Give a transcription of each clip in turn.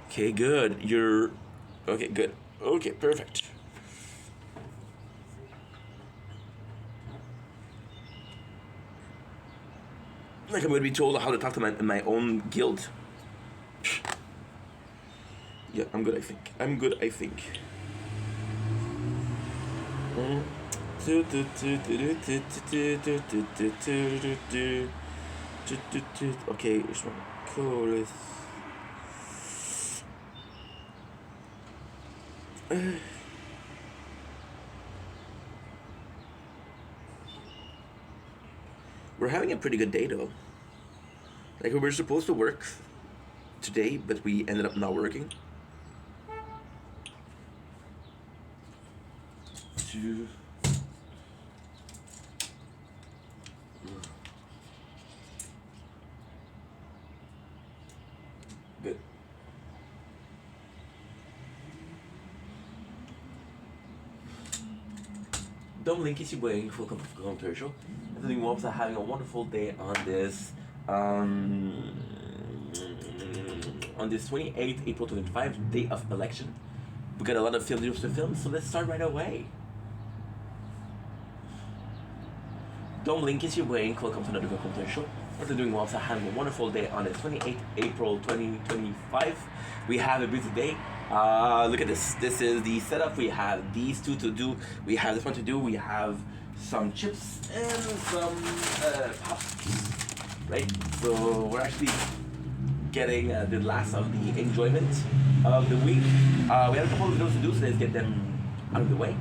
Okay, good. You're okay. Good. Okay, perfect. Like I'm gonna be told how to talk to my own guild. Yeah, I'm good. I think. I'm good. I think. Okay, it's cool. We're having a pretty good day though. Like we were supposed to work today, but we ended up not working. Two. Good. Don't link is waiting for commercial. I think Wolves are having a wonderful day um, on this 28th April 25 day of election. We got a lot of films to film, so let's start right away. Dom Link is your way. Welcome to another commercial. What are doing Wolves are having a wonderful day on the 28th April 2025. We have a busy day. Look at this. This is the setup. We have these two to do. We have this one to do. We have some chips and some pops. Right? So we're actually getting the last of the enjoyment of the week. We have a couple of videos to do, so let's get them out of the way.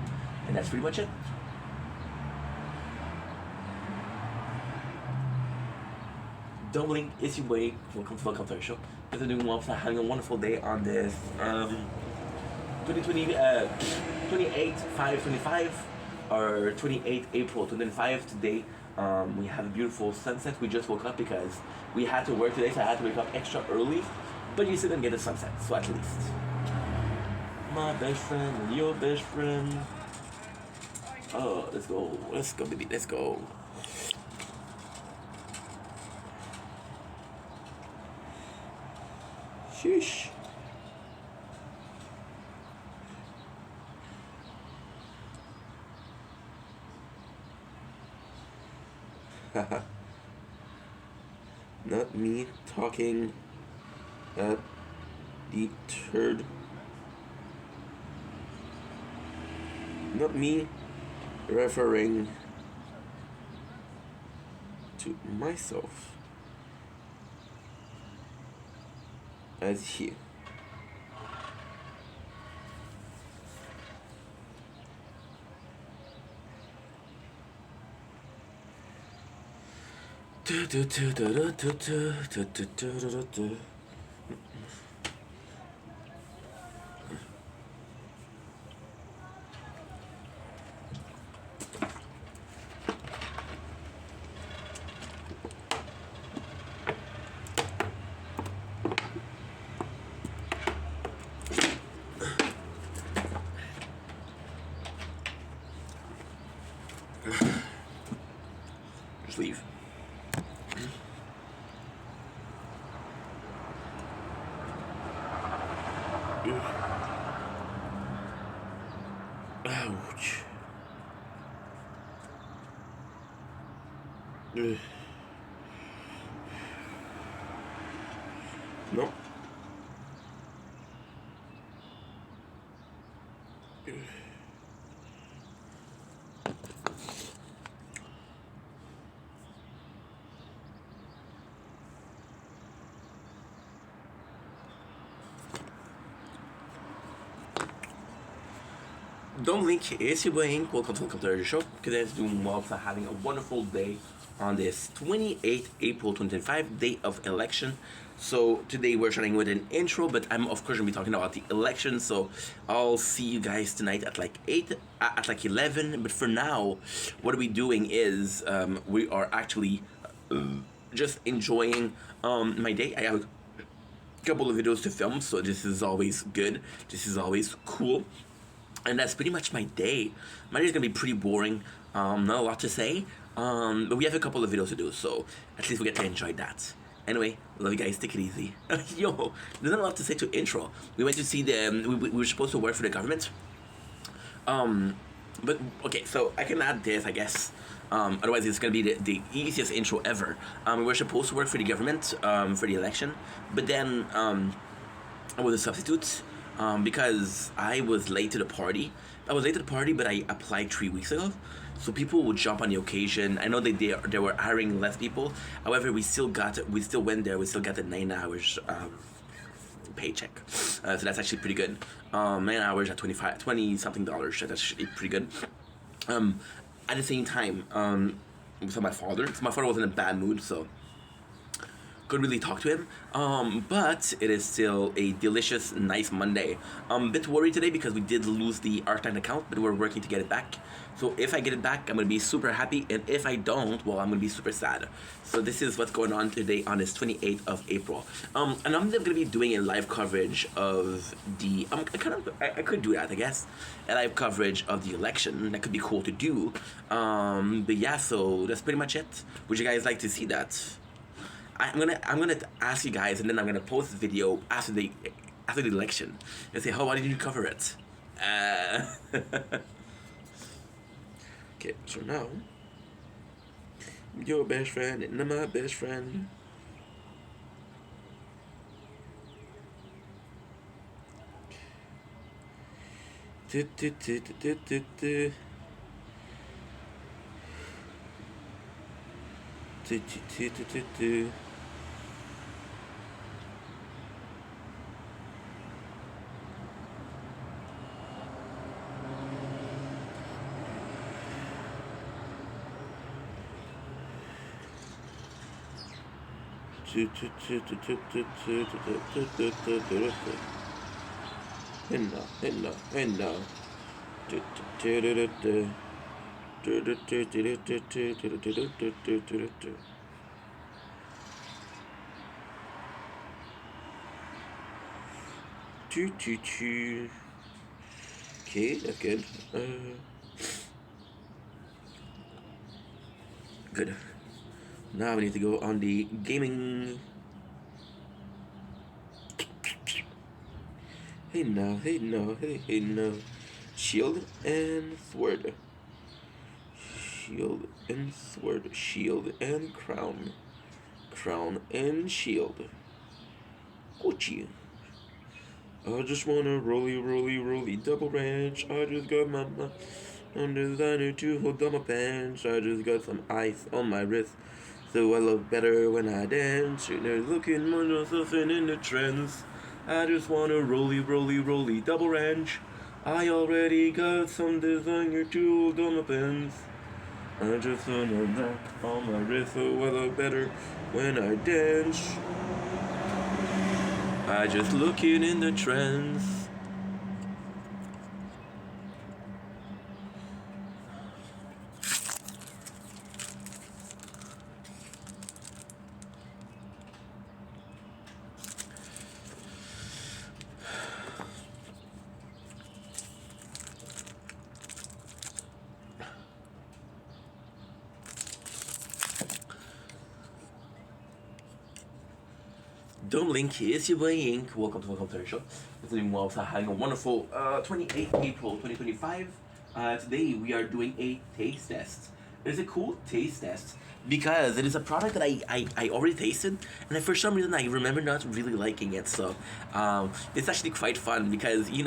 And that's pretty much it. Doubling is your way. Welcome to our show. If you're doing well, having a wonderful day on this 2020, 28 525 or 28 April 2025 today. We have a beautiful sunset. We just woke up because we had to work today, so I had to wake up extra early. But you still didn't get a sunset, so at least. My best friend and your best friend. Oh, let's go. Let's go, baby. Let's go. Sheesh. Not me talking at the turd. Not me referring to myself as he. Just leave. Ouch. No. Don't link is your way. Welcome to the show. Because doing well for having a wonderful day on this 28th April 2025 day of election. So today we're starting with an intro, but I'm of course gonna be talking about the election. So I'll see you guys tonight at like 8, at like 11. But for now, what are we doing is we are actually just enjoying my day. I have a couple of videos to film, so this is always good. This is always cool. And that's pretty much my day. My day is gonna be pretty boring. Not a lot to say. But we have a couple of videos to do, so at least we get to enjoy that. Anyway, love you guys. Take it easy. Yo, there's not a lot to say to intro. We went to see the. We were supposed to work for the government. Um, but okay, so I can add this, I guess. Otherwise, it's gonna be the easiest intro ever. We were supposed to work for the government for the election, but then I was a substitute because I was late to the party. I was late to the party, but I applied 3 weeks ago. So people would jump on the occasion. I know they were hiring less people. However, we still went there. We still got the 9 hours paycheck. So that's actually pretty good. 9 hours at 20 something dollars. That's actually pretty good. At the same time, so my father was in a bad mood, so couldn't really talk to him. But it is still a delicious, nice Monday. Bit worried today because we did lose the Arctime account, but we're working to get it back. So if I get it back, I'm gonna be super happy, and if I don't, well, I'm gonna be super sad. So this is what's going on today on this 28th of April. And I'm gonna be doing a live coverage of the. I could do that, I guess. A live coverage of the election. That could be cool to do. But yeah, so that's pretty much it. Would you guys like to see that? I'm gonna ask you guys, and then I'm gonna post the video after the election and say, "How why did you cover it?" Okay, so now your best friend and my best friend. And now. Okay, that's good. Good. Now we need to go on the gaming. Hey now. Shield and sword. Shield and sword. Shield and crown. Crown and shield. Gucci. I just wanna rolly double ranch. I just got my designer to hold on my pants. I just got some ice on my wrist, so I look better when I dance. They're looking myself in the trends. I just wanna rolly double ranch. I already got some designer to hold on my pants. I just wanna that on my wrist, so I look better when I dance. I just looking in the trends. Dome Link, it's your boy Ink. Welcome to the show. It's doing well, so having a wonderful 28th April 2025. Today we are doing a taste test. It's a cool taste test because it is a product that I already tasted, and for some reason I remember not really liking it. So it's actually quite fun because you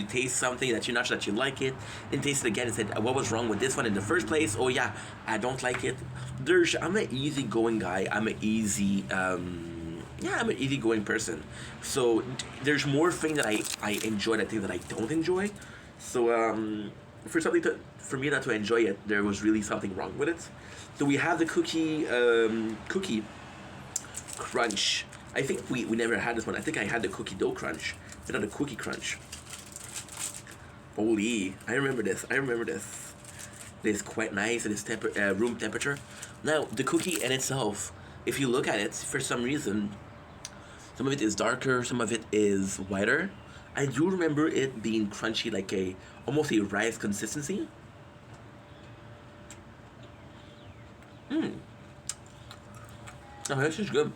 taste something that you're not sure that you like it, and taste it again and said, what was wrong with this one in the first place? Oh yeah, I don't like it. I'm an easygoing guy. I'm an easygoing person. So there's more things that I enjoy than things that I don't enjoy. So for me not to enjoy it, there was really something wrong with it. So we have the cookie crunch. I think we never had this one. I think I had the cookie dough crunch, but not the cookie crunch. Holy, I remember this. It is quite nice. It is room temperature. Now the cookie in itself, if you look at it, for some reason, some of it is darker, some of it is whiter. I do remember it being crunchy, like almost a rice consistency. Oh, this is good.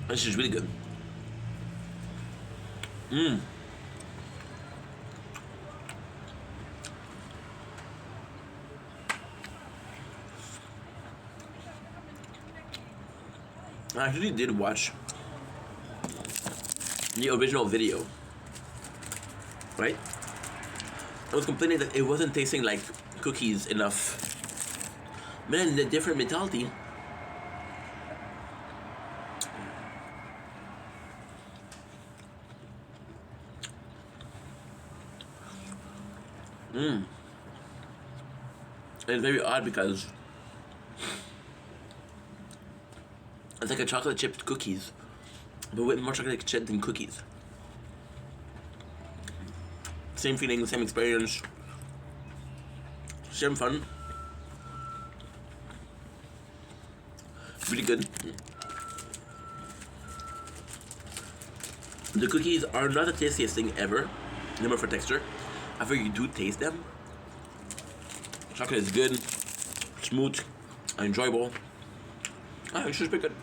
This is really good. I actually did watch the original video, right? I was complaining that it wasn't tasting like cookies enough. Man, the different mentality. And it's very odd because it's like a chocolate chip cookies, but with more chocolate chip than cookies. Same feeling, same experience, same fun. Really good. The cookies are not the tastiest thing ever, number for texture. After you do taste them, chocolate is good, smooth, enjoyable. It's just pretty good.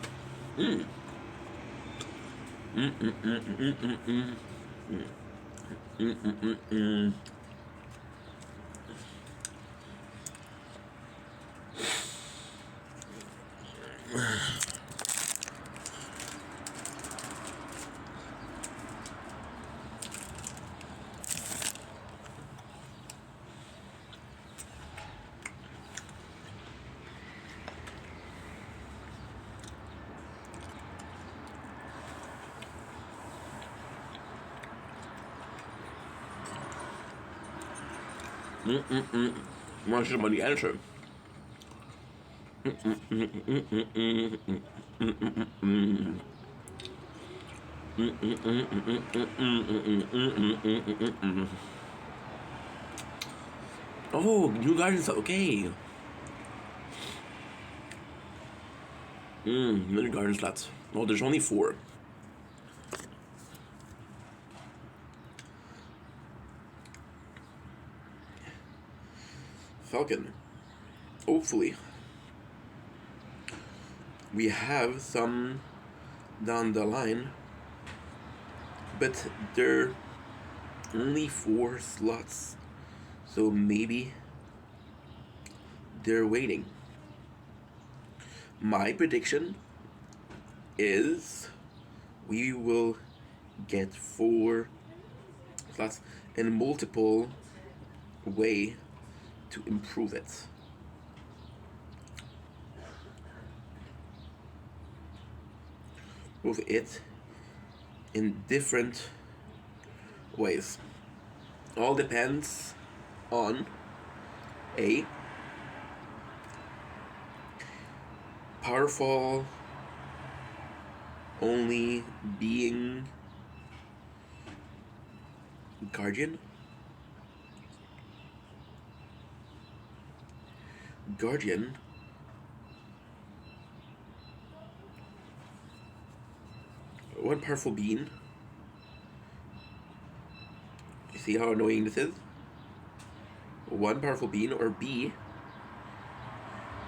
Want about the answer? Oh, New Gardens, okay. New Garden slots. Oh, there's only 4. Falcon. Hopefully. We have some down the line, but there are only 4 slots, so maybe they're waiting. My prediction is we will get 4 slots in multiple way to improve it. Move it in different ways. All depends on a powerful only being guardian. One powerful being. You see how annoying this is? One powerful being, or B,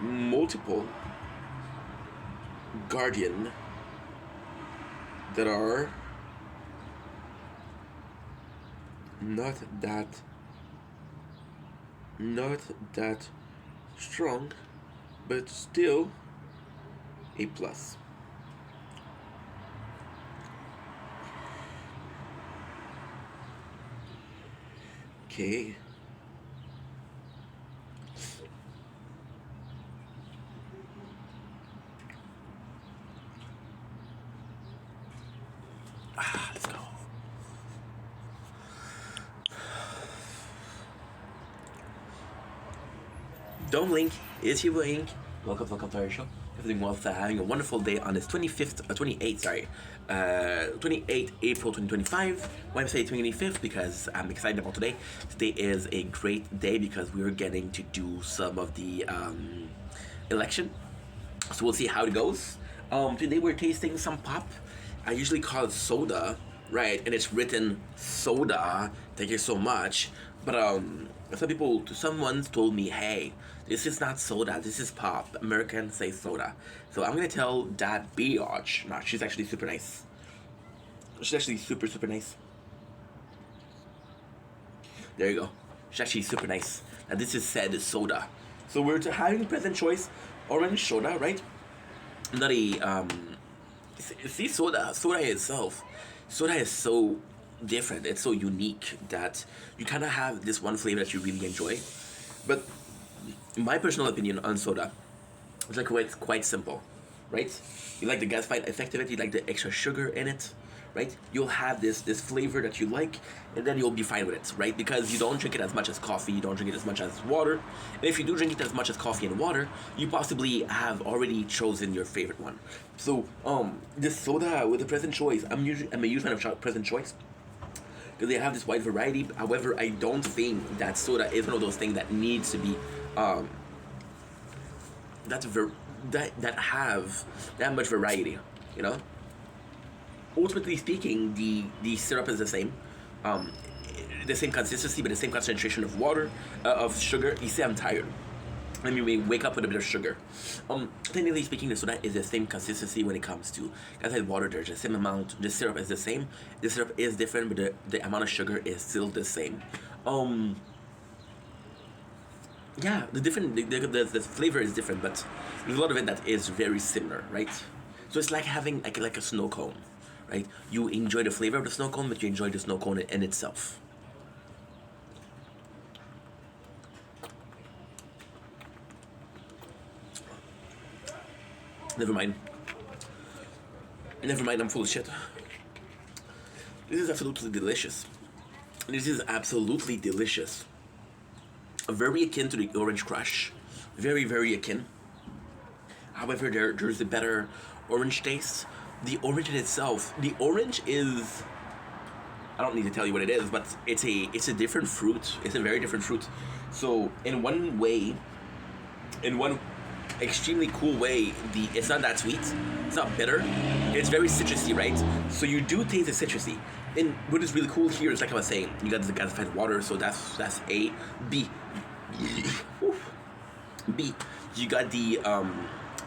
multiple guardian that are not that strong, but still a plus. Okay. Let's go. Don't blink. It's your Inc. Welcome to our show. Everything well, having a wonderful day on this 28th April 2025. Why I'm saying 25th? Because I'm excited about today. Today is a great day because we are getting to do some of the election. So we'll see how it goes. Today we're tasting some pop. I usually call it soda, right? And it's written soda. Thank you so much. But some people, someone told me, hey, this is not soda, this is pop. Americans say soda. So I'm gonna tell that biatch. Nah, she's actually super nice. She's actually super, super nice. There you go. She's actually super nice. And this is said soda. So we're having present choice, orange soda, right? Not a see soda itself. Soda is so different. It's so unique that you kind of have this one flavor that you really enjoy. But my personal opinion on soda is like quite simple, right? You like the gas fight effect of it. You like the extra sugar in it, right? You'll have this flavor that you like, and then you'll be fine with it, right? Because you don't drink it as much as coffee, you don't drink it as much as water. And if you do drink it as much as coffee and water, you possibly have already chosen your favorite one. So this soda with the present choice, I'm a huge fan of present choice because they have this wide variety. However, I don't think that soda is one of those things that needs to be that have that much variety, you know. Ultimately speaking, the syrup is the same consistency, but the same concentration of water, of sugar. You see, I'm tired. Let me wake up with a bit of sugar. Technically speaking, the soda is the same consistency when it comes to, as I said, water. There's the same amount. The syrup is the same. The syrup is different, but the amount of sugar is still the same. Yeah, the flavor is different, but there's a lot of it that is very similar, right? So it's like having like a snow cone, right? You enjoy the flavor of the snow cone, but you enjoy the snow cone in itself. Never mind. Never mind, I'm full of shit. This is absolutely delicious. This is absolutely delicious. Very akin to the Orange Crush. Very, very akin. However, there's a better orange taste. The orange in itself, the orange is, I don't need to tell you what it is, but it's a different fruit. It's a very different fruit. So in one way, in one extremely cool way, it's not that sweet. It's not bitter. It's very citrusy, right? So you do taste the citrusy. And what is really cool here is, like I was saying, you got the gasified water, so that's A. B. B. You got the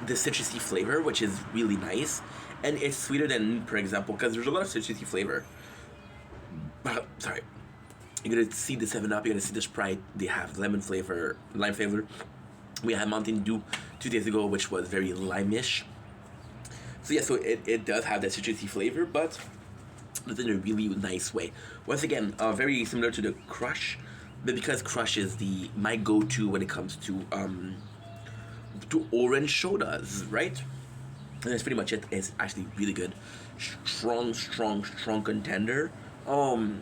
citrusy flavor, which is really nice, and it's sweeter than, for example, because there's a lot of citrusy flavor. Sorry. You're gonna see the 7-Up, you're gonna see the Sprite. They have lime flavor. We had Mountain Dew 2 days ago, which was very lime-ish. So yeah, so it does have that citrusy flavor, but in a really nice way. Once again, very similar to the Crush, but because Crush is my go-to when it comes to orange sodas, right? And that's pretty much it. It's actually really good. Strong contender. I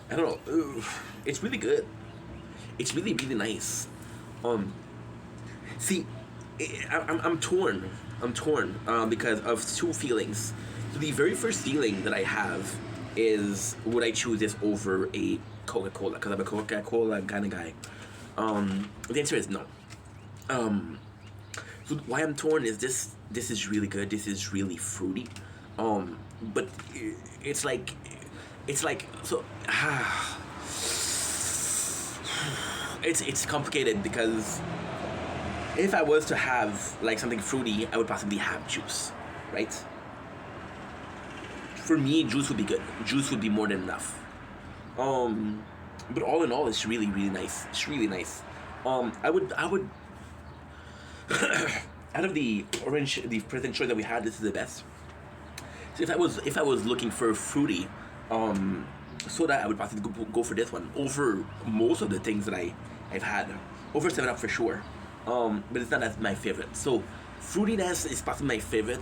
don't know. It's really good. It's really, really nice. See, I'm torn. I'm torn because of two feelings. So the very first feeling that I have is, would I choose this over a Coca-Cola? Because I'm a Coca-Cola kind of guy. The answer is no. So why I'm torn is this is really good. This is really fruity. But it's like so. It's complicated because if I was to have like something fruity, I would possibly have juice, right? For me, juice would be good. Juice would be more than enough. But all in all, it's really, really nice. It's really nice. I would out of the present choice that we had, this is the best. So if I was looking for a fruity soda, I would possibly go for this one over most of the things that I've had. Over 7-Up for sure. But it's not as my favorite. So fruitiness is possibly my favorite.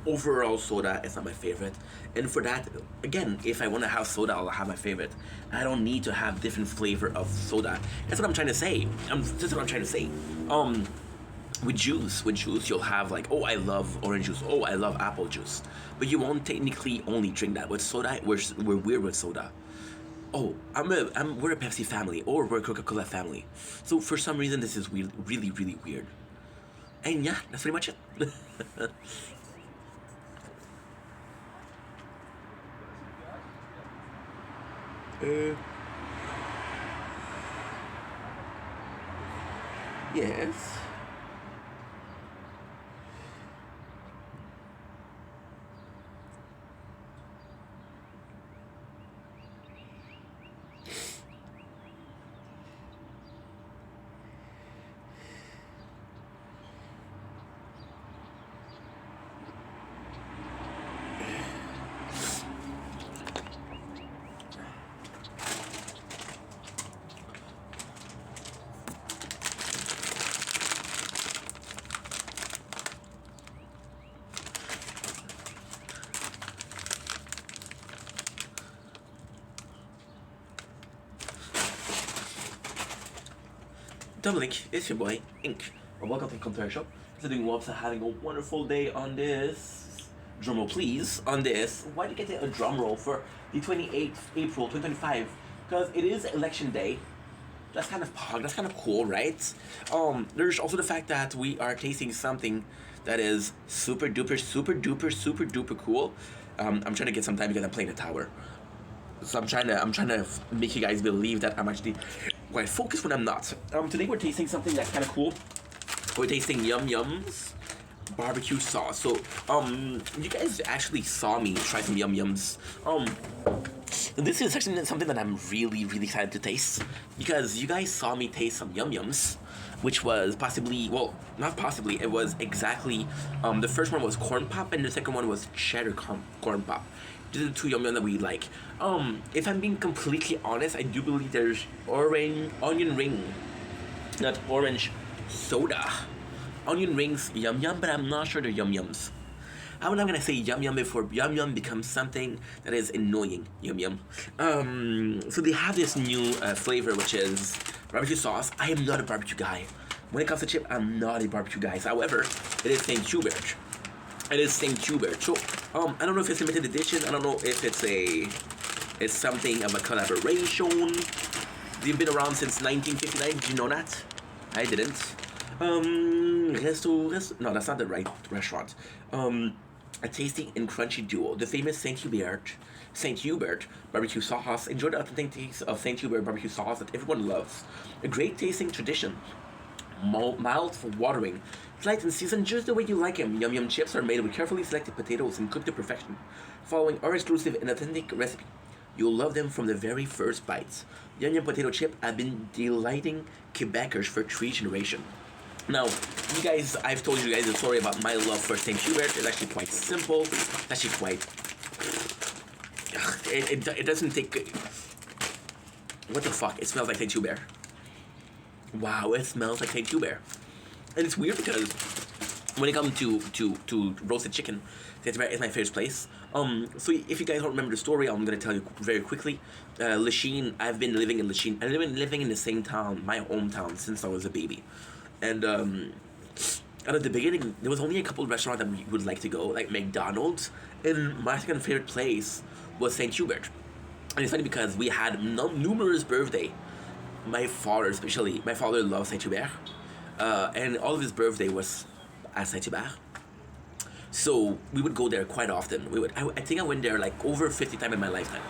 Overall soda is not my favorite. And for that, again, if I want to have soda, I'll have my favorite. I don't need to have different flavor of soda. That's what I'm trying to say. That's what I'm trying to say. With juice, you'll have like, oh, I love orange juice. Oh, I love apple juice. But you won't technically only drink that. With soda, we're weird with soda. Oh, we're a Pepsi family, or we're a Coca-Cola family. So for some reason, this is weird, really, really weird. And yeah, that's pretty much it. Uh, yes. Dominic, it's your boy, Ink. And welcome to Come Shop. Today we're having a wonderful day on this. Drumroll, please, on this. Why did you get a drum roll for the 28th April 2025? Because it is election day. That's kind of pog. That's kind of cool, right? There's also the fact that we are tasting something that is super duper, super duper, super duper cool. I'm trying to get some time because I'm playing the tower. So I'm trying to make you guys believe that I'm actually quite focused when I'm not. Today we're tasting something that's kind of cool. We're tasting Yum Yums barbecue sauce. So you guys actually saw me try some Yum Yums. This is actually something that I'm really excited to taste because you guys saw me taste some Yum Yums, which was possibly, well, not possibly, it was exactly, the first one was corn pop and the second one was cheddar corn pop. These are the two Yum Yum that we like. If I'm being completely honest, I do believe there's onion ring, not orange soda. Onion rings Yum Yum, but I'm not sure they're Yum Yums. I'm not gonna say Yum Yum before Yum Yum becomes something that is annoying. Yum Yum. So they have this new flavor, which is barbecue sauce. I am not a barbecue guy. When it comes to chip, I'm not a barbecue guy. However, it is St. Hubert. It is St. Hubert. So I don't know if it's limited edition. I don't know if it's something of a collaboration. They've been around since 1959. Did you know that? I didn't. No, that's not the right restaurant. A tasty and crunchy duo, the famous St. Hubert barbecue sauce. Enjoy the authentic taste of St. Hubert barbecue sauce that everyone loves. A great tasting tradition. Mild for watering, light and seasoned just the way you like them. Yum Yum chips are made with carefully selected potatoes and cooked to perfection, following our exclusive and authentic recipe. You'll love them from the very first bites. Yum Yum potato chip have been delighting Quebecers for 3 generations. Now, you guys, I've told you guys a story about my love for St. Hubert. It's actually quite simple. It's actually quite... It doesn't take... What the fuck? It smells like St. Hubert. Wow, it smells like St. Hubert. And it's weird because when it comes to roasted chicken, St. Hubert is my favorite place. So if you guys don't remember the story, I'm going to tell you very quickly. Lachine, I've been living in Lachine. I've been living in the same town, my hometown, since I was a baby. And at the beginning, there was only a couple of restaurants that we would like to go, like McDonald's. And my second favorite place was St. Hubert. And it's funny because we had numerous birthdays. My father especially, my father loves St. Hubert. And all of his birthday was at St. Hubert. So we would go there quite often. I think I went there like over 50 times in my lifetime.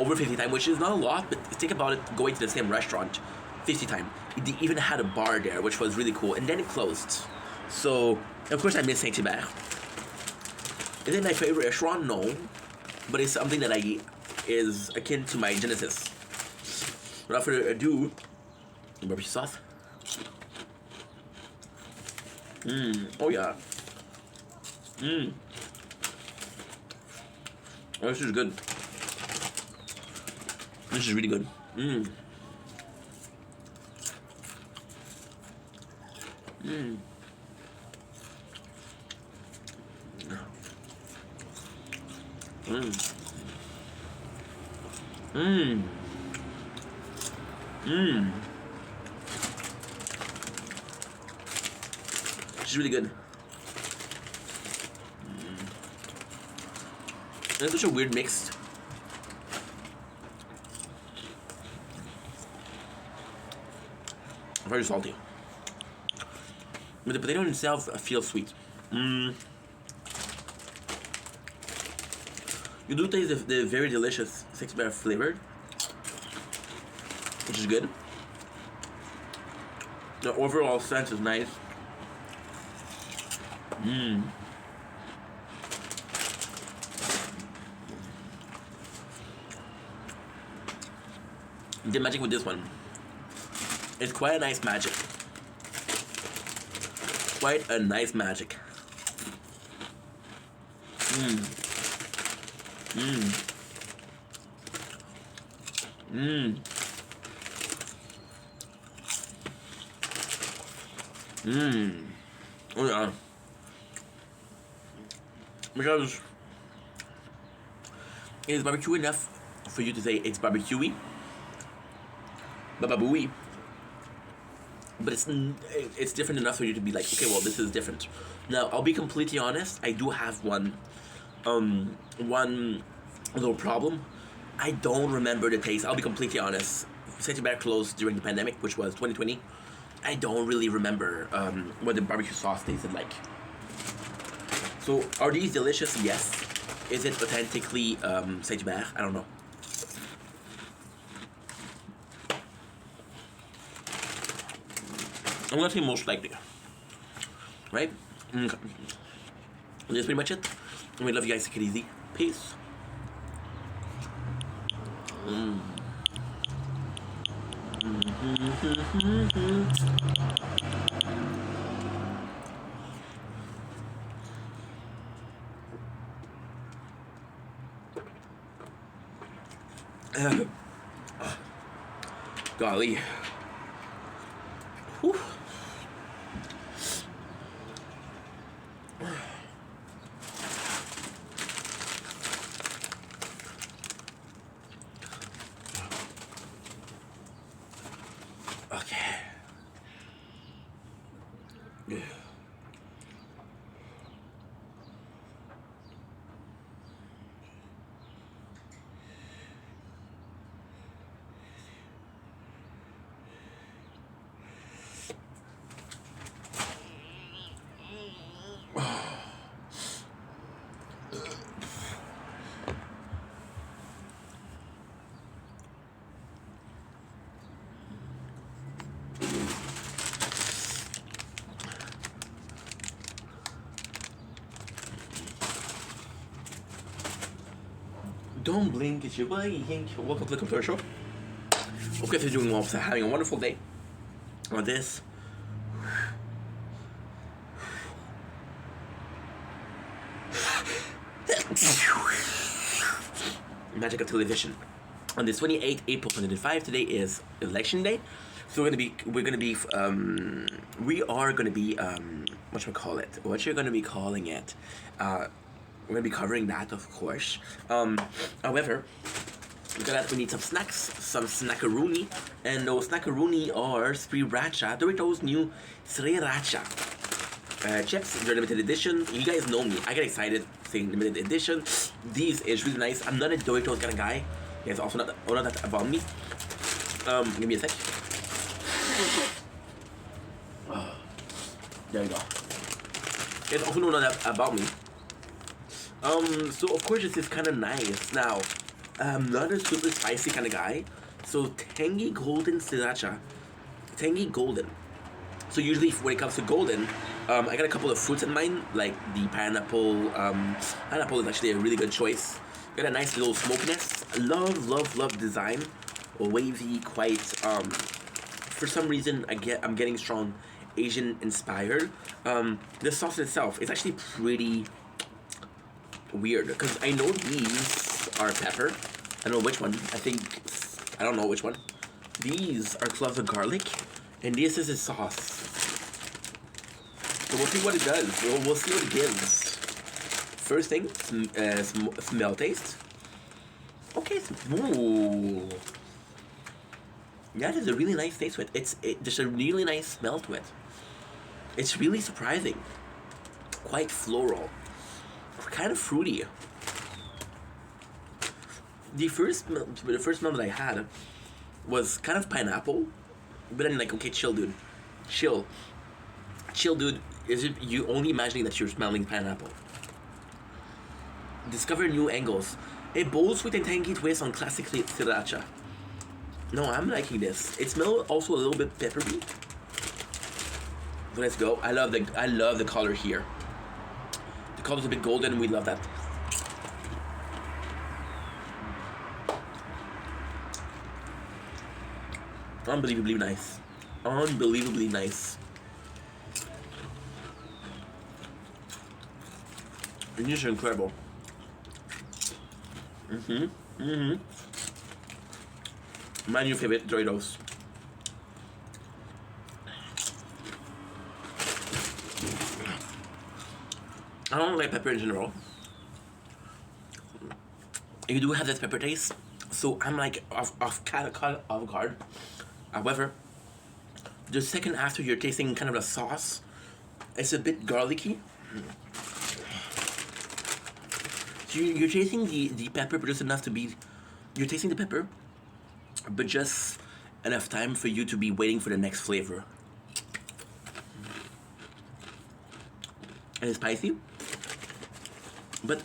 Over 50 times, which is not a lot, but think about it, going to the same restaurant 50 times. They even had a bar there, which was really cool. And then it closed. So, of course, I miss St. Hubert. Is it my favorite restaurant? No. But it's something that is akin to my genesis. Without further ado, barbecue sauce. Oh yeah. Oh, this is good. This is really good. It's really good. It's such a weird mix. Very salty. But the potato itself feels sweet. You do taste the very delicious St. Hubert flavor. which is good. The overall sense is nice. The magic with this one, it's quite a nice magic. Quite a nice magic. Oh yeah. Because it's barbecue enough for you to say it's barbecuey, bababooey, but it's different enough for you to be like, okay, well, this is different. Now, I'll be completely honest. I do have one little problem. I don't remember the taste. I'll be completely honest. Saint Hubert closed during the pandemic, which was 2020. I don't really remember what the barbecue sauce tasted like. So, are these delicious? Yes. Is it authentically Saint Hubert? I don't know. I'm gonna say most likely. Right? Okay. That's pretty much it. We love you guys. Take it easy. Peace. Golly. Whew. Okay. Yeah. Don't blink, it's your boy Hink. Welcome to the Computer Show. Hope you guys are doing well, so having a wonderful day on this. Magic of television. On this 28th April 2005, today is election day. So we are gonna be what you're gonna be calling it. We're gonna be covering that, of course. However, look at that, we need some snacks, some snackaroonie, and those snackaroonie are Sriracha, Doritos new Sriracha chips. They're limited edition. You guys know me. I get excited saying limited edition. These is really nice. I'm not a Doritos kind of guy. You guys also know that about me. Give me a sec. There you go. You guys also know that about me. So of course this is kind of nice. Now, I'm not a super spicy kind of guy, so tangy golden sriracha, tangy golden. So usually when it comes to golden, I got a couple of fruits in mind, like the pineapple. Pineapple is actually a really good choice. Got a nice little smokiness. Love design, wavy, quite. For some reason, I'm getting strong Asian inspired. The sauce itself is actually pretty weird because I know these are pepper. I don't know which one. I don't know which one. These are cloves of garlic, and this is a sauce. So we'll see what it does. We'll see what it gives. First thing, smell taste. Okay, ooh. Yeah, there's a really nice taste to it. There's a really nice smell to it. It's really surprising. Quite floral. Kind of fruity. The first smell that I had was kind of pineapple, but then like, okay, chill, dude, chill, dude. Is it you only imagining that you're smelling pineapple? Discover new angles. A bold, sweet and tangy twist on classic sriracha. No, I'm liking this. It smells also a little bit peppery. So let's go. I love the color here. The color's a bit golden. We love that. Unbelievably nice. Unbelievably nice. And these are incredible. My new favorite Doritos. I don't like pepper in general. You do have that pepper taste, so I'm like off guard. However, the second after you're tasting kind of the sauce, it's a bit garlicky. So you're tasting the pepper, but just enough to be. You're tasting the pepper, but just enough time for you to be waiting for the next flavor. And it's spicy, but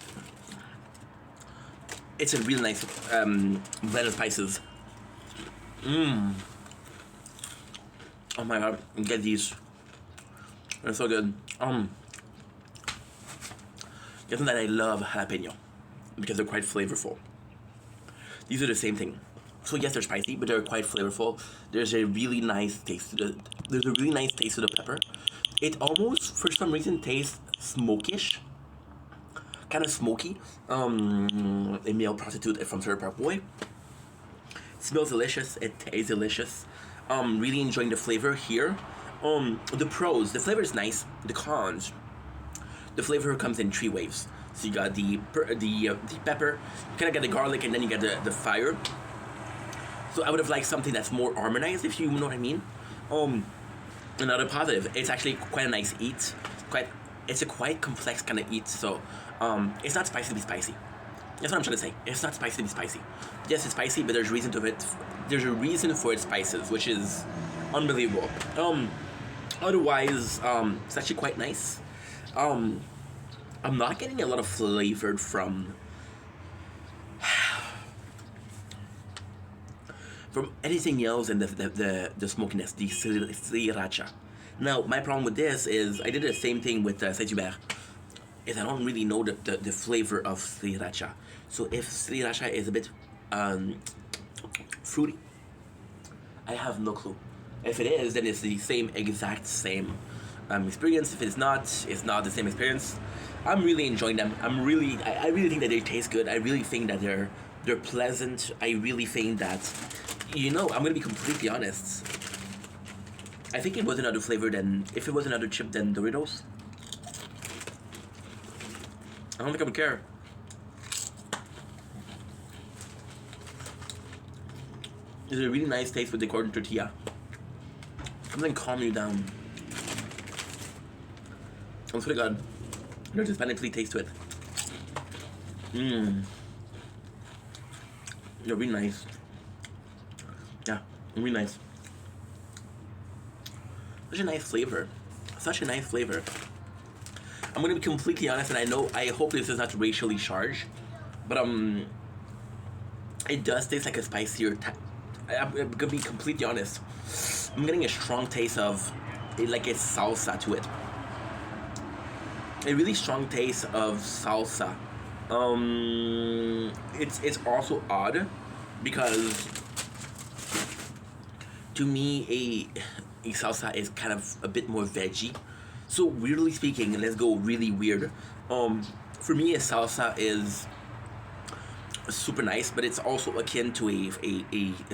it's a really nice blend of spices. Oh my god, get these. They're so good. Guess that I love jalapeno because they're quite flavorful. These are the same thing. So yes, they're spicy, but they're quite flavorful. There's a really nice taste to the. There's a really nice taste to the pepper. It almost, for some reason, tastes smokish, kind of smoky. A male prostitute from Third Park Boy. It smells delicious. It tastes delicious. Really enjoying the flavor here. The pros, the flavor is nice. The cons, the flavor comes in three waves. So you got the pepper, you kind of get the garlic, and then you get the fire. So I would have liked something that's more harmonized, if you know what I mean. Another positive, it's actually quite a nice eat. It's a quite complex kind of eat. So it's not spicy to be spicy. That's what I'm trying to say. It's not spicy to be spicy. Yes, it's spicy, but there's a reason to it. There's a reason for its spices, which is unbelievable. Otherwise, it's actually quite nice. I'm not getting a lot of flavored from anything else than the smokiness, the sriracha. Now, my problem with this is I did the same thing with Saint Hubert. Is I don't really know the flavor of sriracha. So if sriracha is a bit fruity, I have no clue. If it is, then it's the exact same experience. If it's not the same experience. I'm really enjoying them. I really think that they taste good. I really think that they're pleasant. I really think that, I'm gonna be completely honest. I think it was another flavor if it was another chip than Doritos. I don't think I would care. There's a really nice taste with the corn tortilla. Something calm you down. I swear to God, there's a Hispanic taste to it. They're really nice. Yeah, really nice. Such a nice flavor. Such a nice flavor. I'm gonna be completely honest, and I hope this is not racially charged, but it does taste like a spicier. I'm gonna be completely honest. I'm getting a strong taste of like a salsa to it. A really strong taste of salsa. It's also odd because to me a salsa is kind of a bit more veggie. So weirdly speaking, let's go really weird. For me, a salsa is super nice, but it's also akin to a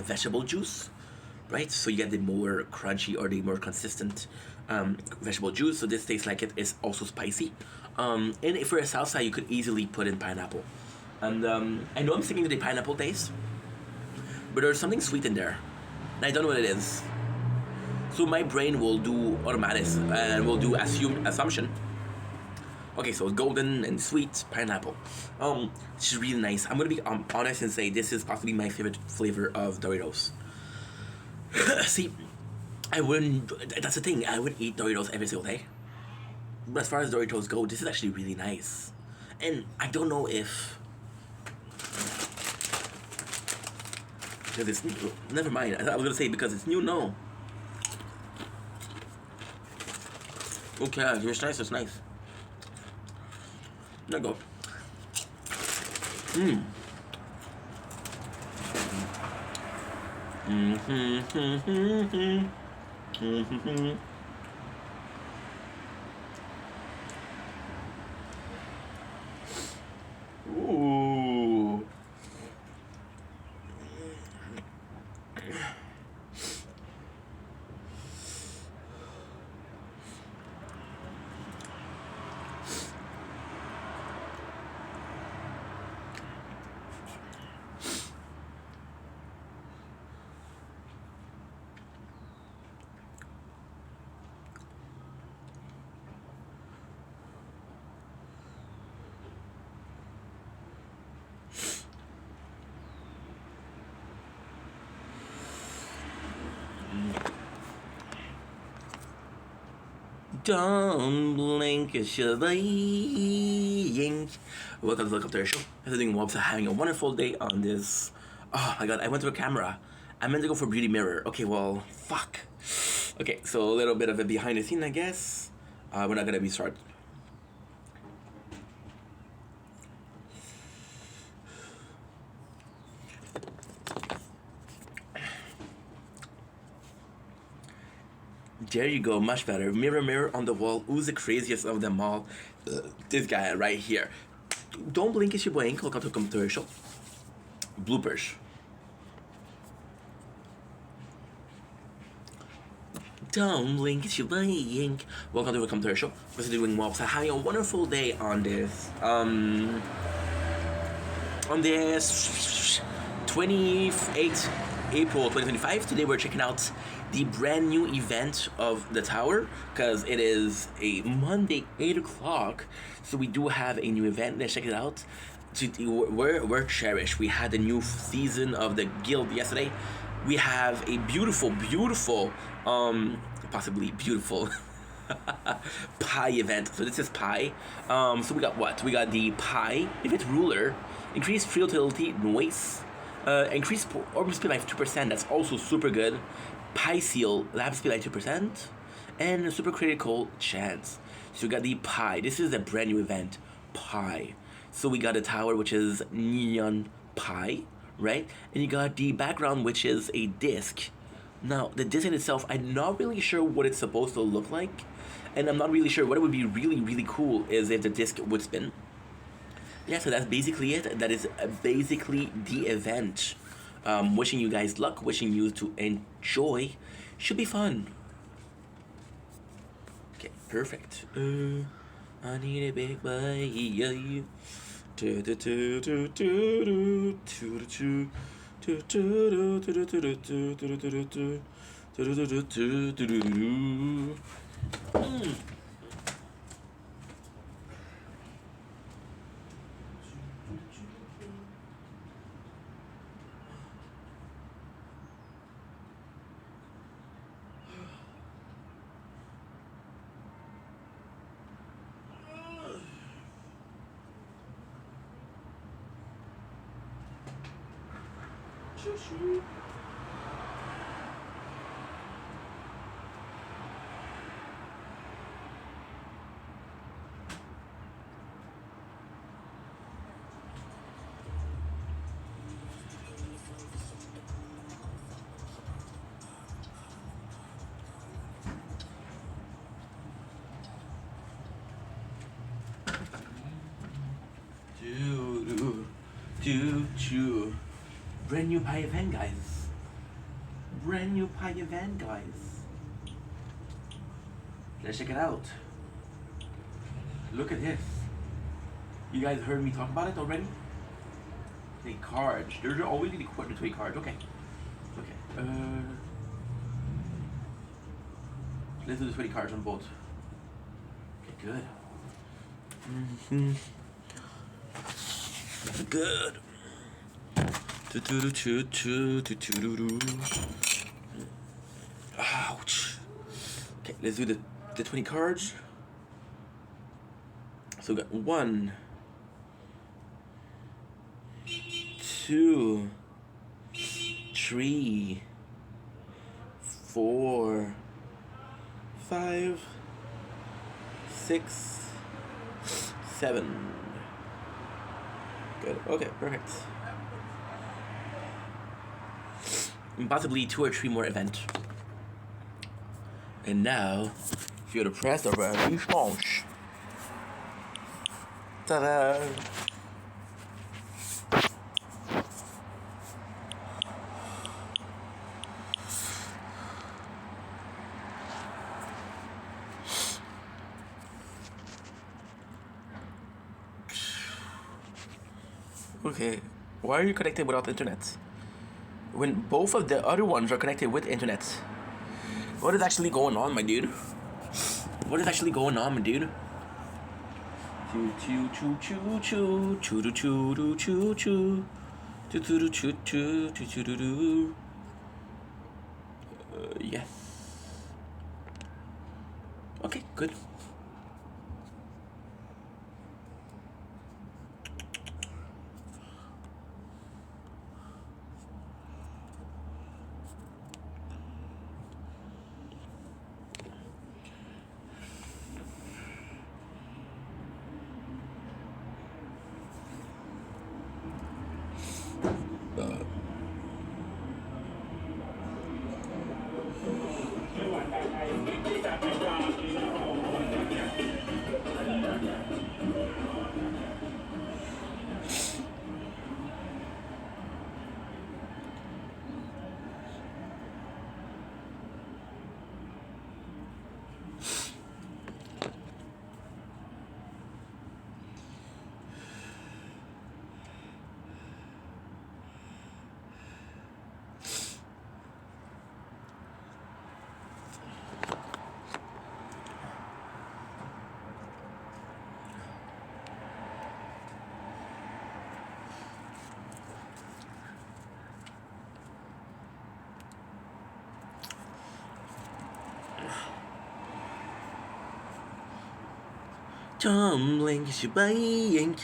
vegetable juice, right? So you get the more crunchy or the more consistent vegetable juice. So this tastes like it is also spicy. And for a salsa, you could easily put in pineapple. And I know I'm sticking to the pineapple taste, but there's something sweet in there, and I don't know what it is. So my brain will do automatics and will do assumption. Okay, so it's golden and sweet pineapple. It's really nice. I'm gonna be honest and say this is possibly my favorite flavor of Doritos. See, I wouldn't. That's the thing. I would eat Doritos every single day. But as far as Doritos go, this is actually really nice. And I don't know if Because it's new. Never mind. I was gonna say because it's new. No. Okay, it's nice. It's nice. There you go. Mmm. Ooh. Don't blink, it's your lying. Welcome to the show. I'm doing Wobs, having a wonderful day on this. Oh my god, I went to a camera. I meant to go for Beauty Mirror. Okay, well, fuck. Okay, so a little bit of a behind the scene, I guess. We're not gonna be start. There you go, much better. Mirror, mirror on the wall, who's the craziest of them all? This guy right here. Don't blink, it's your boy Ink. Welcome to commercial. Bloopers. Don't blink, it's your boy Ink. Welcome to the commercial. We're doing Wobs, having a wonderful day on this. On this 28th April 2025. Today we're checking out the brand new event of the tower because it is a Monday 8 o'clock, so we do have a new event. Let's check it out. We're cherished. We had a new season of the guild yesterday. We have a beautiful possibly beautiful pie event. So this is pie. So we got what? We got the pie event ruler, increased field utility noise, increased orb speed by 2%. That's also super good. Pie seal, lab speed by 2%, and a super critical chance. So we got the pie. This is a brand new event, pie. So we got a tower which is neon pie, right? And you got the background which is a disc. Now the disc in itself, I'm not really sure what it's supposed to look like, and I'm not really sure what it would be really cool is if the disc would spin. Yeah, so that's basically it. That is basically the event. Wishing you guys luck, wishing you to enjoy. Should be fun. Okay, perfect. I need a big boy. Brand new pie event, guys. Brand new pie event, guys. Let's check it out. Look at this. You guys heard me talk about it already? The cards. There's always the 20 cards. Okay. Okay. Let's do the 20 cards on both. Okay, good. Good. Ouch. Okay, let's do the 20 cards. So we got 1, 2, 3, 4, 5, 6, 7. Good. Okay, perfect. And possibly 2 or 3 more events. And now, if you were to press the response. Ta-da! Okay, why are you connected without internet? When both of the other ones are connected with internet. What is actually going on, my dude? What is actually going on, my dude? Choo choo choo choo choo choo choo choo choo choo choo choo choo choo choo choo choo choo. Yes. Okay, good. Tumbling, shebang.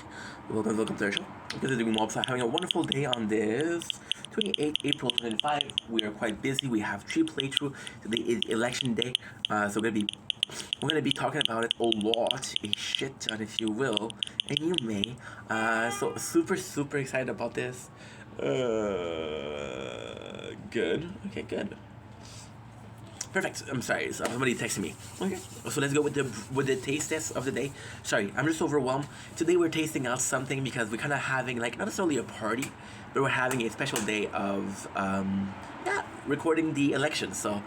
Welcome to our show. This is Doing Mobs. Having a wonderful day on this 28th April 2025. We are quite busy. We have 3 playthrough. Today is election day, so we're gonna be talking about it a lot, a shit ton, if you will, and you may. So super excited about this. Good. Okay, good. Perfect. I'm sorry. Somebody texted me. Okay. So let's go with the taste test of the day. Sorry, I'm just overwhelmed. Today we're tasting out something because we're kind of having like not necessarily a party, but we're having a special day of recording the election. So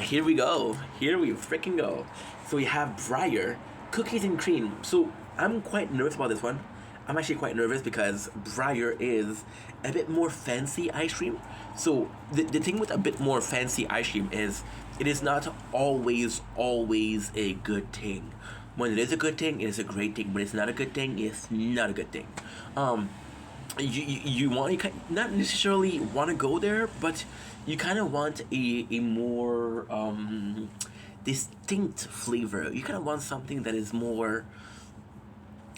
here we go. Here we freaking go. So we have Breyer cookies and cream. So I'm quite nervous about this one. I'm actually quite nervous because Breyer is a bit more fancy ice cream. So the thing with a bit more fancy ice cream is it is not always a good thing. When it is a good thing, it is a great thing. When it's not a good thing, it's not a good thing. You want not necessarily want to go there, but you kind of want a more distinct flavor. You kind of want something that is more.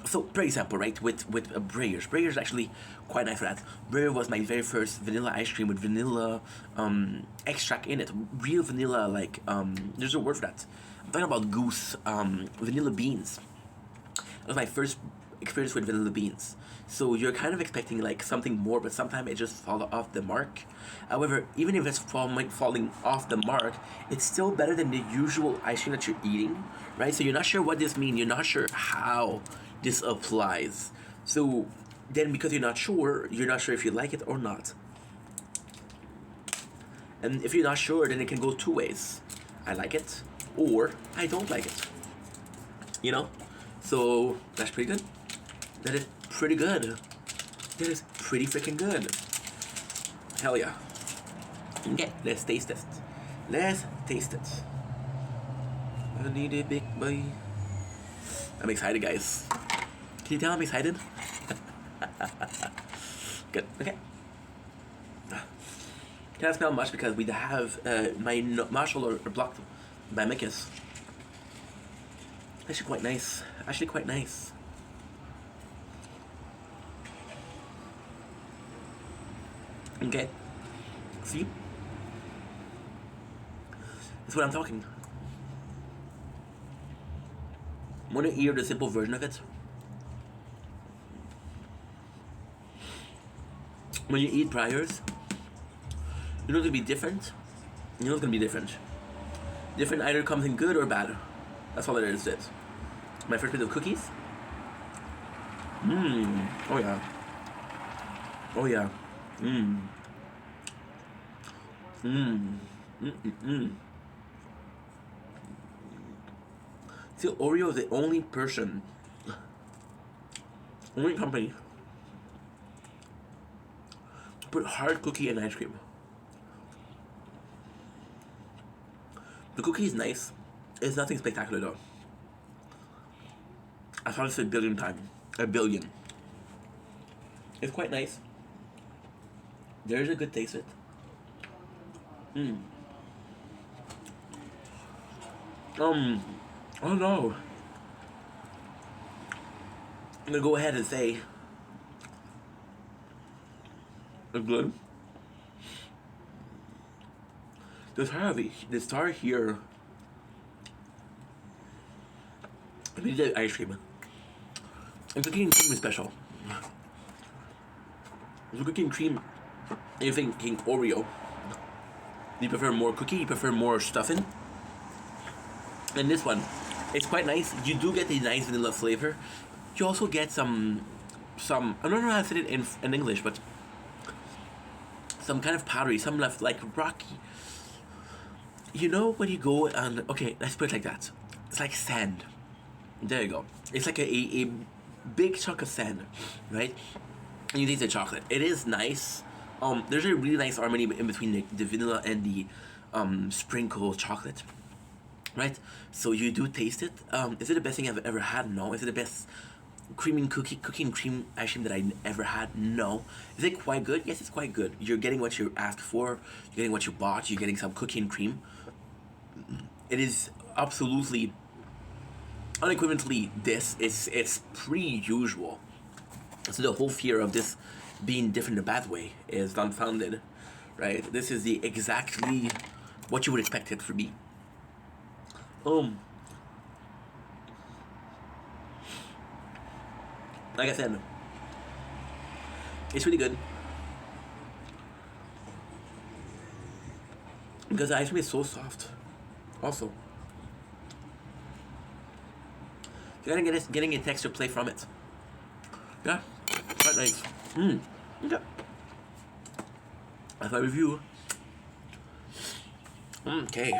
So, for example, right, with Breyers. Breyers actually quite nice for that. Breyer was my very first vanilla ice cream with vanilla extract in it. Real vanilla, like, there's a word for that. I'm talking about goose, vanilla beans. That was my first experience with vanilla beans. So you're kind of expecting like something more, but sometimes it just falls off the mark. However, even if it's falling off the mark, it's still better than the usual ice cream that you're eating, right? So you're not sure what this means. You're not sure how this applies. So then because you're not sure if you like it or not. And if you're not sure, then it can go 2 ways. I like it or I don't like it. You know? So that's pretty good. That is pretty good. That is pretty freaking good. Hell yeah. Okay, let's taste it. Let's taste it. I need a big boy. I'm excited, guys. Can you tell I'm excited? Good. Okay. Can't smell much because we have my nostrils are blocked by mucus. Actually quite nice. Actually quite nice. Okay. See? That's what I'm talking. Want to hear the simple version of it? When you eat Breyers, you know it's gonna be different. You know it's gonna be different. Different either comes in good or bad. That's all it is. My first bit of cookies. Mmm. Oh yeah. Oh yeah. Mmm. Mmm. Mmm. See, Oreo is the only company to put hard cookie in ice cream. The cookie is nice. It's nothing spectacular though. I thought this a billion times. A billion. It's quite nice. There's a good taste to it. Mmm. Oh no. I'm gonna go ahead and say it's good. The star here. We did ice cream. And cookie and cream is special. The cookie and cream, you're thinking Oreo. Do you prefer more cookie? You prefer more stuffing? And this one, it's quite nice. You do get the nice vanilla flavor. You also get some I don't know how to say it in English, but some kind of powdery, some left like rocky. You know when you go and okay, let's put it like that. It's like sand. There you go. It's like a big chunk of sand, right? And you taste the chocolate. It is nice. There's a really nice harmony in between the vanilla and the sprinkle chocolate, right? So you do taste it. Is it the best thing I've ever had? No. Is it the best cookie and cream ice cream that I ever had? No. Is it quite good? Yes, it's quite good. You're getting what you asked for. You're getting what you bought. You're getting some cookie and cream. It is absolutely, unequivocally this. It's pretty usual. So the whole fear of this being different in a bad way is unfounded, right? This is the exactly what you would expect it to be. Like I said, it's really good because the ice cream is so soft. Also, you're getting a texture play from it. Yeah, quite nice. Yeah. That's my review. Okay.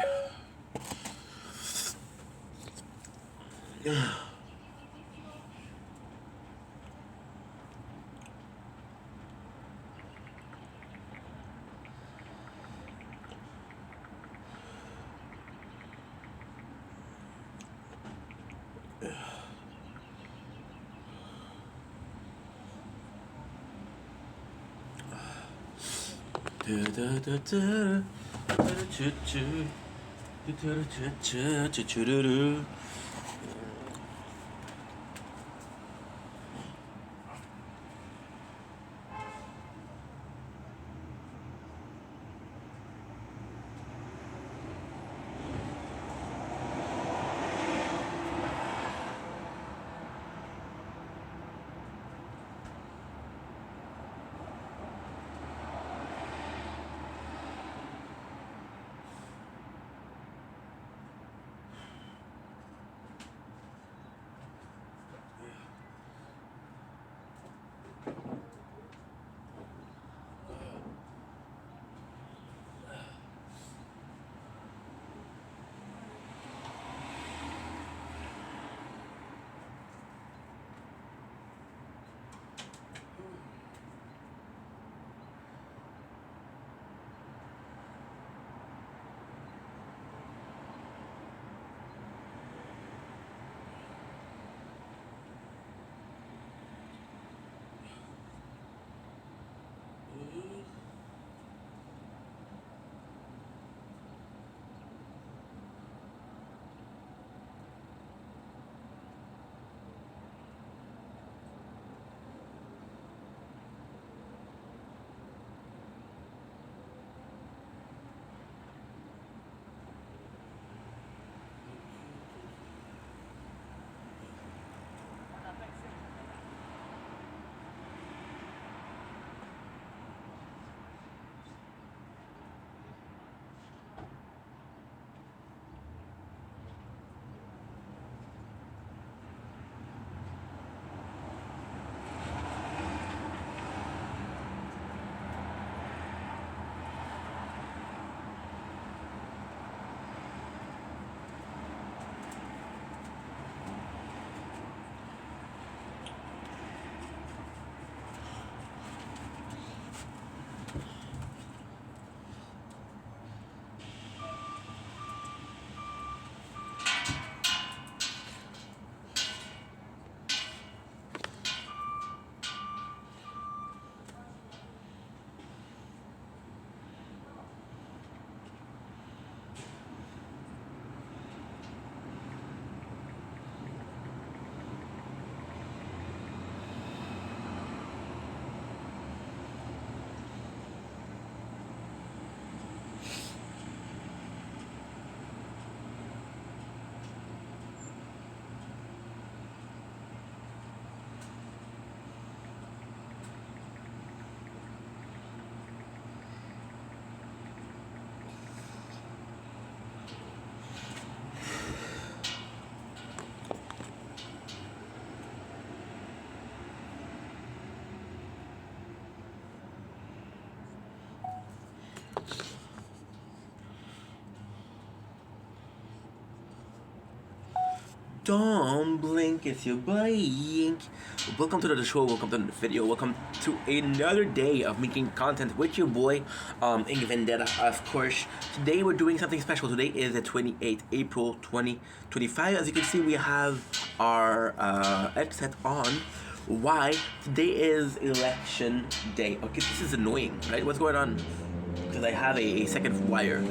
Don't blink, it's your blink. Welcome to the show, welcome to the video, welcome to another day of making content with your boy, Ink Vendetta, of course. Today we're doing something special. Today is the 28th April 2025. As you can see, we have our headset on. Why? Today is election day. Okay, this is annoying, right? What's going on? Because I have a second wire.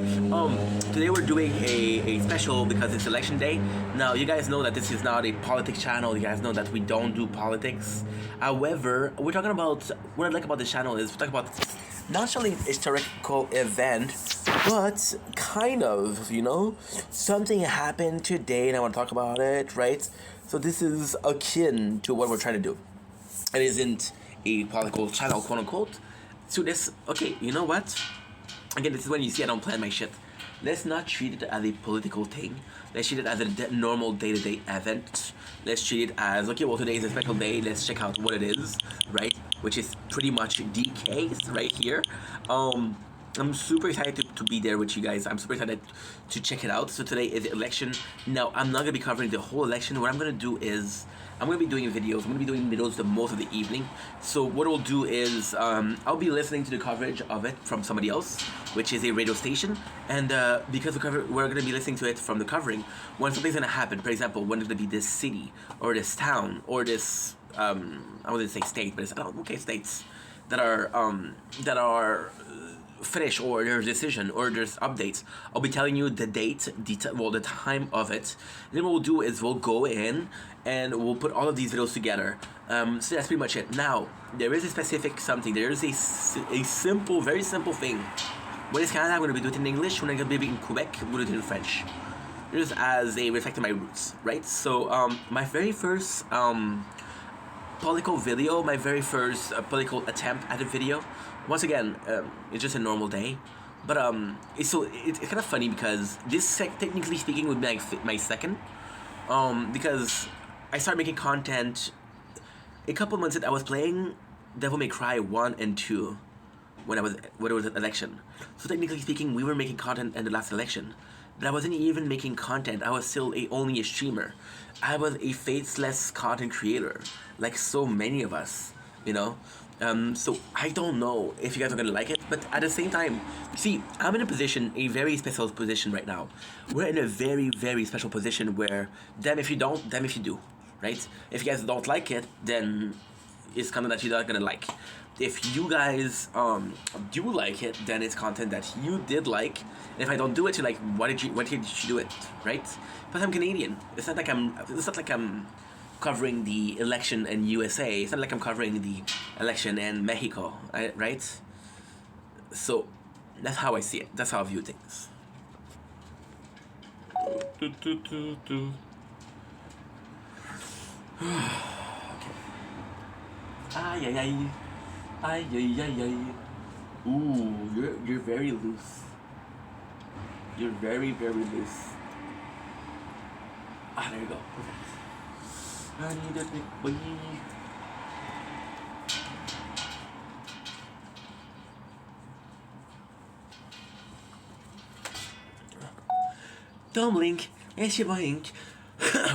Today we're doing a special because it's election day. Now you guys know that this is not a politics channel. You guys know that we don't do politics. However, we're talking about what I like about this channel is we're talking about not necessarily an historical event, but kind of, you know, something happened today and I want to talk about it, right? So this is akin to what we're trying to do. It isn't a political channel, quote unquote. So this, okay, you know what? Again, this is when you see I don't plan my shit. Let's not treat it as a political thing. Let's treat it as a normal day-to-day event. Let's treat it as, okay, well, today is a special day. Let's check out what it is, right? Which is pretty much the case right here. I'm super excited to be there with you guys. I'm super excited to check it out. So today is the election. Now, I'm not going to be covering the whole election. What I'm going to do is I'm going to be doing videos. I'm going to be doing videos the most of the evening. So what we'll do is I'll be listening to the coverage of it from somebody else, which is a radio station. And because we're going to be listening to it from the covering, when something's going to happen, for example, when it's going to be this city or this town or this, I wouldn't say state, but it's, okay, states that are finish or there's decision or there's updates, I'll be telling you the date, the time of it. And then what we'll do is we'll go in and we'll put all of these videos together. So that's pretty much it. Now, there is a specific something. There is a simple, very simple thing. When it's Canada, I'm going to be doing it in English. When I'm going to be in Quebec, I'm going to do it in French. Just as a reflect of my roots, right? So, my very first political video, my very first political attempt at a video. Once again, it's just a normal day, but it's kind of funny because this technically speaking would be like my second, because I started making content a couple months ago. I was playing Devil May Cry 1 and 2 when it was an election. So technically speaking, we were making content in the last election, but I wasn't even making content. I was still only a streamer. I was a faceless content creator, like so many of us, you know. So I don't know if you guys are gonna like it, but at the same time, see, I'm in a very special position right now. We're in a very, very special position where, damn if you don't, damn if you do, right? If you guys don't like it, then it's content that you're not gonna like. If you guys do like it, then it's content that you did like. And if I don't do it, you're like, why did you do it, right? But I'm Canadian. It's not like I'm covering the election in USA. It's not like I'm covering the election in Mexico, right? So that's how I see it. That's how I view things. Okay. Ay, ay, ay. Ay, ay, ay, ay. Ooh, you're very loose. You're very, very loose. Ah, there you go. Perfect. I need a big boy. Don't blink, it's your blink.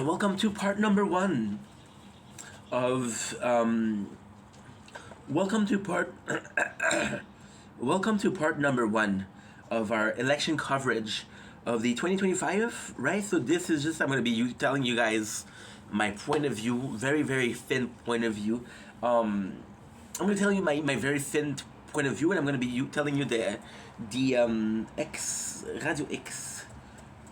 Welcome to part number 1 of welcome to part number 1 of our election coverage of the 2025, right? So this is just, I'm going to be telling you guys my point of view, very, very thin point of view. I'm going to tell you my very thin point of view, and I'm going to be telling you the Radio X.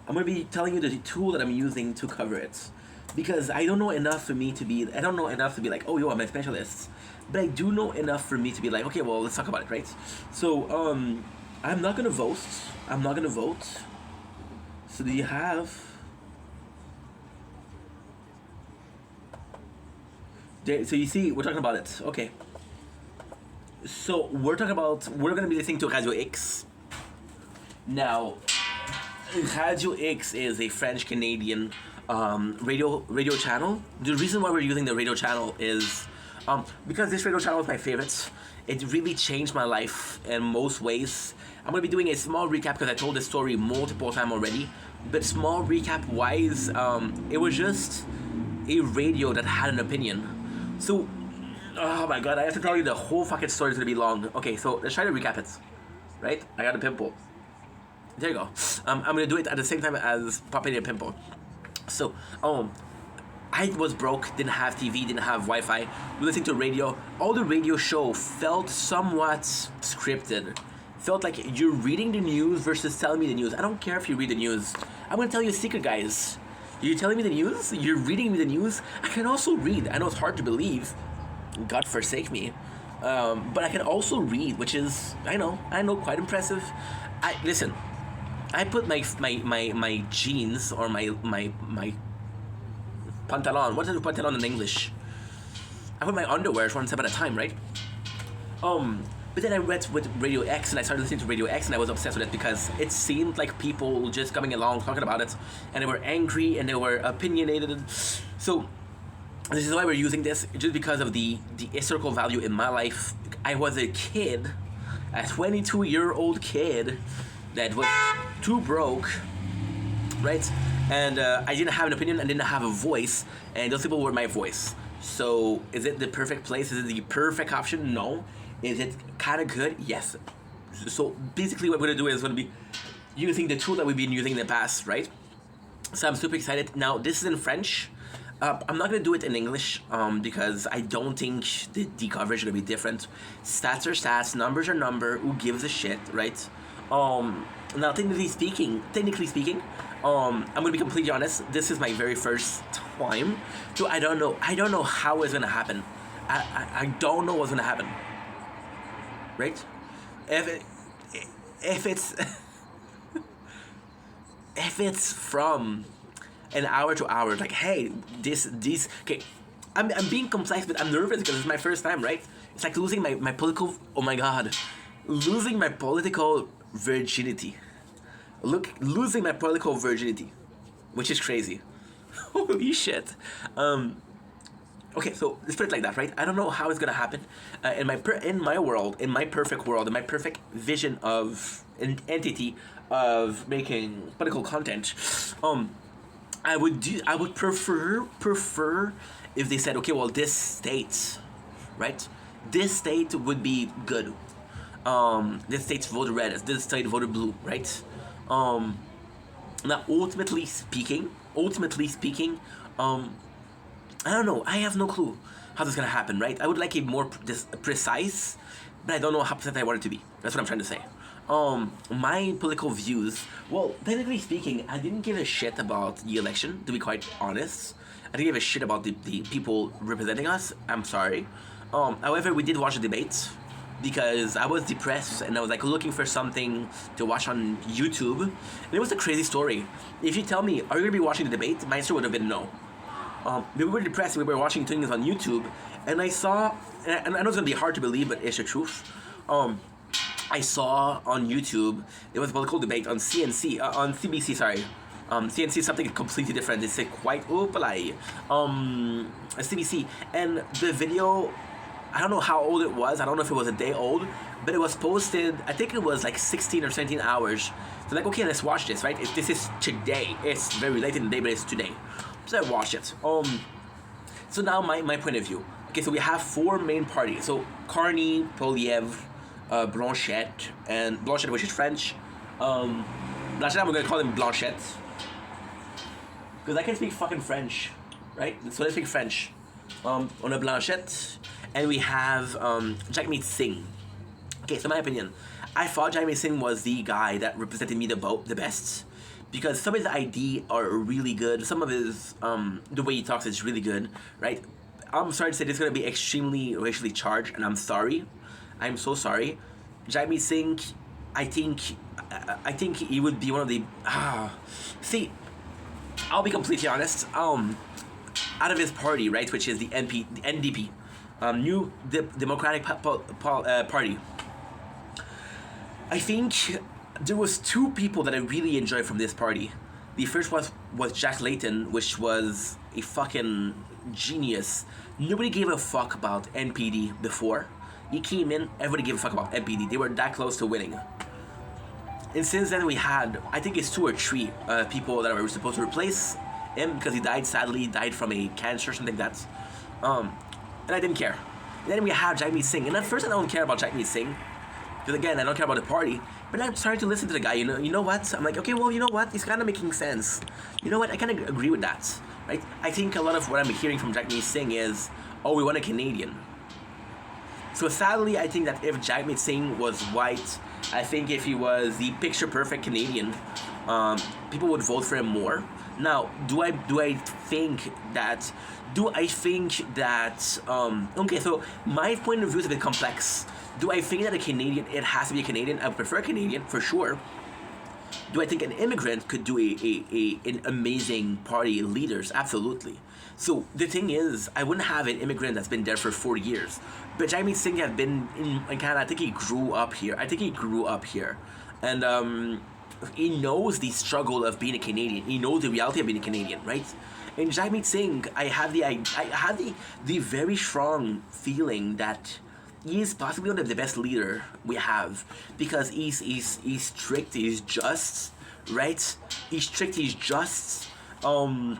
I'm going to be telling you the tool that I'm using to cover it, because I don't know enough for me to be like, oh, yo, I'm a specialist, but I do know enough for me to be like, okay, well, let's talk about it, right? So, I'm not going to vote. So do you have... So you see, we're talking about it. Okay. So we're going to be listening to Radio X. Now, Radio X is a French-Canadian radio channel. The reason why we're using the radio channel is because this radio channel is my favorite. It really changed my life in most ways. I'm going to be doing a small recap because I told this story multiple times already. But small recap wise, it was just a radio that had an opinion. So, oh my god, I have to tell you the whole fucking story is gonna be long. Okay, so let's try to recap it. Right? I got a pimple. There you go. I'm gonna do it at the same time as popping a pimple. So, I was broke, didn't have TV, didn't have Wi-Fi, listening to radio. All the radio show felt somewhat scripted. Felt like you're reading the news versus telling me the news. I don't care if you read the news. I'm gonna tell you a secret, guys. You're telling me the news? You're reading me the news? I can also read. I know it's hard to believe. God forsake me. But I can also read, which is, I know, quite impressive. Listen, I put my jeans or my pantalon. What is a pantalon in English? I put my underwear one step at a time, right? But then I went with Radio X and I started listening to Radio X and I was obsessed with it because it seemed like people just coming along talking about it and they were angry and they were opinionated. So this is why we're using this, just because of the historical value in my life. I was a kid, a 22-year-old kid that was too broke, right? And I didn't have an opinion, I didn't have a voice, and those people were my voice. So is it the perfect place? Is it the perfect option? No. Is it kind of good? Yes. So basically what we're going to do is going to be using the tool that we've been using in the past, right? So I'm super excited. Now, this is in French. I'm not going to do it in English because I don't think the coverage is going to be different. Stats are stats, numbers are number, who gives a shit, right? Now, technically speaking, I'm going to be completely honest, this is my very first time, so I don't know how it's going to happen. I don't know what's going to happen. Right? If it's if it's from an hour to hour, like, hey, these okay, I'm being complex, but I'm nervous because it's my first time, right? It's like losing my political, oh my god, losing my political virginity. Losing my political virginity, which is crazy. Holy shit. Okay, so let's put it like that, right? I don't know how it's gonna happen. In my world, in my perfect world, in my perfect vision of an entity of making political content, I would prefer if they said, okay, well, this state, right? This state would be good. This state voted red. This state voted blue, right? Now, ultimately speaking, I don't know. I have no clue how this is gonna happen, right? I would like it more precise, but I don't know how precise I want it to be. That's what I'm trying to say. My political views. Well, technically speaking, I didn't give a shit about the election. To be quite honest, I didn't give a shit about the people representing us. I'm sorry. However, we did watch the debates because I was depressed and I was like looking for something to watch on YouTube. And it was a crazy story. If you tell me, are you gonna be watching the debate? My answer would have been no. We were depressed. We were watching things on YouTube, and I saw, and I know it's gonna be hard to believe, but it's the truth. I saw on YouTube there was a political debate on CBC. Sorry, CNC is something completely different. It's quite CBC, and the video, I don't know how old it was. I don't know if it was a day old, but it was posted. I think it was like 16 or 17 hours. So like, okay, let's watch this, right? This is today. It's very late in the day, but it's today. So I watched it. So now my point of view. Okay, so we have four main parties. So Carney, Poilievre, Blanchette, which is French. Blanchette, I'm gonna call him Blanchette because I can speak fucking French, right? So let's speak French. On a Blanchette, and we have Jagmeet Singh. Okay, so my opinion, I thought Jagmeet Singh was the guy that represented me the best. Because some of his ID are really good. Some of his, the way he talks is really good, right? I'm sorry to say this is going to be extremely racially charged, and I'm sorry. I'm so sorry. Jagmeet Singh, I think he would be one of the... See, I'll be completely honest. Out of his party, right, which is the NDP, New Democratic Party, I think... there was two people that I really enjoyed from this party. The first was Jack Layton, which was a fucking genius. Nobody gave a fuck about NPD before. He came in, everybody gave a fuck about NPD. They were that close to winning. And since then we had, I think it's two or three people that were supposed to replace him because he died. Sadly, he died from a cancer, something like that. And I didn't care. And then we had Jagmeet Singh, and at first I don't care about Jagmeet Singh because again I don't care about the party. But I'm starting to listen to the guy. You know what? I'm like, okay, well, you know what? It's kind of making sense. You know what? I kind of agree with that, right? I think a lot of what I'm hearing from Jagmeet Singh is, oh, we want a Canadian. So sadly, I think that if Jagmeet Singh was white, I think if he was the picture-perfect Canadian, people would vote for him more. Now, do I think that? Okay, so my point of view is a bit complex. Do I think that a Canadian, it has to be a Canadian? I would prefer a Canadian for sure. Do I think an immigrant could do an amazing party leaders? Absolutely. So the thing is, I wouldn't have an immigrant that's been there for 4 years. But Jagmeet Singh has been in Canada. I think he grew up here. And he knows the struggle of being a Canadian. He knows the reality of being a Canadian, right? And Jagmeet Singh, I have the very strong feeling that he is possibly one of the best leader we have because he's strict, he's just, right? He's strict, he's just, and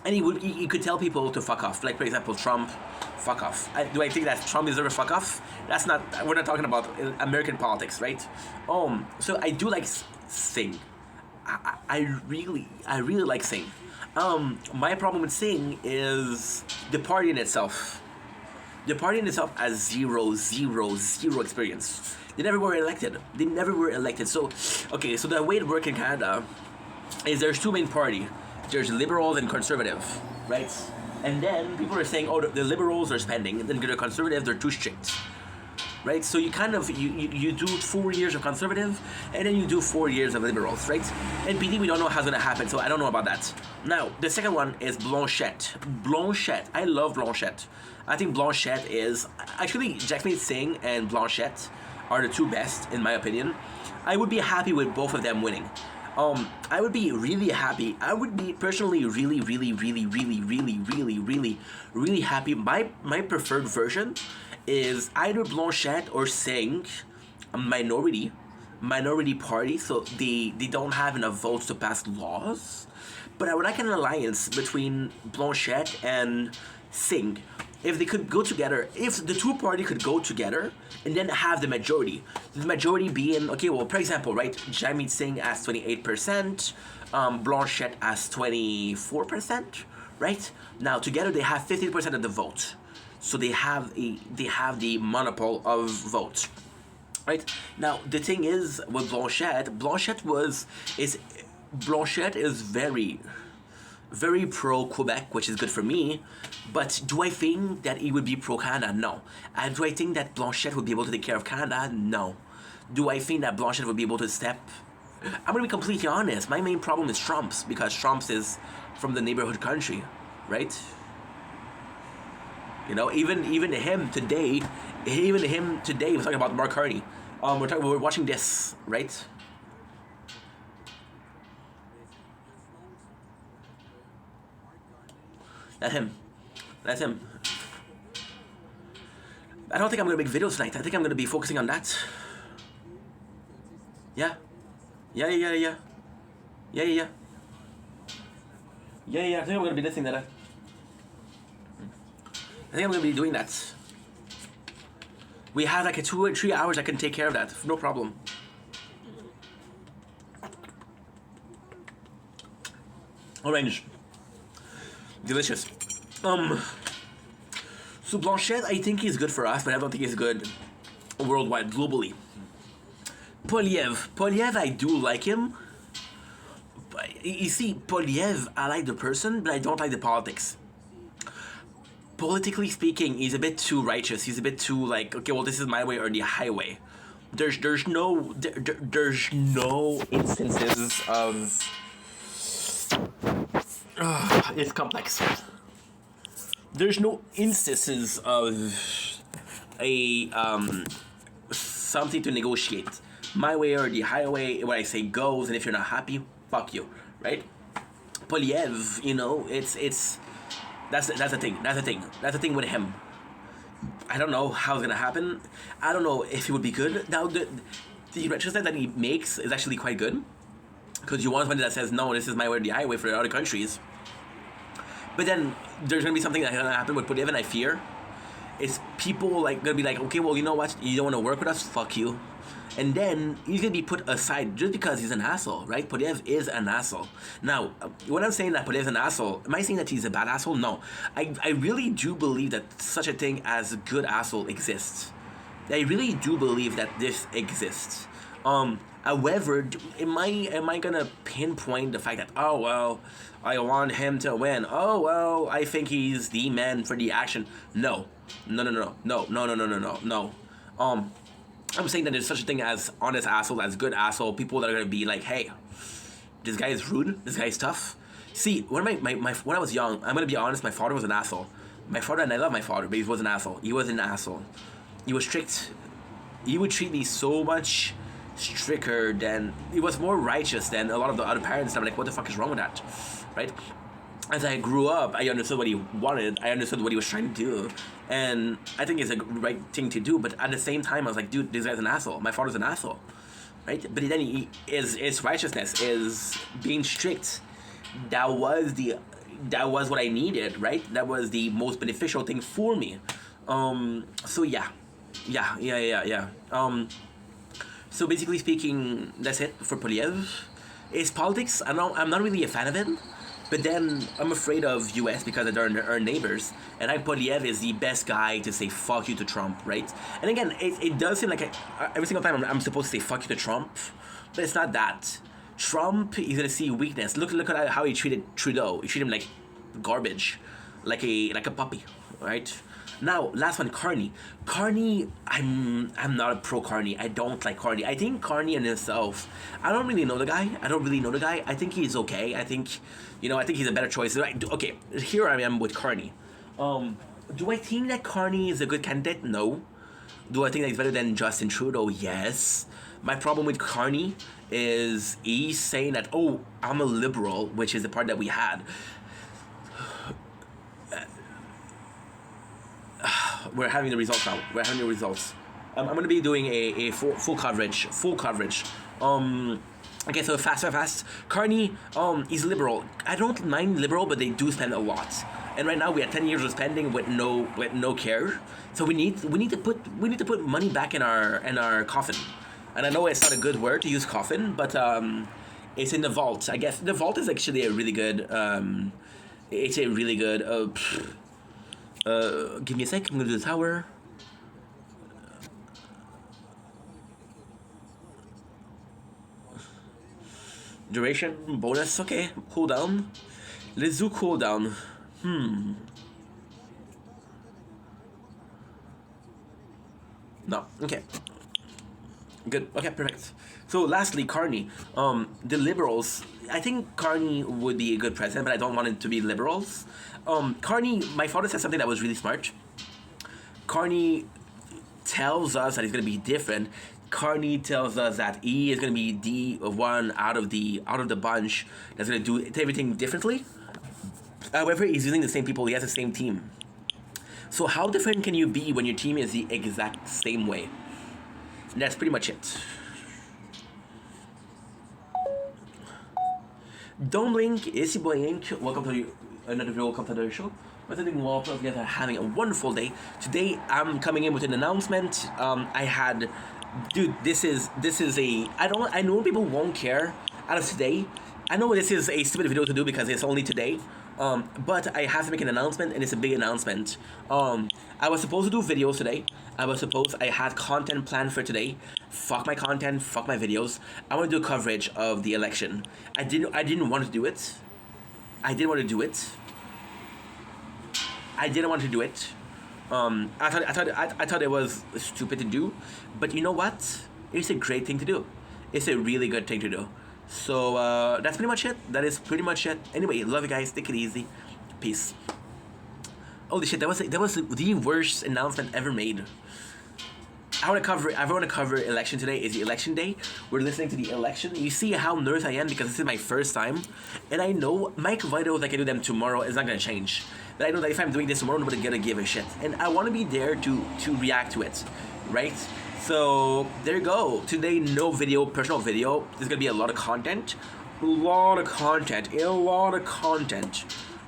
he could tell people to fuck off. Like for example, Trump, fuck off. Do I think that Trump deserves a fuck off? That's not. We're not talking about American politics, right? So I do like Singh. I really like Singh. My problem with Singh is the party in itself. The party in itself has zero experience. They never were elected. So, okay, so the way it works in Canada is there's two main party. There's liberals and conservative, right? And then people are saying, oh, the liberals are spending, and then the conservative, they're too strict. Right, so you kind of you do 4 years of conservative, and then you do 4 years of liberals, right? And PD, we don't know how's gonna happen, so I don't know about that. Now, the second one is Blanchette. I love Blanchette. I think Blanchette is actually Jagmeet Singh and Blanchette are the two best in my opinion. I would be happy with both of them winning. I would be really happy. I would be personally really happy. My preferred version is either Blanchette or Singh, a minority party, so they don't have enough votes to pass laws. But I would like an alliance between Blanchette and Singh. If they could go together, if the two parties could go together and then have the majority being, okay, well, for example, right, Jagmeet Singh has 28%, Blanchette has 24%, right? Now together they have 50% of the vote. So they have the monopoly of votes, right? Now the thing is with Blanchette is very pro Quebec, which is good for me. But do I think that he would be pro Canada? No. And do I think that Blanchette would be able to take care of Canada? No. Do I think that Blanchette would be able to step? I'm gonna be completely honest. My main problem is Trump's, because Trump's is from the neighborhood country, right? You know, even him today was talking about Mark Carney. We're watching this, right? That's him. I don't think I'm gonna make videos tonight. I think I'm gonna be focusing on that. Yeah. I think I'm gonna be listening to that. I think I'm gonna be doing that. We have like a 2 or 3 hours. I can take care of that. No problem. Orange. Delicious. So Blanchette, I think he's good for us, but I don't think he's good worldwide, globally. Polyev, I do like him. But you see, Polyev, I like the person, but I don't like the politics. Politically speaking, he's a bit too righteous. He's a bit too like, okay, well, this is my way or the highway. There's no instances of. It's complex. There's no instances of a something to negotiate. My way or the highway. What I say goes, and if you're not happy, fuck you, right? Polyev, you know, it's that's the thing. That's the thing with him. I don't know how it's gonna happen. I don't know if he would be good. Now the retrospect that he makes is actually quite good, because you want somebody that says, no, this is my way or the highway for other countries. But then there's gonna be something that's gonna happen with Podiev, and I fear is people like gonna be like, okay, well, you know what, you don't want to work with us, fuck you. And then he's gonna be put aside just because he's an asshole, right? Podiev is an asshole. Now, when I'm saying that Podiev is an asshole, am I saying that he's a bad asshole? No. I really do believe that such a thing as a good asshole exists. I really do believe that this exists. However, am I gonna pinpoint the fact that, oh well, I want him to win. Oh well, I think he's the man for the action. No. I'm saying that there's such a thing as honest asshole, as good asshole, people that are gonna be like, hey, this guy is rude, this guy is tough. See, when I was young, I'm gonna be honest, my father was an asshole. My father, and I love my father, but he was an asshole. He was an asshole. He was strict. He would treat me so much stricter than, he was more righteous than a lot of the other parents. I'm like, what the fuck is wrong with that, right? As I grew up, I understood what he wanted. I understood what he was trying to do, and I think it's a right thing to do. But at the same time, I was like, dude, this guy's an asshole. My father's an asshole, right? But then his righteousness is being strict. That was what I needed, right? That was the most beneficial thing for me. So yeah. So basically speaking, that's it for Podiev. His politics, I'm not really a fan of it. But then I'm afraid of US because they're our neighbors, and I Podiev is the best guy to say fuck you to Trump, right? And again, it does seem like every single time I'm supposed to say fuck you to Trump, but it's not that. Trump is gonna see weakness. Look at how he treated Trudeau. He treated him like garbage, like a puppy, right? Now, last one, Carney. Carney, I'm not a pro Carney. I don't like Carney. I think Carney in himself, I don't really know the guy. I think he's okay. I think he's a better choice. Okay, here I am with Carney. Do I think that Carney is a good candidate? No. Do I think that he's better than Justin Trudeau? Yes. My problem with Carney is he's saying that, oh, I'm a liberal, which is the part that we had. We're having the results now. I'm going to be doing a full coverage. Okay, so fast. Carney, is liberal. I don't mind liberal, but they do spend a lot. And right now we have 10 years of spending with no care. So we need to put money back in our coffin. And I know it's not a good word to use coffin, but it's in the vault. I guess the vault is actually a really good. It's a really good. Give me a sec. I'm gonna do the tower. Duration bonus. Okay, cooldown. Let's do cooldown. No. Okay. Good. Okay, perfect. So lastly, Carney. The liberals. I think Carney would be a good president, but I don't want it to be liberals. Carney, my father said something that was really smart. Carney tells us that he's gonna be different. Carney tells us that he is gonna be the one out of the bunch that's gonna do everything differently. However, he's using the same people. He has the same team. So how different can you be when your team is the exact same way? And that's pretty much it. Don't blink, it's your boy Ink. Welcome to another video, welcome to the show. We're doing well, you guys are having a wonderful day. Today I'm coming in with an announcement. Dude, this is I know people won't care out of today. I know this is a stupid video to do because it's only today. But I have to make an announcement, and it's a big announcement. I was supposed to do videos today. I had content planned for today. Fuck my content, fuck my videos. I want to do coverage of the election. I didn't want to do it. I didn't want to do it. I thought it was stupid to do, but you know what? It's a great thing to do. It's a really good thing to do. So that's pretty much it. That is pretty much it. Anyway, love you guys. Take it easy. Peace. Holy shit! That was the worst announcement ever made. I want to cover election today. Is the election day. We're listening to the election. You see how nervous I am because this is my first time, and I know my videos I can do them tomorrow is not gonna change. But I know that if I'm doing this tomorrow, nobody's gonna give a shit, and I want to be there to react to it, right? So there you go. Today, no video, personal video. There's gonna be a lot of content, a lot of content.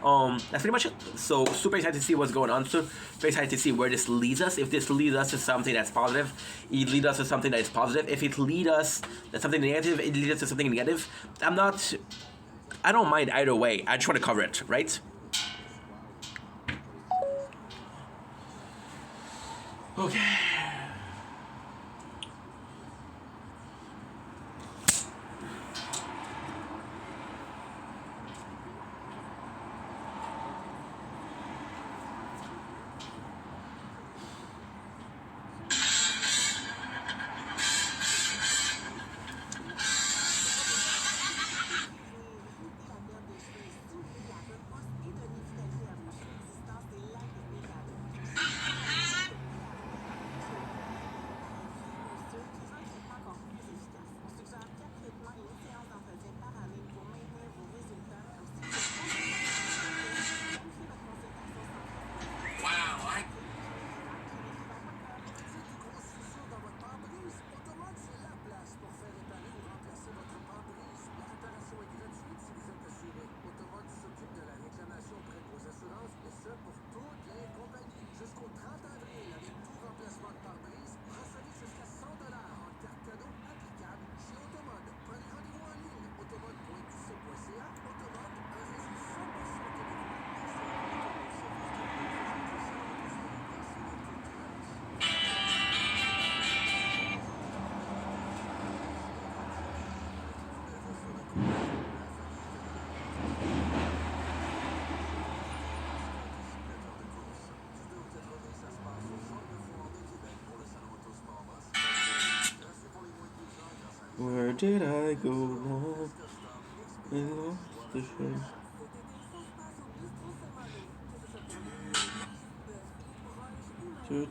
That's pretty much it. So super excited to see what's going on. Super excited to see where this leads us. If this leads us to something that's positive, it leads us to something that is positive. If it leads us to something negative, it leads us to something negative. I don't mind either way. I just want to cover it, right? Okay. Where did I go wrong? I lost the train.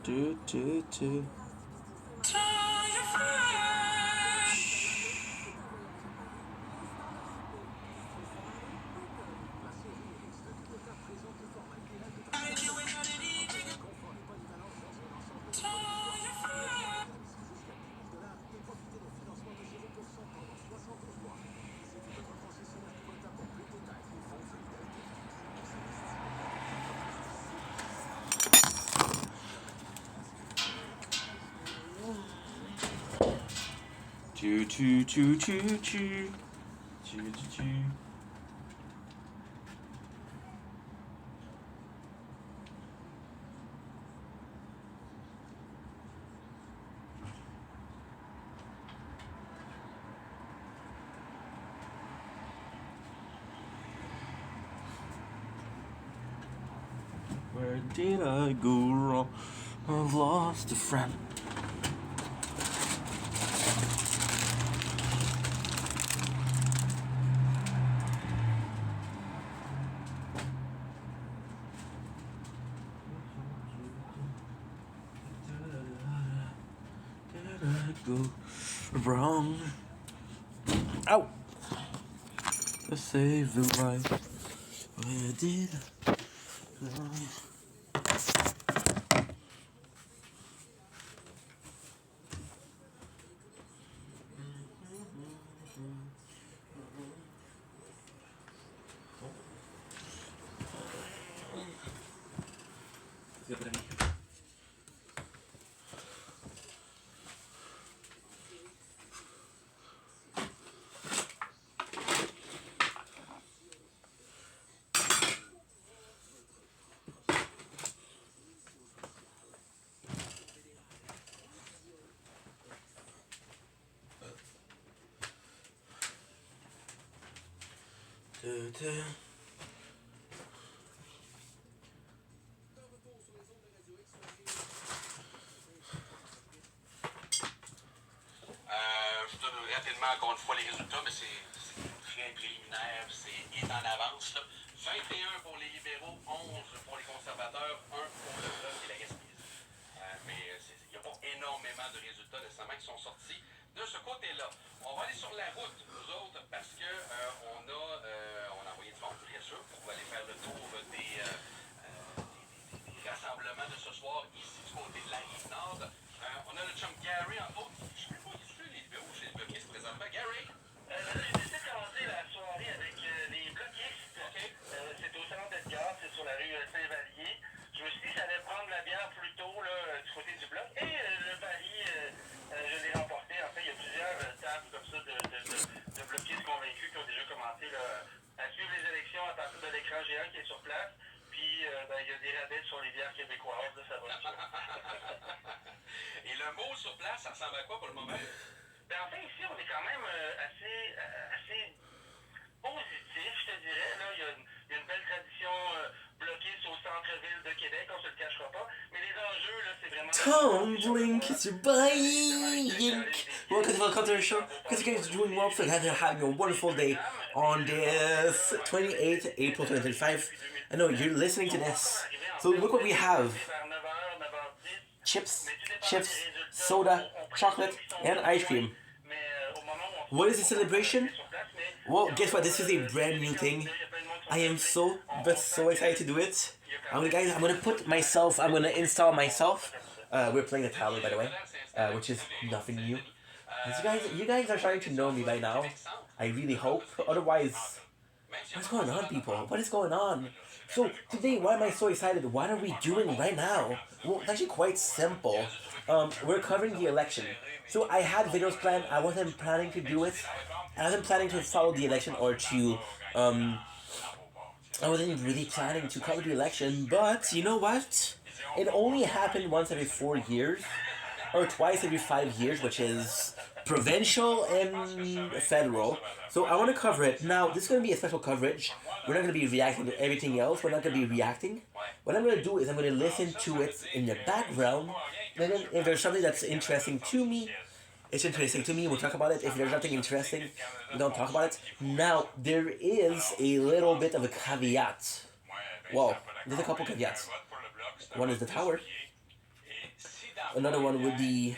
Do. Choo. Where did I go wrong? I've lost a friend. Go wrong. Ow! To save the life. Where did I go? Je donne rapidement encore une fois les résultats, mais c'est très préliminaire, c'est en avance. Là. 21 pour les libéraux, 11 pour les conservateurs, 1 pour le Bloc et la Gaspésie. Mais il n'y a pas énormément de résultats nécessairement qui sont sortis de ce côté-là. On va aller sur la route, nous autres, parce que on a envoyé du monde, bien sûr, pour aller faire le tour des rassemblements de ce soir ici du côté de la Rive-Nord. On a le chum Gary l'écran géant qui est sur place. Puis, ben, il y a des rabais sur les bières québécoises, là, ça va ça. Et le mot sur place, ça ressemble à quoi pour le moment? Ben, en fait, ici, on est quand même assez positif, je te dirais. Là, il y a une belle tradition bloquée sur le centre-ville de Québec, on se le cachera pas. Mais les enjeux, là, c'est vraiment... Tumbling, kiss your buying. Welcome to the show. Because you guys are doing well, so having a wonderful day on this 28th April 2025. I know you're listening to this. So look what we have. Chips, soda, chocolate, and ice cream. What is the celebration? Well, guess what? This is a brand new thing. I am so excited to do it. I'm gonna install myself. We're playing a tower, by the way, which is nothing new. You guys are starting to know me by now. I really hope. Otherwise, what's going on, people? What is going on? So today, why am I so excited? What are we doing right now? Well, it's actually quite simple. We're covering the election. So I had videos planned. I wasn't planning to do it. I wasn't planning to follow the election or to I wasn't really planning to cover the election, but you know what? It only happened once every 4 years, or twice every 5 years, which is provincial and federal. So I want to cover it. Now, this is going to be a special coverage. We're not going to be reacting to everything else. We're not going to be reacting. What I'm going to do is I'm going to listen to it in the background. And then if there's something that's interesting to me, it's interesting to me, we'll talk about it. If there's nothing interesting, we don't talk about it. Now, there is a little bit of a caveat. Well, there's a couple caveats. One is the tower. Another one would be...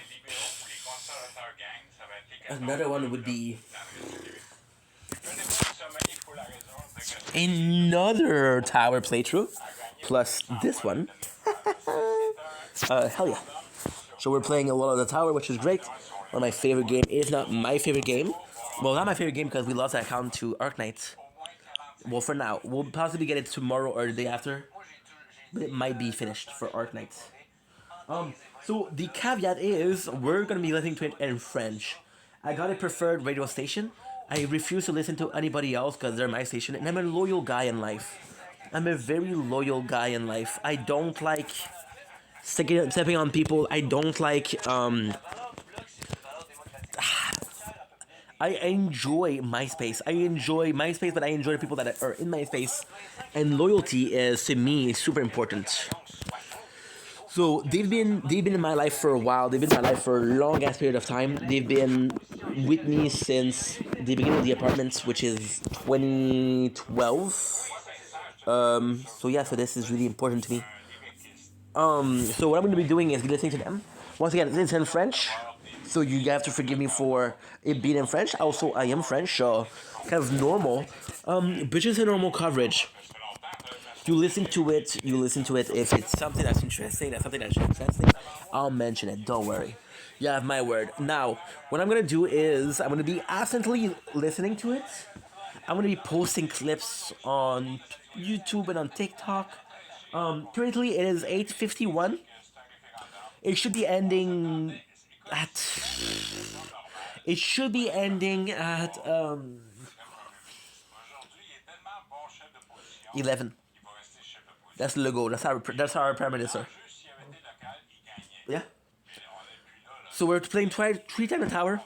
another tower playthrough. Plus this one. Hell yeah. So we're playing a lot of the tower, which is great. One of my favorite game. It is not my favorite game. Well, not my favorite game because we lost that account to Arknight. Well, for now. We'll possibly get it tomorrow or the day after. But it might be finished for Arknight. So the caveat is we're going to be listening to it in French. I got a preferred radio station. I refuse to listen to anybody else because they're my station. And I'm a loyal guy in life. I'm a very loyal guy in life. I don't like stepping on people. I don't like... I enjoy MySpace. But I enjoy the people that are in MySpace. And loyalty is, to me, super important. So they've been in my life for a while. They've been in my life for a long ass period of time. They've been with me since the beginning of the apartments, which is 2012. So yeah, so this is really important to me. So what I'm going to be doing is listening to them. Once again, it's in French, so you have to forgive me for it being in French. Also, I am French, so kind of normal. But just a normal coverage. You listen to it. If it's something that's interesting, I'll mention it. Don't worry. You have my word. Now, what I'm going to do is I'm going to be absently listening to it. I'm going to be posting clips on YouTube and on TikTok. Currently, it is 8:51. It should be ending at... 11. That's the logo. That's our Prime Minister. Yeah. So we're playing 3 times the tower.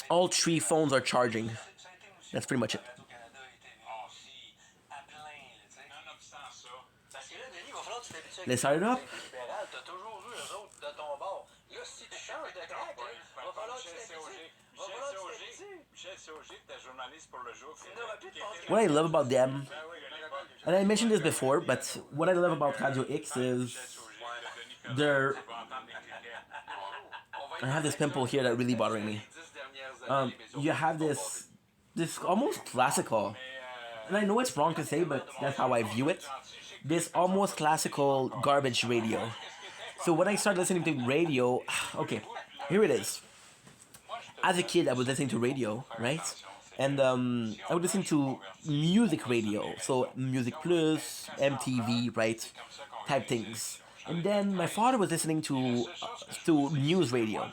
All 3 phones are charging. That's pretty much it. Let's start it up. What I love about them, and I mentioned this before, but what I love about Radio X is I have this pimple here that really bothering me. You have this almost classical, and I know it's wrong to say, but that's how I view it. This almost classical garbage radio. So when I started listening to radio, okay, here it is. As a kid, I was listening to radio, right? And I would listen to music radio, so Music Plus, MTV, right, type things. And then my father was listening to news radio.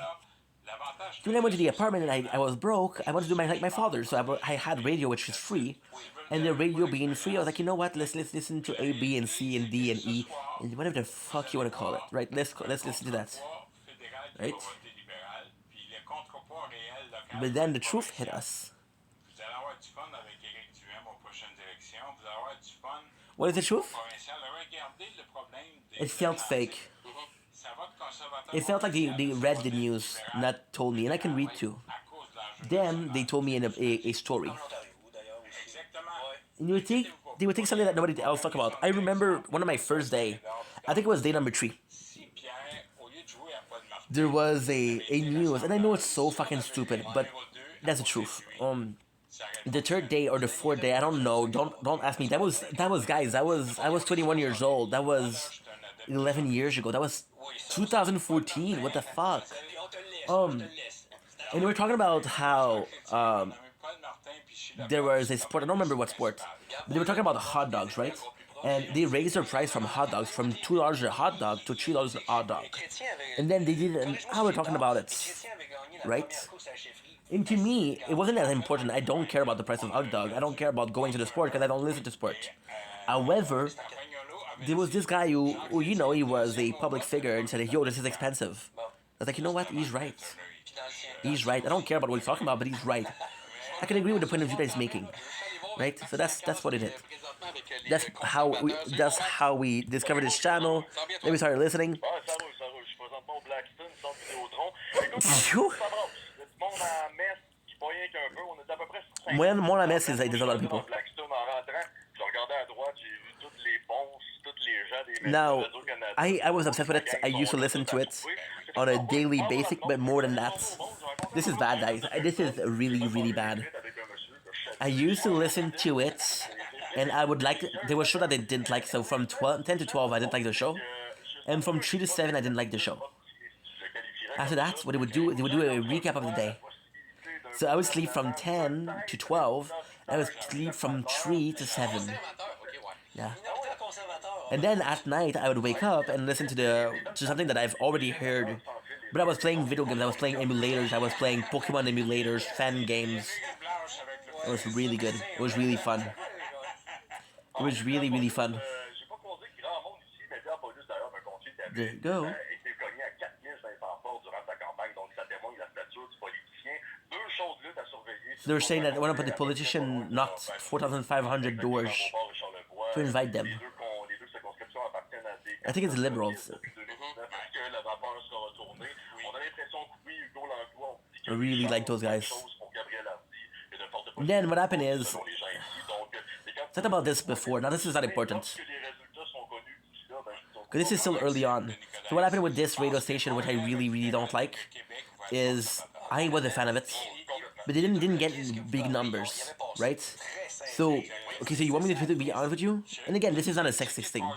when I went to the apartment and I was broke, I wanted to do like my father. So I had radio, which is free. And the radio being free, I was like, you know what? Let's listen to A, B, and C, and D, and E, and whatever the fuck you want to call it, right? Let's listen to that, right? But then the truth hit us. What is the truth? It felt fake. It felt like they read the news, not told me, and I can read too. Then they told me in a story. And they would take something that nobody else talk about. I remember one of my first day, I think it was day number 3. There was a news, and I know it's so fucking stupid, but that's the truth. The 3rd day or the 4th day, I don't know. Don't ask me. That was guys. I was 21 years old. That was 11 years ago. That was 2014. What the fuck? And we were talking about how there was a sport. I don't remember what sport, but they were talking about hot dogs, right? And they raised their price from hot dogs from $2 a hot dog to $3 a hot dog. And then they did an hour talking about it, right? And to me, it wasn't that important. I don't care about the price of hot dog. I don't care about going to the sport because I don't listen to sport. However, there was this guy who he was a public figure and said, yo, this is expensive. I was like, you know what? He's right. He's right. I don't care about what he's talking about, but he's right. I can agree with the point of view that he's making, right? So that's what it is. That's how we discovered this channel. Then we started listening. More la messe is like there's a lot of people. Now, I was obsessed with it. I used to listen to it on a daily basis, but more than that. This is bad, guys. This is really, really bad. I used to listen to it, and I would like... There were shows that I didn't like, so from 10 to 12, I didn't like the show. And from 3 to 7, I didn't like the show. After that, what they would do a recap of the day. So I would sleep from 10 to 12, and I would sleep from 3 to 7. Yeah. And then at night, I would wake up and listen to something that I've already heard. But I was playing video games, I was playing emulators, I was playing Pokemon emulators, fan games. It was really good. It was really fun. It was really, really fun. There you go. So they were saying that one of the politicians knocked 4,500 doors to invite them. I think it's liberals. I really like those guys. And then what happened is, I talked about this before, now this is not important. Because this is still early on. So what happened with this radio station, which I really, really don't like, is I was a fan of it, but they didn't get big numbers, right? So, okay, so you want me to be honest with you? And again, this is not a sexist thing.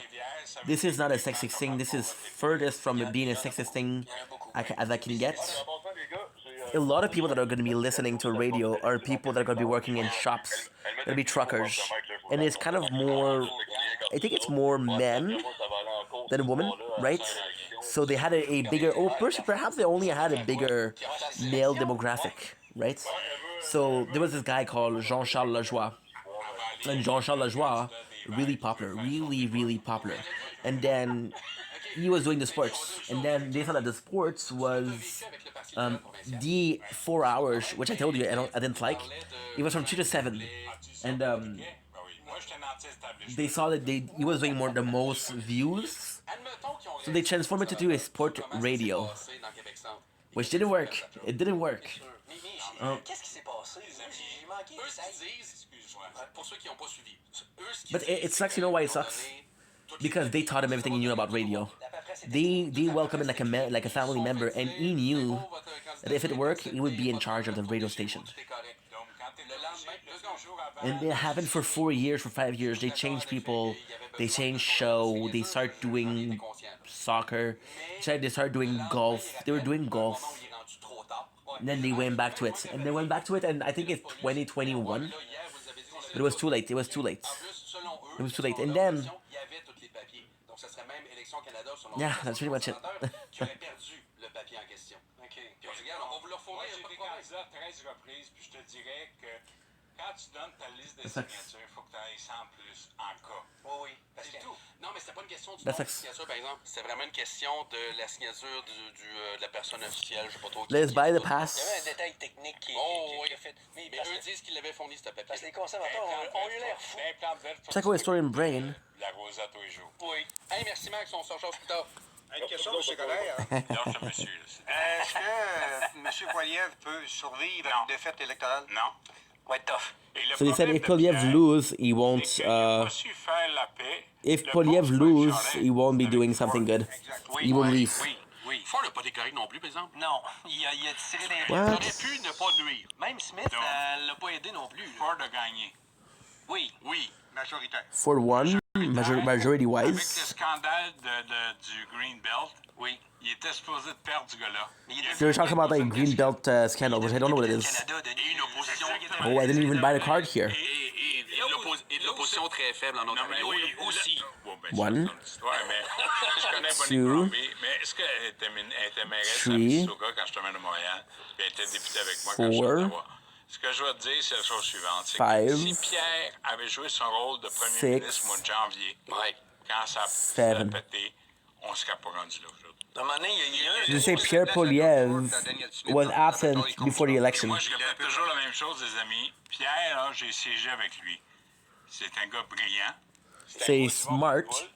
This is not a sexist thing. This is furthest from it being a sexist thing as I can get. A lot of people that are going to be listening to radio are people that are going to be working in shops, going to be truckers. And it's kind of more, I think it's more men than women, right? So they had a bigger, perhaps they only had a bigger male demographic, right? So there was this guy called Jean-Charles Lajoie. And Jean-Charles Lajoie, really popular, really, really popular. And then he was doing the sports. And then they thought that the sports was the 4 hours, which I told you I didn't like. It was from 2 to 7. And they saw that he was doing the most views. So they transformed it into a sport radio. Which didn't work. It didn't work. But it sucks, you know why it sucks? Because they taught him everything he knew about radio. They welcomed him like a family member, and he knew that if it worked, he would be in charge of the radio station. And it happened for 4 years, for 5 years. They changed people, they changed show, they start doing soccer, they started doing golf. They were doing golf. And then they went back to it. And they went back to it, and I think it's 2021. But it was too late. It was too late. It was too late. And then Donc, ça serait même Élections Canada, selon Yeah, that's pretty much it. qui aurait perdu le papier en question. OK. Puis on dit, regarde, on va vous le Moi, refourner, j'ai pas de été problème. candidat 13 reprises, puis je te dirais que quand tu donnes ta liste de Ça- signatures, il faut que tu ailles 100 plus en cas. Oui, oui. Parce que, non, mais c'était pas une question du Ben, nombre de ça- signatures, par exemple. C'était vraiment une question de la signature de la personne officielle, je sais pas trop. Let's buy the Il y avait un pass. détail technique qui oui. a fait. Mais parce eux que- disent qu'ils l'avaient fourni, ce papier. Parce que les conservateurs ont eu l'air fous. Psycho Historian Brain. La rose à tous les jours. Oui. Hey, merci, Max, on se rejoint plus tard. Une question, M. Coderre. Donc, monsieur, là, Est-ce que M. Poiliev peut survivre à une défaite électorale? non. Ouais, tough. Et le So they said problème if de Poliev Pierre, lose, he c'est won't. qu'il a pas su faire la paix. If Le Poliev pauvre lose, Charest he won't be avec doing Ford. something good. Exact. He will leave. Oui. Ford n'a pas été correct non plus, par exemple. Non, il a tiré des. What? Il aurait pu ne pas nuire. Même Smith Donc- l'a pas aidé non plus. là. Ford a gagné. Oui. Oui. Majoritaire. For one, majority Avec le wise. scandale du Green Belt, Oui. il était supposé de perdre ce gars-là. They were talking about like green belt scandal, which I don't know what it is. Canada, Denis. Et une opposition. Oh, I didn't even buy the card here. Et de l'opposition très faible en Non, mais Ontario. oui, aussi. One. Mais je connais Bonnie Two. Crombie, mais est-ce qu'elle était mairesse à Three. Mississauga quand je te mène à Montréal, puis elle était députée avec moi quand je suis Four. à Ottawa? Ce que je vais te dire, c'est la chose suivante. C'est Five. que si Pierre avait joué son rôle de premier Six. ministre au mois de janvier, quand ça a Seven. pété, on ne serait pas rendu là aujourd'hui. À un moment donné, il y a They say Pierre Poliev was absent before the election. Moi, je répète toujours la même chose, les amis. Pierre, là, j'ai siégé avec lui. C'est un gars brillant. C'est un Say gars qui va smart. au pitbull,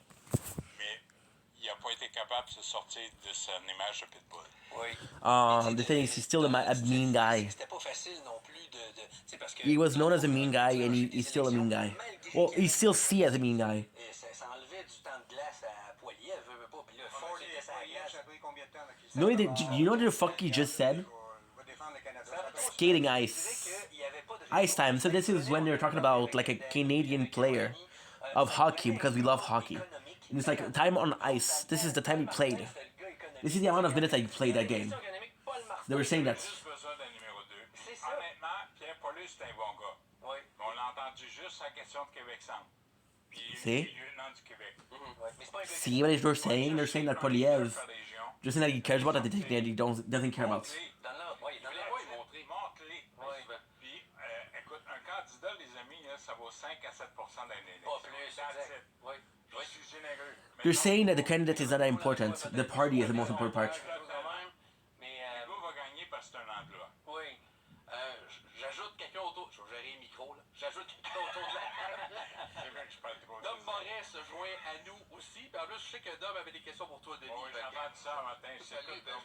mais il n'a pas été capable de se sortir de son image de pitbull. Oui. The thing is, he's still a mean guy. C'était pas facile non plus de tu sais, parce que He was known as a mean guy, and he's still a mean guy. Well, he's still seen as a mean guy. ça enlevait du temps de glace à Poiliev, veut pas, puis là Ford était sur la glace. Ça a pris combien de temps? là, qu'il No, he s'est- did, you know what the fuck he just said? va défendre le Canada. Skating ice. Ice time. So this is when they're talking about like a Canadian player of hockey because we love hockey. And it's like time on ice. This is the time he played. This is the amount of minutes that he played that game. They were saying that. Juste besoin d'un numéro 2. C'est ça. Honnêtement, Pierre Paulus, c'est un bon gars. Oui. Mais on l'a entendu juste à la question de Québec Centre. Puis See? il est lieutenant du Québec. Mais c'est pas un gars See what they're saying? They're saying that Poliev, just saying that he cares about that he doesn't care about. dans l'ordre. Oui, dans l'ordre. Montre-les. Oui. Puis, écoute, un candidat, les amis, là, ça vaut 5 à 7 d'un élection. Pas plus, exact. Oui. Je suis généreux. They're saying that the candidate is not that important. The party is the most important part. Mais Legault va gagner parce que c'est un emploi. oui. J'ajoute quelqu'un autour. Je vais gérer le micro, là. J'ajoute quelqu'un autour de la table. C'est vrai que je parle trop. Dom Moret se joint à nous aussi. Puis en plus, je sais que Dom avait des questions pour toi, Denis. Oui, j'ai entendu ça un matin. Je Salut, t'écoute.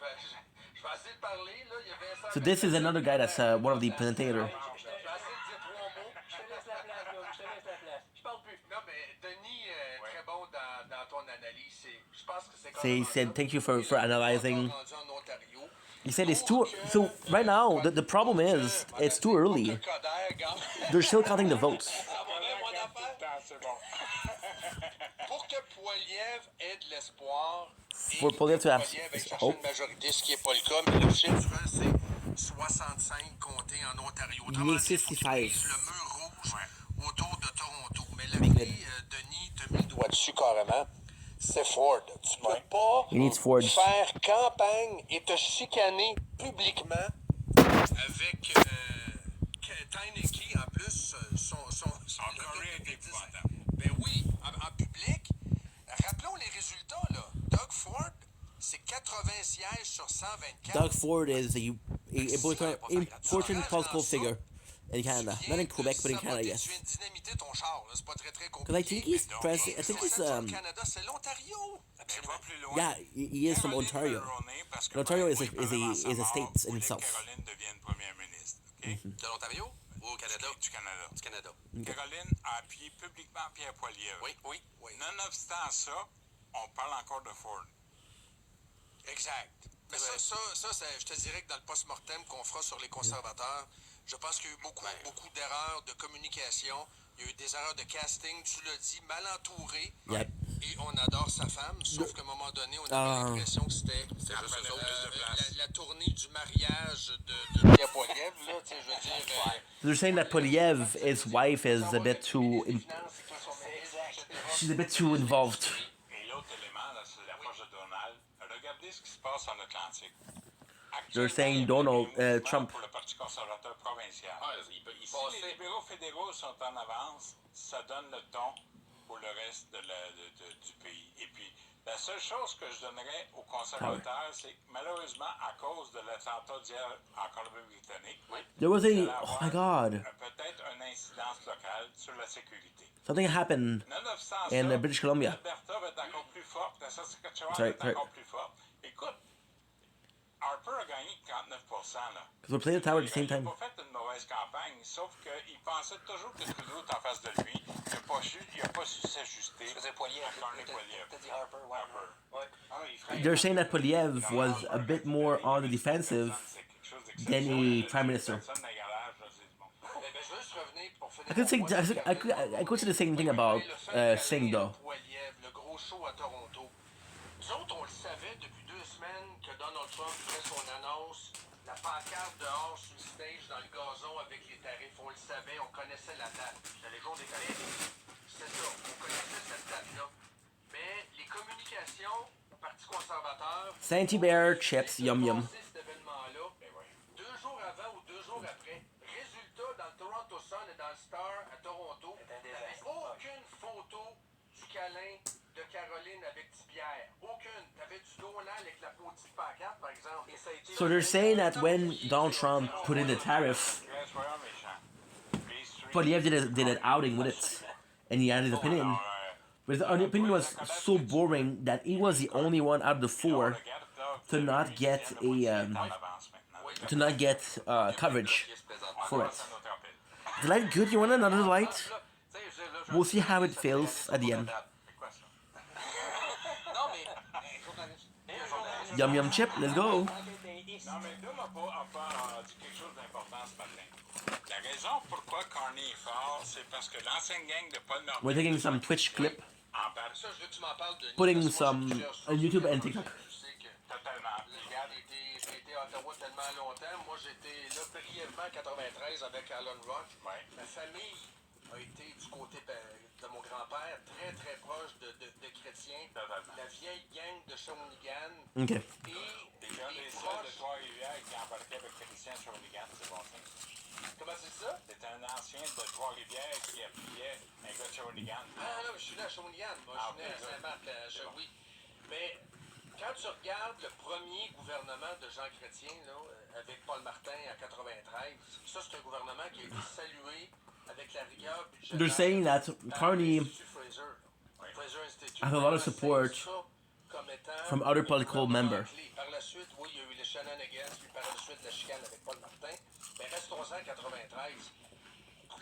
je vais essayer de parler. Là. Il y a Vincent. So this is another guy that's one of the presentators. Je vais essayer de dire 3 mots. Je te laisse la place, là. Je te laisse la place. Je parle plus. Non, mais Denis, très bon dans ton analyse. Je pense que c'est So he said, thank you for analyzing. rendu en Ontario. He said it's too. So right now, the problem is it's too early. They're still counting the votes. C'est bon. Pour que Poiliev ait de l'espoir, For Poliev to have Poiliev ait cherché hope. une majorité, ce qui n'est pas le cas, mais le chiffre, c'est 65 comtés en Ontario. Il Autrement est dit, il faut qu'il 65. brise le mur rouge autour de Toronto. Mais la vie, Denis, te mis le doigt dessus carrément. C'est Ford. Tu peux pas He needs Ford. faire campagne et te chicaner publiquement avec Tyneke, en plus, son Corey est épouvantable. ben oui, en public. Rappelons les résultats, là. Doug Ford, c'est 80 sièges sur 124. Doug Ford is a important political figure in Canada, not in Quebec, but in Canada, yes. Tu viens de dynamiter ton char, là. C'est pas très, très Because I think compliqué. he's president. I think he's Le Canada, c'est l'Ontario. C'est pas plus loin. Yeah, he is from Ontario. Ontario is a state in itself. Caroline devienne première ministre. OK? De l'Ontario ou au Canada? Du Canada. Du Canada. Caroline a appuyé publiquement Pierre Poilievre. Oui. Nonobstant ça, on parle encore de Ford. Exact. Mais ça, je te dirais que dans le post-mortem qu'on fera sur les conservateurs, je pense qu'il y a eu beaucoup d'erreurs de communication. Il y a eu des erreurs de casting, tu l'as dit, mal entouré. Yep. Et on adore sa femme, sauf qu'à un moment donné, on avait l'impression que c'était juste eux autres. La tournée du mariage de Pierre Poilievre, là, tu sais, je veux dire... They're saying that Poliev, his wife, is a bit too. She's a bit too involved. Et là, autre élément, là, c'est l'approche de Donald. Regardez ce qui se passe en Atlantique. They're saying Actuellement, il y a Donald, des mouvements Trump. pour le Parti conservateur provincial. Ah, il peut Si les libéraux fédéraux sont en avance, ça donne le ton pour le reste du pays. Et puis, la seule chose que je donnerais aux conservateurs, c'est que malheureusement, à cause de l'attentat d'hier en Colombie-Britannique, There was vous allez a. Oh avoir my god. peut-être une incidence locale sur la sécurité. Something happened Nonobstant in ça, British Columbia. l'Alberta va être encore plus forte, la Saskatchewan Sorry, va être sorry. encore plus forte. Écoute, Harper a gagné 39%. Là. Because we're playing the tower at the same Il n'a time. pas fait une mauvaise campagne, sauf qu'il pensait toujours que Trudeau est en face de lui. Il n'a pas su s'ajuster. Je faisais Poiliev. à Carney Poiliev. T'as dit Harper, ouais. Harper. Ouais. Ah, il ferait- They're saying that Poliev was a bit more on the defensive C'est quelque chose than d'exceptionnel. a prime minister. Personne n'a garage, là, c'est bon. Je veux juste revenir pour finir. I could say I could say the same thing about Singh though. Poiliev, le gros show à Toronto. Nous autres, on le savait depuis 2 semaines que Donald Trump ferait son annonce, la pancarte dehors sur le stage dans le gazon avec les tarifs. On le savait, on connaissait la date. C'était les jours des tarifs. C'est ça, on connaissait cette date-là. Mais les communications au Parti conservateur. Santy Bear chips, yum yum. Cet événement-là, 2 jours avant ou 2 jours après. Résultat, dans le Toronto Sun et dans le Star à Toronto, il n'y avait aucune photo du câlin de Caroline avec Pierre. Aucune. Tu avais du Donald avec la petite pancarte, par exemple. Et ça a été So they're saying that when Donald Trump put in the tariff, Laisse voir, méchant. Please, three. Poliev did an outing with it, and he had his opinion. But his opinion was so boring that he was the only one out of the 4 to not get coverage for it. The light good? You want another light? We'll see how it feels at the end. Non, mais. Yum yum chip, let's go. Non, mais Doom a dit quelque chose d'important ce matin. La raison pourquoi Carney est fort, c'est parce que l'ancienne gang de Paul Martin We're taking some Twitch clip, en parle Ça, je veux que tu m'en parles, Denis. putting parce que moi, some j'ai plusieurs on sources. YouTube and TikTok. Je sais que. totalement. Regarde, j'ai été à Ottawa tellement longtemps. Moi, j'étais là brièvement en 93 avec Alan Rock. Ouais. Ma famille a été du côté de mon grand-père, très très proche de chrétiens. Totalement. La vieille gang de Shawinigan. Okay. Et Déjà, les les seuls de proches. Trois-Rivières qui embarquaient avec Christian Shawinigan, c'est bon signe. Comment c'est ça? C'était un ancien de Trois-Rivières qui appuyait un gars de Shawinigan. Ah non, mais je suis né à Shawinigan. Moi, je suis né à Saint-Marc, à Chelouis. Mais quand tu regardes le premier gouvernement de Jean Chrétien, là, avec Paul Martin en 93, ça, c'est un gouvernement qui a été salué avec la rigueur budgétaire. They're saying that par Carney l'Institut Fraser. Fraser Institute. has a lot of support Ça comme étant from other political un gouvernement members. clé. Par la suite, oui, il y a eu les shenanigans, puis par la suite, la chicane avec Paul Martin. Mais restons-en en 93.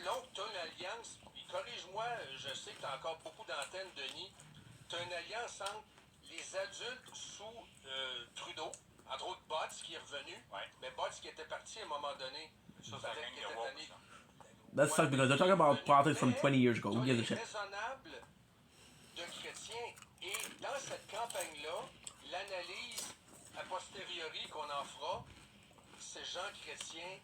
L'autre, tu as une alliance, puis corrige-moi, je sais que tu as encore beaucoup d'antennes, Denis. Tu as une alliance entre les adultes sous Trudeau, entre autres Botts qui est revenu, mais Botts qui était parti à un moment donné. Ça, c'est la gang de woke, ça. That sucks because they're talking about politics from 20 years ago. Who gives a shit? Raisonnable de chrétiens. Et dans cette campagne-là, l'analyse a posteriori qu'on en fera, c'est Jean Chrétien,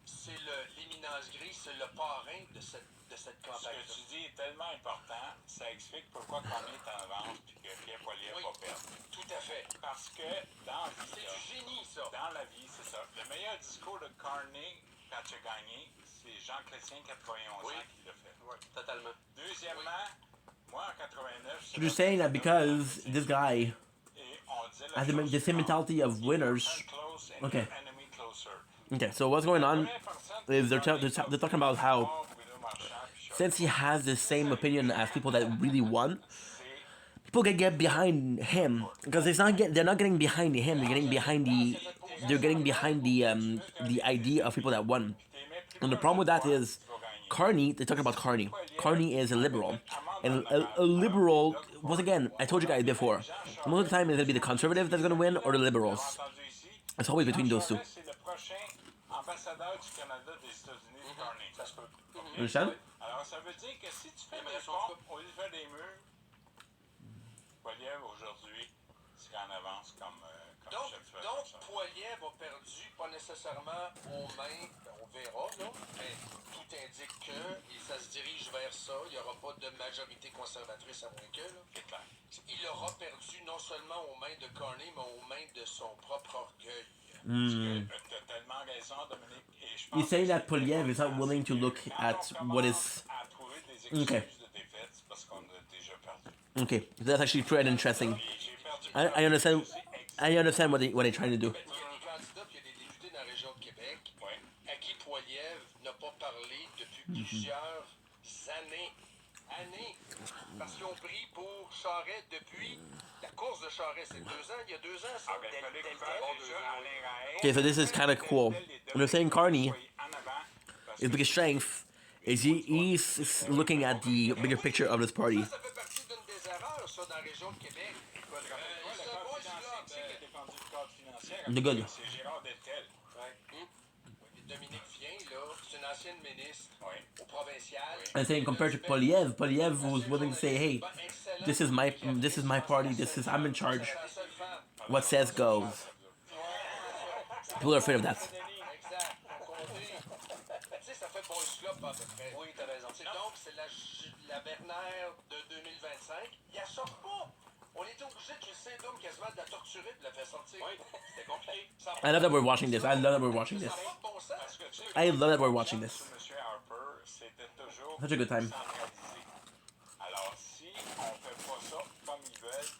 c'est l'éminence grise, c'est le parrain de cette Ce campagne-là. que tu dis est tellement important, ça explique pourquoi Carney est en avance et que Pierre Poilievre Oui, va perdre. tout à fait. Parce que dans la vie, C'est là, du génie, ça. dans la vie, c'est ça. Le meilleur discours de Carney quand il a gagné, c'est Jean Chrétien, 91 Oui. ans, qui l'a fait. Oui, totalement. Deuxièmement, moi en 89, So they're saying that because this guy et on disait la has chose the same suivante. mentality of winners. Turn close and Okay. enemy closer. Okay, so what's going on is they're talking about how since he has the same opinion as people that really won, people can get behind him because they're not getting behind him. They're getting behind the idea of people that won. And the problem with that is Carney. They're talking about Carney. Carney is a liberal, and a liberal. Once again, I told you guys before. Most of the time, it's gonna be the conservatives that's gonna win or the liberals. It's always between those two. C'est le prochain ambassadeur du Canada des États-Unis, Carney. Ça se peut. You understand? Alors, ça veut dire que si tu fais Mais des son pompes au lieu de faire des murs, Poilievre aujourd'hui, c'est pronostiqué en avance comme Donc, chef. Poiliev a perdu, pas nécessairement aux mains, on verra, là, mais tout indique que, et ça se dirige vers ça, il n'y aura pas de majorité conservatrice à moins que, là. C'est clair. Il aura perdu non seulement aux mains de Carney, mais aux mains de son propre orgueil. Tu as tellement raison, Dominique. Et je pense He's saying que that c'est Poliev is not important, willing to c'est que look quand at on what commence is. à trouver des excuses Okay. de défaite, c'est parce qu'on a déjà perdu. Okay, that's actually pretty interesting. Et j'ai perdu. I understand. I understand what they're trying to do. Il y a des candidats puis il y a des députés dans la région de Québec Ouais. à qui Poiliev n'a pas parlé depuis plusieurs années. Parce qu'ils ont pris pour Charest depuis la course de Charest. C'est 2 ans, il y a 2 ans, ça. Ah, ben, fallait que déjà Alain Rahe, Okay, so this is kind of cool. When they're saying Carney, en avant, parce his que biggest strength is he's looking at the bigger picture of this party. Ça fait partie d'une des erreurs, ça, dans la région de Québec. le Ce cadre boys-là, financier qui a défendu le cadre financier, The good. c'est Gérard Deltel. Dominique Vien, là, c'est une ancienne ministre Oui. au provincial. And saying compared to Poliev, Poliev was willing to say, "Hey, this is my party. I'm in charge. C'est la seule femme. What says goes." People are afraid of that. Exact. Tu sais, ça fait boys club à peu près. Oui, t'as raison. Donc, c'est la Bernère de 2025. Il la sort pas. On était obligé de laisser Dom quasiment de la torturer et de la faire sortir. Oui, c'était compliqué. Ça I love that we're watching this. I love that we're watching this. n'a pas de bon sens. Parce que, tu sais, I love that we're watching this. Monsieur Harper, c'était toujours Such a good time. centralisé. Alors, si on fait pas ça comme ils veulent,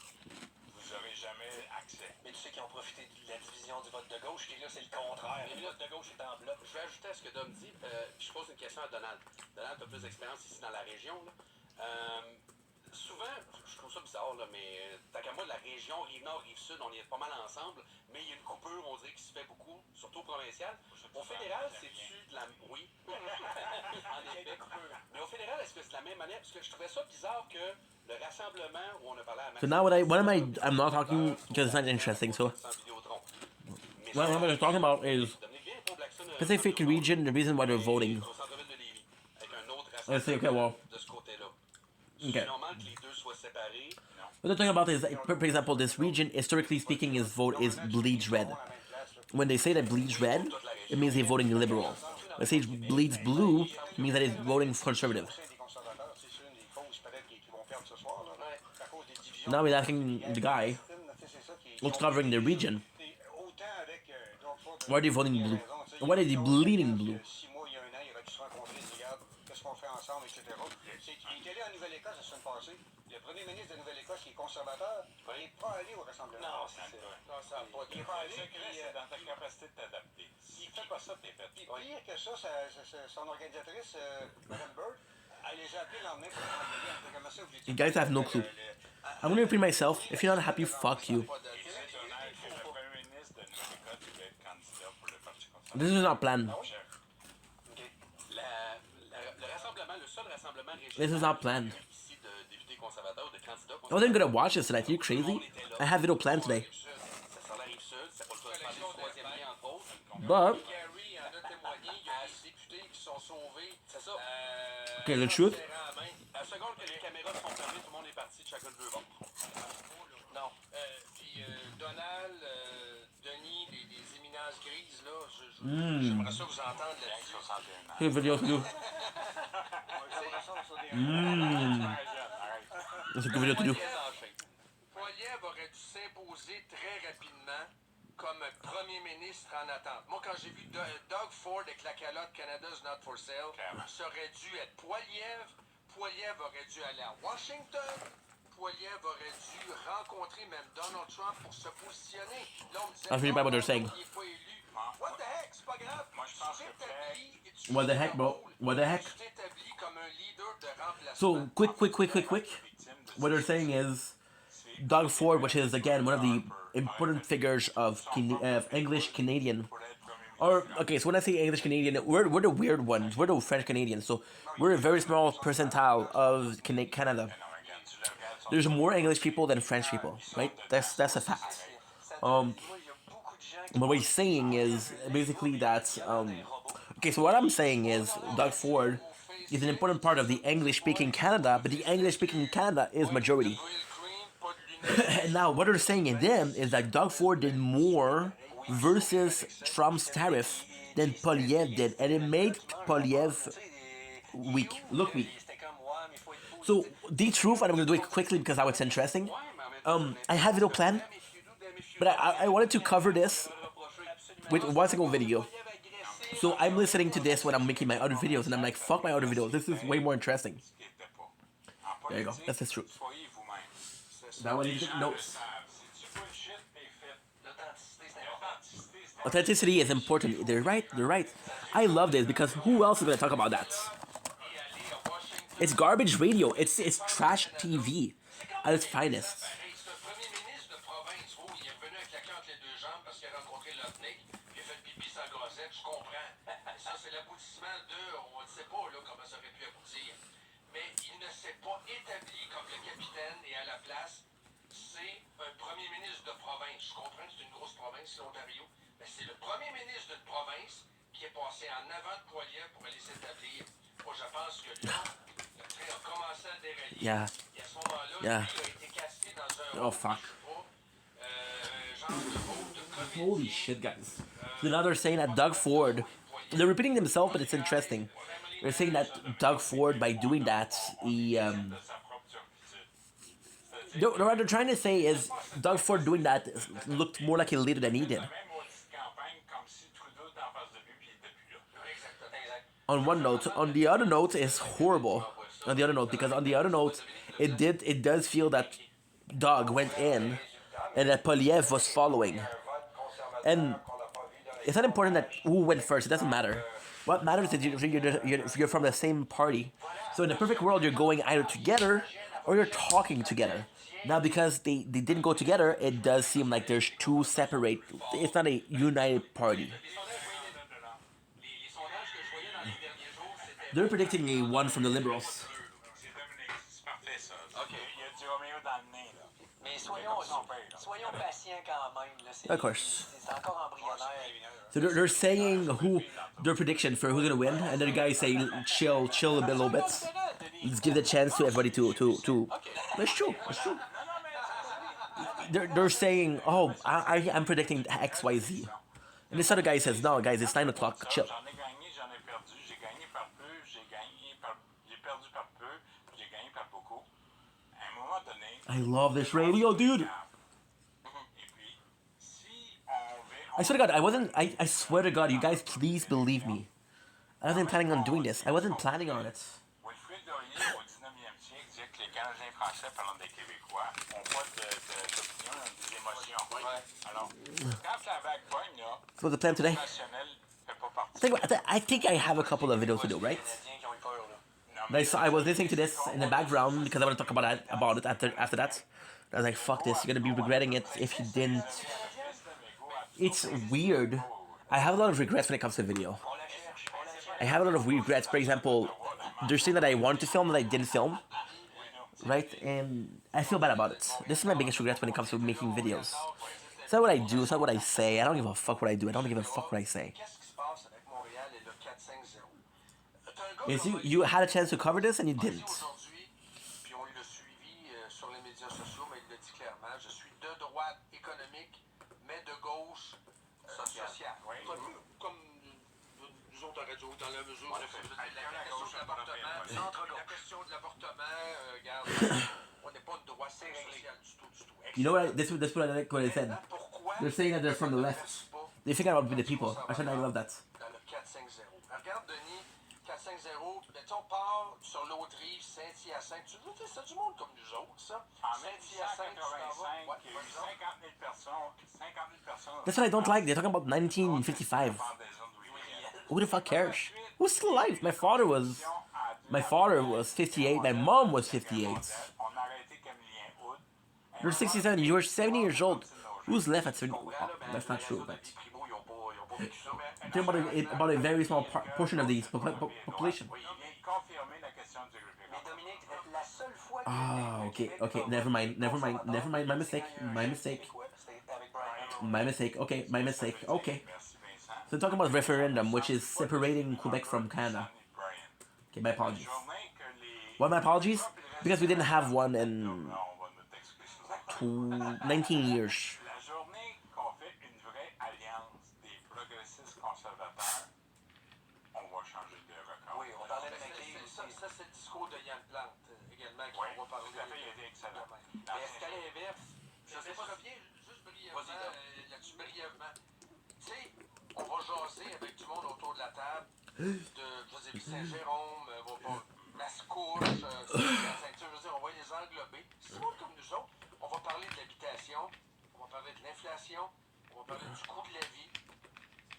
vous n'aurez jamais accès. Mais tu sais qu'ils ont profité de la division du vote de gauche, et là, c'est le contraire. Le vote de gauche est en bloc. Je vais ajouter à ce que Dom dit. Je pose une question à Donald. Donald, tu as plus d'expérience ici dans la région. Là. Souvent, je trouve ça bizarre, là, mais tant qu'à moi, la région Rive-Nord, Rive-Sud, on y est pas mal ensemble, mais il y a une coupure, on dirait, qui se fait beaucoup, surtout au provincial. Au fédéral, c'est-tu de la... Oui. En effet. Mais au fédéral, est-ce que c'est de la même manière? Parce que je trouvais ça bizarre que le rassemblement où on a parlé à... So now I'm not talking because it's not interesting. So what I'm talking about is Pacific region. The reason why they're voting. Let's say, okay, well, okay. What they're talking about is, for example, this region, historically speaking, is bleeds red. When they say that bleeds red, it means they're voting liberal. When they say bleeds blue, it means that it's voting conservative. Now we're asking the guy who's covering the region, why are they voting blue? And why are they bleeding blue? Il est allé en Nouvelle-Écosse la semaine passée. Le premier ministre de Nouvelle-Écosse, qui est conservateur, il n'est pas allé au rassemblement. Non, c'est ça. Non, ça n'a pas Il n'est pas allé. Le secret, c'est dans ta capacité de t'adapter. Si tu fais pas ça, t'es fait. Puis pire que ça, son organisatrice, Mme Bird, elle les a appelés le lendemain pour les comment ça, vous You guys have no clue. I'm gonna repeat myself. If you're not happy, fuck you. Et c'est honnête que le premier ministre de Nouvelle-Écosse devait être candidat pour le Parti conservateur. This is not planned. Chef. Le rassemblement, le seul rassemblement régional This is not planned. ici de députés conservateurs ou de candidats I wasn't gonna watch this tonight. Are you crazy? I have video planned today. Ça sort la Rive-Sud, c'est pas le cas de parler du troisième lien, entre autres. But Gary en a témoigné, il y a des députés qui sont sauvés. C'est ça. Okay, the truth. À la seconde que les caméras sont fermées, tout le monde est parti de chacun de deux bords. Non. Puis Donald, Denis, les éminences grises, là, j'aimerais ça vous entendre là-dessus. here's video to do. It's a good video to do. Poiliev aurait dû s'imposer très rapidement comme premier ministre en attente. Moi, quand j'ai vu Doug Ford avec la calotte Canada's Not for Sale, ça aurait dû être Poiliev. Poiliev aurait dû aller à Washington. Poiliev aurait dû rencontrer même Donald Trump pour se positionner. Là, on me disait, That's really bad what they're saying. il n'est pas élu. What the heck, c'est pas grave. Moi, je pense Tu que t'établis et tu What the joues heck, ton bro? rôle. What the heck? Tu t'établis comme un leader de remplacement. So quick. What they're saying is, Doug Ford, which is again one of the important figures of English Canadian. Or okay, so when I say English Canadian, we're the weird ones. We're the French Canadians. So we're a very small percentile of Canada. There's more English people than French people, right? That's a fact. But what he's saying is basically that okay, so what I'm saying is Doug Ford is an important part of the English-speaking Canada, but the English-speaking Canada is majority. And now what they're saying in them is that Doug Ford did more versus Trump's tariff than Polyev did, and it made Polyev weak, look weak. So the truth, and I'm gonna do it quickly because now it's interesting. I have video planned, but I wanted to cover this with one single video. So I'm listening to this when I'm making my other videos, and I'm like, fuck my other videos. This is way more interesting. There you go. That's the truth. That one you take notes. Authenticity is important. They're right. They're right. I love this because who else is gonna talk about that? It's garbage radio. It's trash TV at its finest. l'Ontario, mais c'est le premier ministre d'une province qui est passé en avant de Poilievre pour aller s'établir. Moi, je pense que là, le train a commencé à dérailler. Yeah. Et à ce moment-là, Yeah. lui, il a été casté dans un... Oh fuck. genre de groupe de comédie. Holy shit, guys. So now they're saying that Doug Ford, they're repeating themselves, but it's interesting. They're saying that Doug Ford, by doing that, he what they're trying to say is Doug Ford doing that looked more like a leader than he did. On one note, on the other note is horrible. On the other note, because on the other note, it does feel that Doug went in and that Polyev was following. And it's not important that who went first. It doesn't matter. What matters is you're from the same party. So in the perfect world, you're going either together or you're talking together. Now, because they didn't go together, it does seem like there's two separate. It's not a united party. They're predicting a one from the Liberals. Soyons patients quand même. Of course. C'est encore embryonnaire. So they're saying who their prediction for who's gonna win, and then the guys say chill a little bit. Let's give the chance to everybody to. That's true. That's true. They're saying, oh, I'm predicting X, Y, Z, and this other guy says, no, guys, it's 9 o'clock. Chill. I love this radio, dude. I swear to God, I swear to God, you guys, please believe me. I wasn't planning on doing this. I wasn't planning on it. So what's the plan today? I think I have a couple of videos to do, right? I was listening to this in the background because I want to talk about it after that. I was like, fuck this, you're gonna be regretting it if you didn't. It's weird. I have a lot of regrets when it comes to video. I have a lot of regrets. For example, there's things that I wanted to film that I didn't film. Right? And I feel bad about it. This is my biggest regret when it comes to making videos. It's not what I do, it's not what I say. I don't give a fuck what I do. I don't give a fuck what I say. Yes, you had a chance to cover this and you didn't. You know what? This is what I like what I said. They're saying that they're from the left. They think I would be the people. I love that. On part sur l'autre rive, Saint-Hyacinthe. Tu veux dire, c'est du monde comme nous autres, ça? Saint-Hyacinthe, 50 000 personnes. That's what I don't like. They're talking about 1955. Who the fuck cares? Who's still alive? My father was 58. My mom was 58. You're 67. You're 70 years old. Who's left at 70? Oh, that's not true, but about a very small portion of the population. Oh, okay. Never mind. My mistake. Okay, my mistake. Okay. So talking about referendum, which is separating Quebec from Canada. Okay, my apologies. Why my apologies? Because we didn't have one in 19 years. La journée qu'on fait une vraie alliance des progressistes conservateurs, on va changer de record. Oui, on parlait de Ça, McLean ça, aussi. ça, c'est le discours de Yann Plante également, qui Oui, on va parler. tout à fait, il a été excellent. Mais est-ce qu'à l'inverse, je sais pas si- reviens juste brièvement Vas-y, Tom. là-dessus, brièvement. Tu sais, on va jaser avec du monde autour de la table, de José Saint-Jérôme, Mascouche, la ceinture, je veux dire, on va les englober. Si c'est comme nous autres, on va parler de l'habitation, on va parler de l'inflation, on va parler du coût de la vie.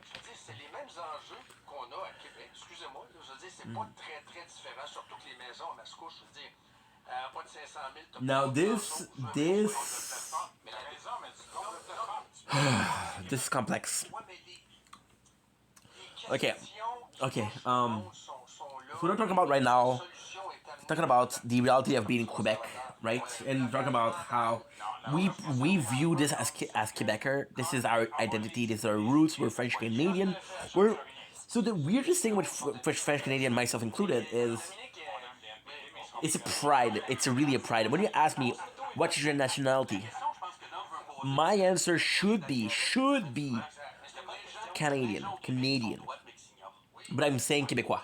Je veux dire, c'est les mêmes enjeux qu'on a à Québec. Excusez-moi, là, je veux dire, c'est pas très, très différent, surtout que les maisons à Mascouche, je veux dire, pas de 500 000, t'as Now pas de this mais la raison, mais du nombre de plateformes. this is complex. Ouais, mais les Okay. questions Okay. qui sont là, So we're talking about right now, solution est amenée talking about the reality of being Quebec, right? And talking about how we view this as Quebecer. This is our identity. This is our roots. We're French Canadian. So the weirdest thing with French Canadian, myself included, is it's a pride. It's really a pride. When you ask me what is your nationality, my answer should be Canadian, but I'm saying Québécois,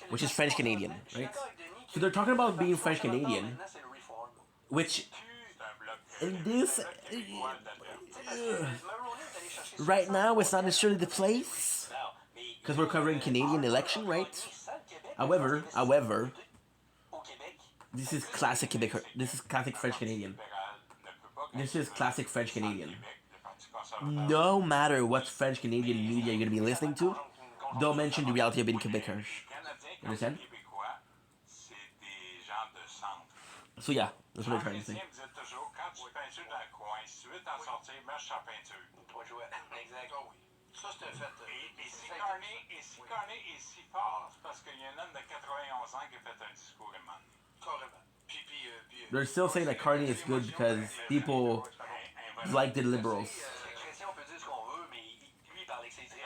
which is French Canadian, right? So they're talking about being French Canadian, which in this right now it's not necessarily the place because we're covering Canadian election, right? However, this is classic Quebec. This is classic French Canadian. This is classic French Canadian. No matter what French Canadian media you're gonna be listening to, they'll mention the reality of being Quebecers. Canadiens Understand? québécois, c'est des gens de centre. So yeah, that's what I'm trying to say. Chrétien me disait toujours, quand tu peintures dans le coin, si tu veux t'en sortir, marche sa peinture. Toi, jouer. Exact. Ah oui. Ça, c'était fait. Et si Carney est si fort, c'est parce qu'il y a un homme de 91 ans qui a fait un discours éman. Carrément. Puis, They're still saying that Carney is good because people like the liberals. Chrétien, on peut dire ce qu'on veut, mais lui, il parle avec ses tripes.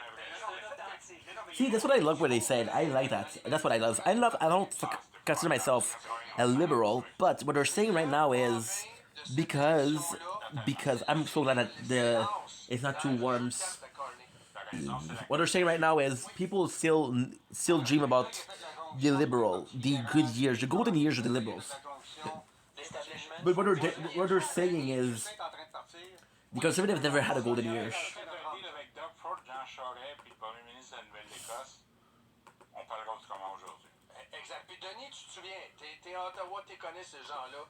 C'est authentique. See, that's what I love what they said. I like that. That's what I love. I don't consider myself a liberal, but what they're saying right now is because I'm so glad that it's not too warm. What they're saying right now is people still dream about the liberal, the good years, the golden years of the liberals. But what they're saying is the conservatives never had a golden years. Avec Doug Ford, Jean Charest, puis le premier ministre de la Nouvelle-Écosse, on parlera autrement aujourd'hui. Exact. Puis Denis, tu te souviens, t'es à Ottawa, tu connais ces gens-là.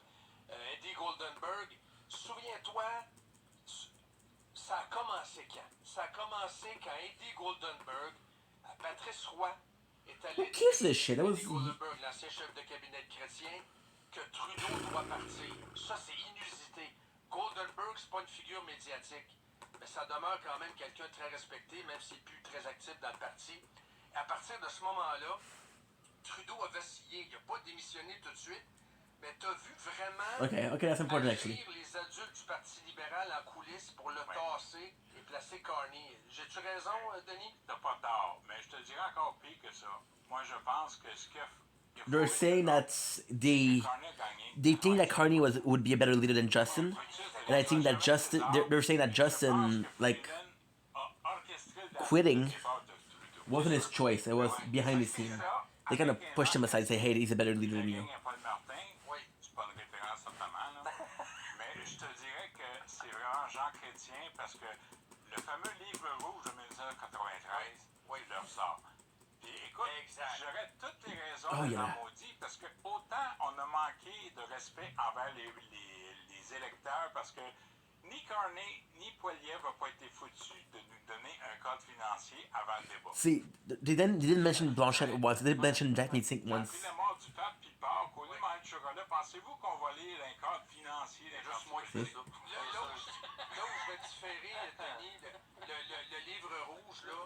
Eddie Goldenberg, souviens-toi, ça a commencé quand? Ça a commencé quand Eddie Goldenberg, Patrice Roy, est allé Who cares this shit? That was Eddie Goldenberg, l'ancien chef de cabinet de Chrétien, que Trudeau doit partir. Ça, c'est inusité. Goldenberg, c'est pas une figure médiatique, mais ça demeure quand même quelqu'un de très respecté, même s'il n'est plus très actif dans le parti. À partir de ce moment-là, Trudeau a vacillé. Il n'a pas démissionné tout de suite, mais tu as vu vraiment Okay, that's important actually. agir les adultes du Parti libéral en coulisses pour le tasser et placer Carney. J'ai-tu raison, Denis? T'as pas tort, mais je te dirais encore pire que ça. Moi, je pense que ce que They're saying that they think that Carney would be a better leader than Justin, and I think that Justin they're saying that Justin like quitting wasn't his choice. It was behind the scene. They kind of pushed him aside and say, hey, he's a better leader than you. Oui, c'est pas une référence certainement, là. Mais je te dirais que c'est vraiment Jean Chrétien parce que le fameux livre rouge de 1993, oui, il leur sort. Puis écoute, j'aurais toutes les raisons Oh, de yeah. l'en maudit parce que autant on a manqué de respect envers les électeurs parce que ni Carney ni Poilievre n'ont pas été foutus de nous donner un cadre financier avant le débat. See, they didn't mention Blanchette once. They didn't mention Jackie Sink once. Puis la mort du pape puis le porc, au lieu de manger du chocolat, pensez-vous qu'on va lire un cadre financier d'un Juste moi qui fais ça. Là où je vais différer, Denis, le livre rouge, là,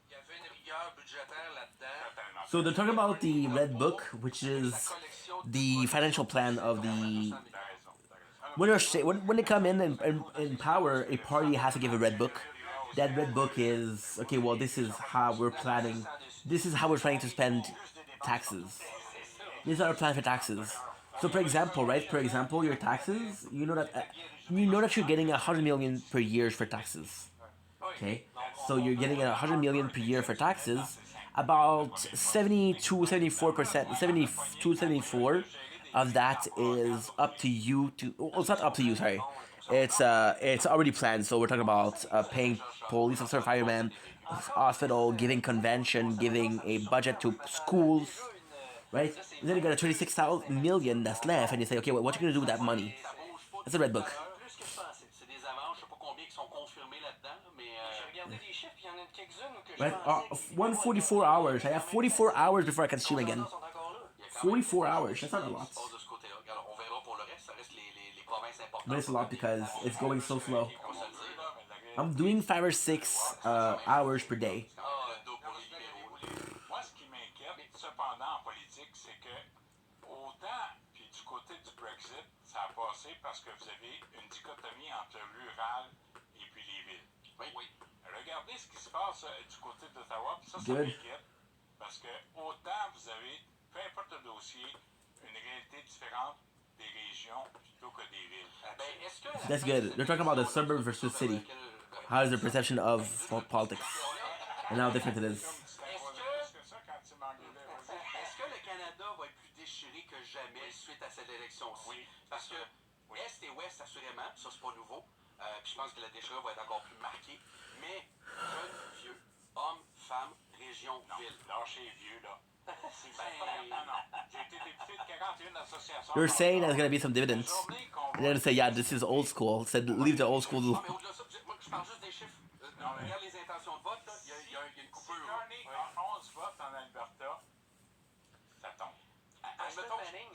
il y avait une rigueur budgétaire là-dedans. So they're talking about the Red Book, which is the financial plan of the. When they come in power, a party has to give a red book. That red book is okay. Well, this is how we're planning. This is how we're trying to spend taxes. This is our plan for taxes. So, for example, right? For example, your taxes. You know that you're getting 100 million per year for taxes. Okay, so you're getting 100 million per year for taxes. About 72-74%, 72-74 of that is up to you to. Well, it's not up to you. Sorry, it's already planned. So we're talking about paying police officer, firemen, hospital, giving convention, giving a budget to schools, right? And then you got a 26,000 million that's left, and you say, okay, well, what you gonna do with that money? That's a red book. Plus que je pensais. C'est des amendes, je sais pas combien qui sont confirmés là-dedans, mais. J'ai regardé des chiffres, il y en a quelques-unes que je Right? pensais. 144 hours. I have 44 hours before I can stream again. Sont encore là. Il y a quand 44 hours. That's not a lot. se passe de ce côté-là. Regarde, on verra pour le reste. Ça reste les provinces importantes. But it's a lot because it's going so slow. On va se le dire. I'm doing 5 or 6 hours per day. Le dos pour les libéraux. Moi, ce qui m'inquiète, cependant, en politique, c'est que autant, puis du côté du Brexit, ça a passé parce que vous avez une dichotomie entre le rural et puis les villes. Oui. Regardez ce qui se passe du côté d'Ottawa, puis ça Good. m'inquiète. Parce que autant vous avez, peu importe le dossier, une réalité différente des régions plutôt que des villes. Ben, est-ce que That's good. They're talking about the suburb versus city. How is their perception of politics? And how different it is. C'est ça quand tu m'engueulais. vas-y. Est-ce que le Canada va être plus déchiré que jamais suite à cette élection-ci? Oui. Parce que Est et Ouest, assurément, ça c'est pas nouveau. Puis je pense que la déchirure va être encore plus marquée. Mais jeunes, vieux, hommes, femmes, région, ville. Lâchez les vieux, là. C'est non. J'ai été député de 41 associations. They're saying there's gonna be some dividends. Journée qu'on And then say, yeah, this is old school. Said leave the old school. Non, mais au-delà de ça, moi je parle juste des chiffres. Regarde les intentions de vote, là, il y a une Si coupure. Carney a 11 votes en Alberta, ça tombe. Preston Mettons- Manning,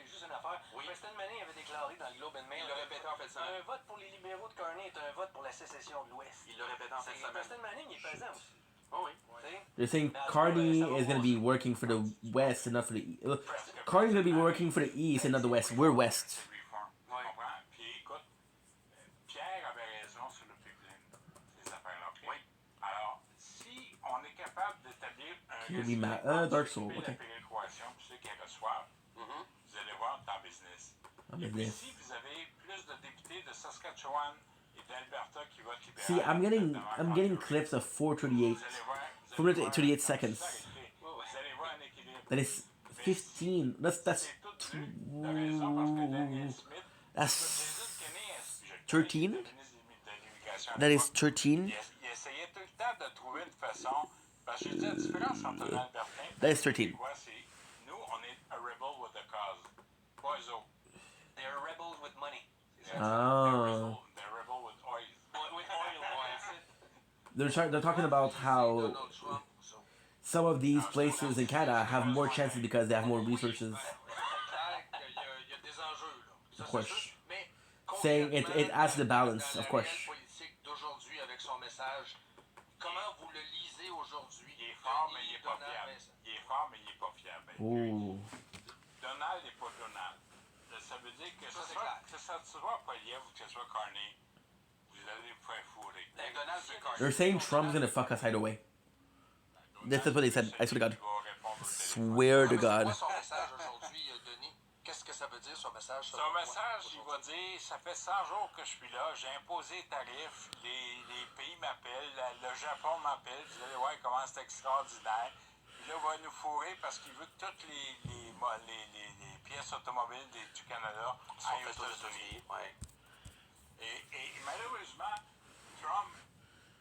juste une affaire. Preston Manning avait déclaré dans le Globe and Mail. Il l'a répété en fait ça. Un vote pour les libéraux de Carney est un vote pour la sécession de l'Ouest. Il l'a répété en fin de semaine. Preston Manning est pesant aussi. Oh oui. Tu sais? They're saying Carney is gonna be working for the West and not for the East. Carney's gonna be working for the East and not the West. We're West. Reform. Tu comprends? Puis écoute, Pierre avait raison sur le pipeline, ces affaires-là. OK? Oui. Alors, si on est capable d'établir un Kirby résumé Ma- pour Dark Soul, anticiper ok. la péréquation, puis ceux qui reçoivent, vous allez voir dans business. En Et puis business. si vous avez plus de députés de Saskatchewan et d'Alberta qui votent libéral, See, I'm getting clips of 438. vous allez voir, 438 seconds. Vous allez voir un équilibre. That is 15. That's C'est tout vu. T'as raison, parce que Daniel Smith, that's Jason Kenney, je le 13? connais, le ministre de l'Immigration à that is l'époque. 13. Il essayait tout le temps de trouver une façon. Parce que je dis la différence entre un Albertain et That is un 13. Québécois, c'est nous, on est a rebel with a cause. Pas eux autres. They're rebels with money. They're Oh. rebel with oil. With oil, They're talking about how Donald Trump, ça. some of these places in Canada have more chances because they have more resources. C'est clair qu'il y a des enjeux, là. Ça, Of c'est course. sûr. Mais Saying it concrètement, adds the balance, dans of la course. réelle politique d'aujourd'hui avec son message, comment vous le lisez aujourd'hui? Il est fort, mais il est pas Donald fiable. Vincent. Il est fort, mais il est pas fiable. Ooh. Donald n'est pas Donald. Ça veut dire que Ça, c'est ce soit Poilievre ou que ce soit Carney, vous allez vous faire fourrer. Ben, Donald, c'est Carney. They're saying Trump's gonna fuck us either way. This is what they said. I swear to God. Il va répondre au Swear to C'est God. quoi son message aujourd'hui, Denis? Qu'est-ce que ça veut dire, son message? Son message, il va dire, ça fait 100 jours que je suis là, j'ai imposé les tarifs, les pays m'appellent, le Japon m'appelle, vous allez voir comment c'est extraordinaire. Puis là, il va nous fourrer parce qu'il veut que toutes les pièces automobiles du Canada sont aillent faites aux aux États-Unis. États-Unis. Ouais. Et malheureusement, Trump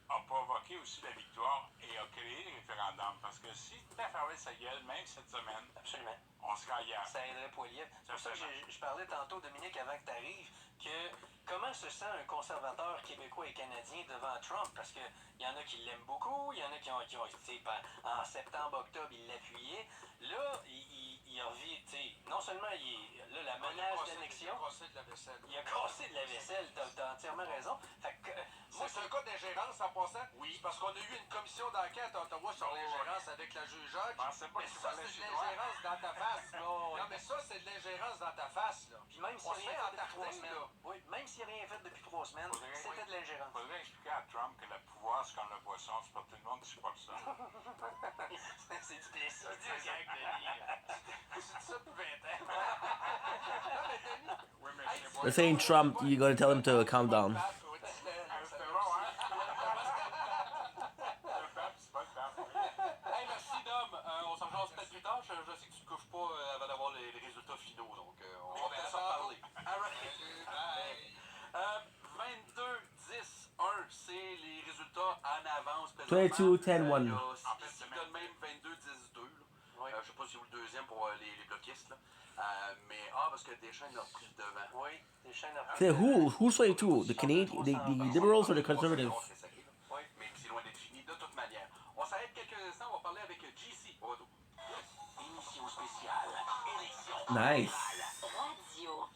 a provoqué aussi la victoire et a créé le référendum. Parce que si tu as fermé sa gueule, même cette semaine, Absolument. on serait ailleurs. Ça aiderait Poilievre. C'est pour ça que je parlais tantôt, Dominique, avant que tu arrives, que comment se sent un conservateur québécois et canadien devant Trump? Parce qu'il y en a qui l'aiment beaucoup, il y en a qui ont tu sais, en septembre, octobre, ils l'appuyaient. Là, il revient, tu sais, non seulement là, la menace d'annexion, Il a cassé de la vaisselle. il a cassé de la vaisselle, t'as entièrement raison. Fait que, moi, C'est un cas d'ingérence en passant? Oui. C'est parce qu'on a eu une commission d'enquête à Ottawa sur l'ingérence avec la juge Jacques. pensais pas Mais que tu ça, parlais c'est de chinois. l'ingérence dans ta face. Non, mais ça, c'est de l'ingérence dans ta face, là. puis même s'il On n'a se rien fait fait depuis 3 entarter, semaines, là. oui, même s'il n'a rien fait depuis 3 semaines, c'était de l'ingérence. Il faudrait expliquer à Trump que le pouvoir, c'est comme le poisson, c'est pas tout le monde qui supporte ça. C'est du plaisir. C'est du gag de lire. C'est ça depuis 20 ans. They're saying Trump, you gotta tell him to calm down. Hey, merci Dom. On s'en rejoint peut-être plus tard. Je sais que tu te couches pas avant d'avoir les résultats finaux, donc on va bien s'en parler. Alright. 22-10-1, c'est les résultats en avance. 22-10-1. En fait, il donne même 22-10-2. Je sais pas si c'est le deuxième pour les bloquistes. Là. Mais parce que Deschênes a pris le devant. Oui, Deschênes a pris Say who's 22? The Canadian, the Liberals or the Conservatives? Oui, mais c'est loin d'être fini de toute manière. On s'arrête quelques instants, on va parler avec JC. Au retour. Émission spéciale. Élection. Nice. Radio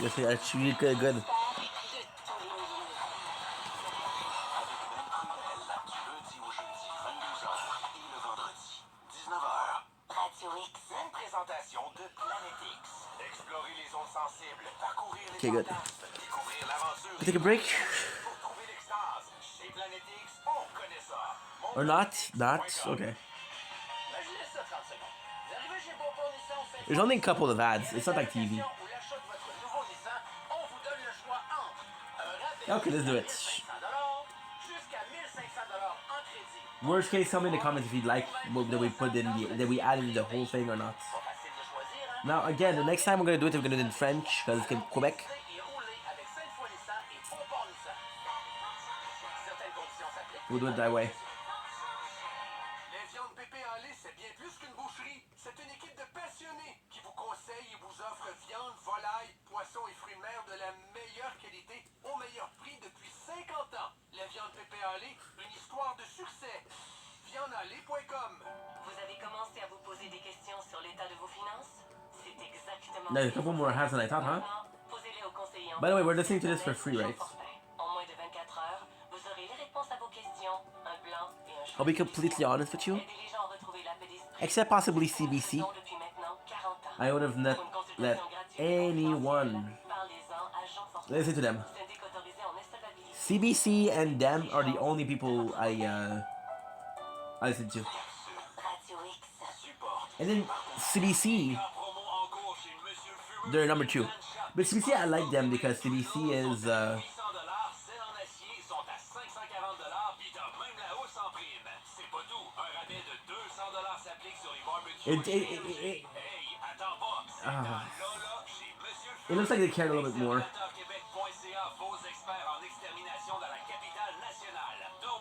Yes, that's really good. Lundi au jeudi, 22h et le vendredi, 19h. Radio X. Une présentation de Planet X. Explorer les zones sensibles, parcourir les Okay, good. fantasmes, découvrir l'aventure. We take a break Pour trouver l'extase. Chez Planet X, on connaît ça. or not? Not okay. Je laisse ça 30 secondes. Vous arrivez chez Beauport Nissan, on fait There's only a couple of ads. It's not like TV. pour l'achat de votre nouveau Nissan, on vous donne le choix entre un rabais Okay, let's do it. de $1,500 jusqu'à $1,500 en crédit. Worst case, tell me in the comments if you'd like that we put in that we added the whole thing or not. Pas facile de choisir, hein? Now again, the next time we're gonna do it, we're gonna do it in French because it's in Quebec. Et rouler avec 5 fois Nissan et Beauport Nissan. Certaines conditions s'appliquent. We'll do it that way. Les viandes Pépé en lait, c'est bien plus qu'une boucherie. C'est une équipe de passionnés qui vous conseille et vous offre viande, volaille, poissons et fruits de mer de la meilleure qualité au meilleur prix depuis 50 ans. Les viandes Pépé en lait, une histoire de succès. Viandeanlait.com. Vous avez commencé à vous poser des questions sur l'état de vos finances? C'est exactement There's a couple more ads than I thought, huh? Maintenant, posez-les au conseiller en By the way, we're listening to this for free, right? En moins de 24 heures, vous aurez les réponses à vos questions, un plan et un choix. I'll be completely honest with you. Aidez les gens à retrouver la paix d'esprit. Except possibly CBC, Depuis maintenant 40 ans. I would have not Pour une consultation let gratuite et anyone confidentielle, parlez-en à Jean Fortin. listen to them. Syndic autorisé en insolvabilité. CBC and them are the only people I listen to. Radio X. And then CBC, Promo en cours chez Monsieur Fureux. they're number 2. But CBC, I like them because CBC is $800, celles en acier sont à $540, puis t'as même la hausse en prime. C'est pas tout, un rabais de $200 s'applique sur les barbecues. Hey, attends pas, c'est dans Lola chez Monsieur it looks like they cared a little bit more. Québec.ca, vos experts en extermination dans la capitale nationale.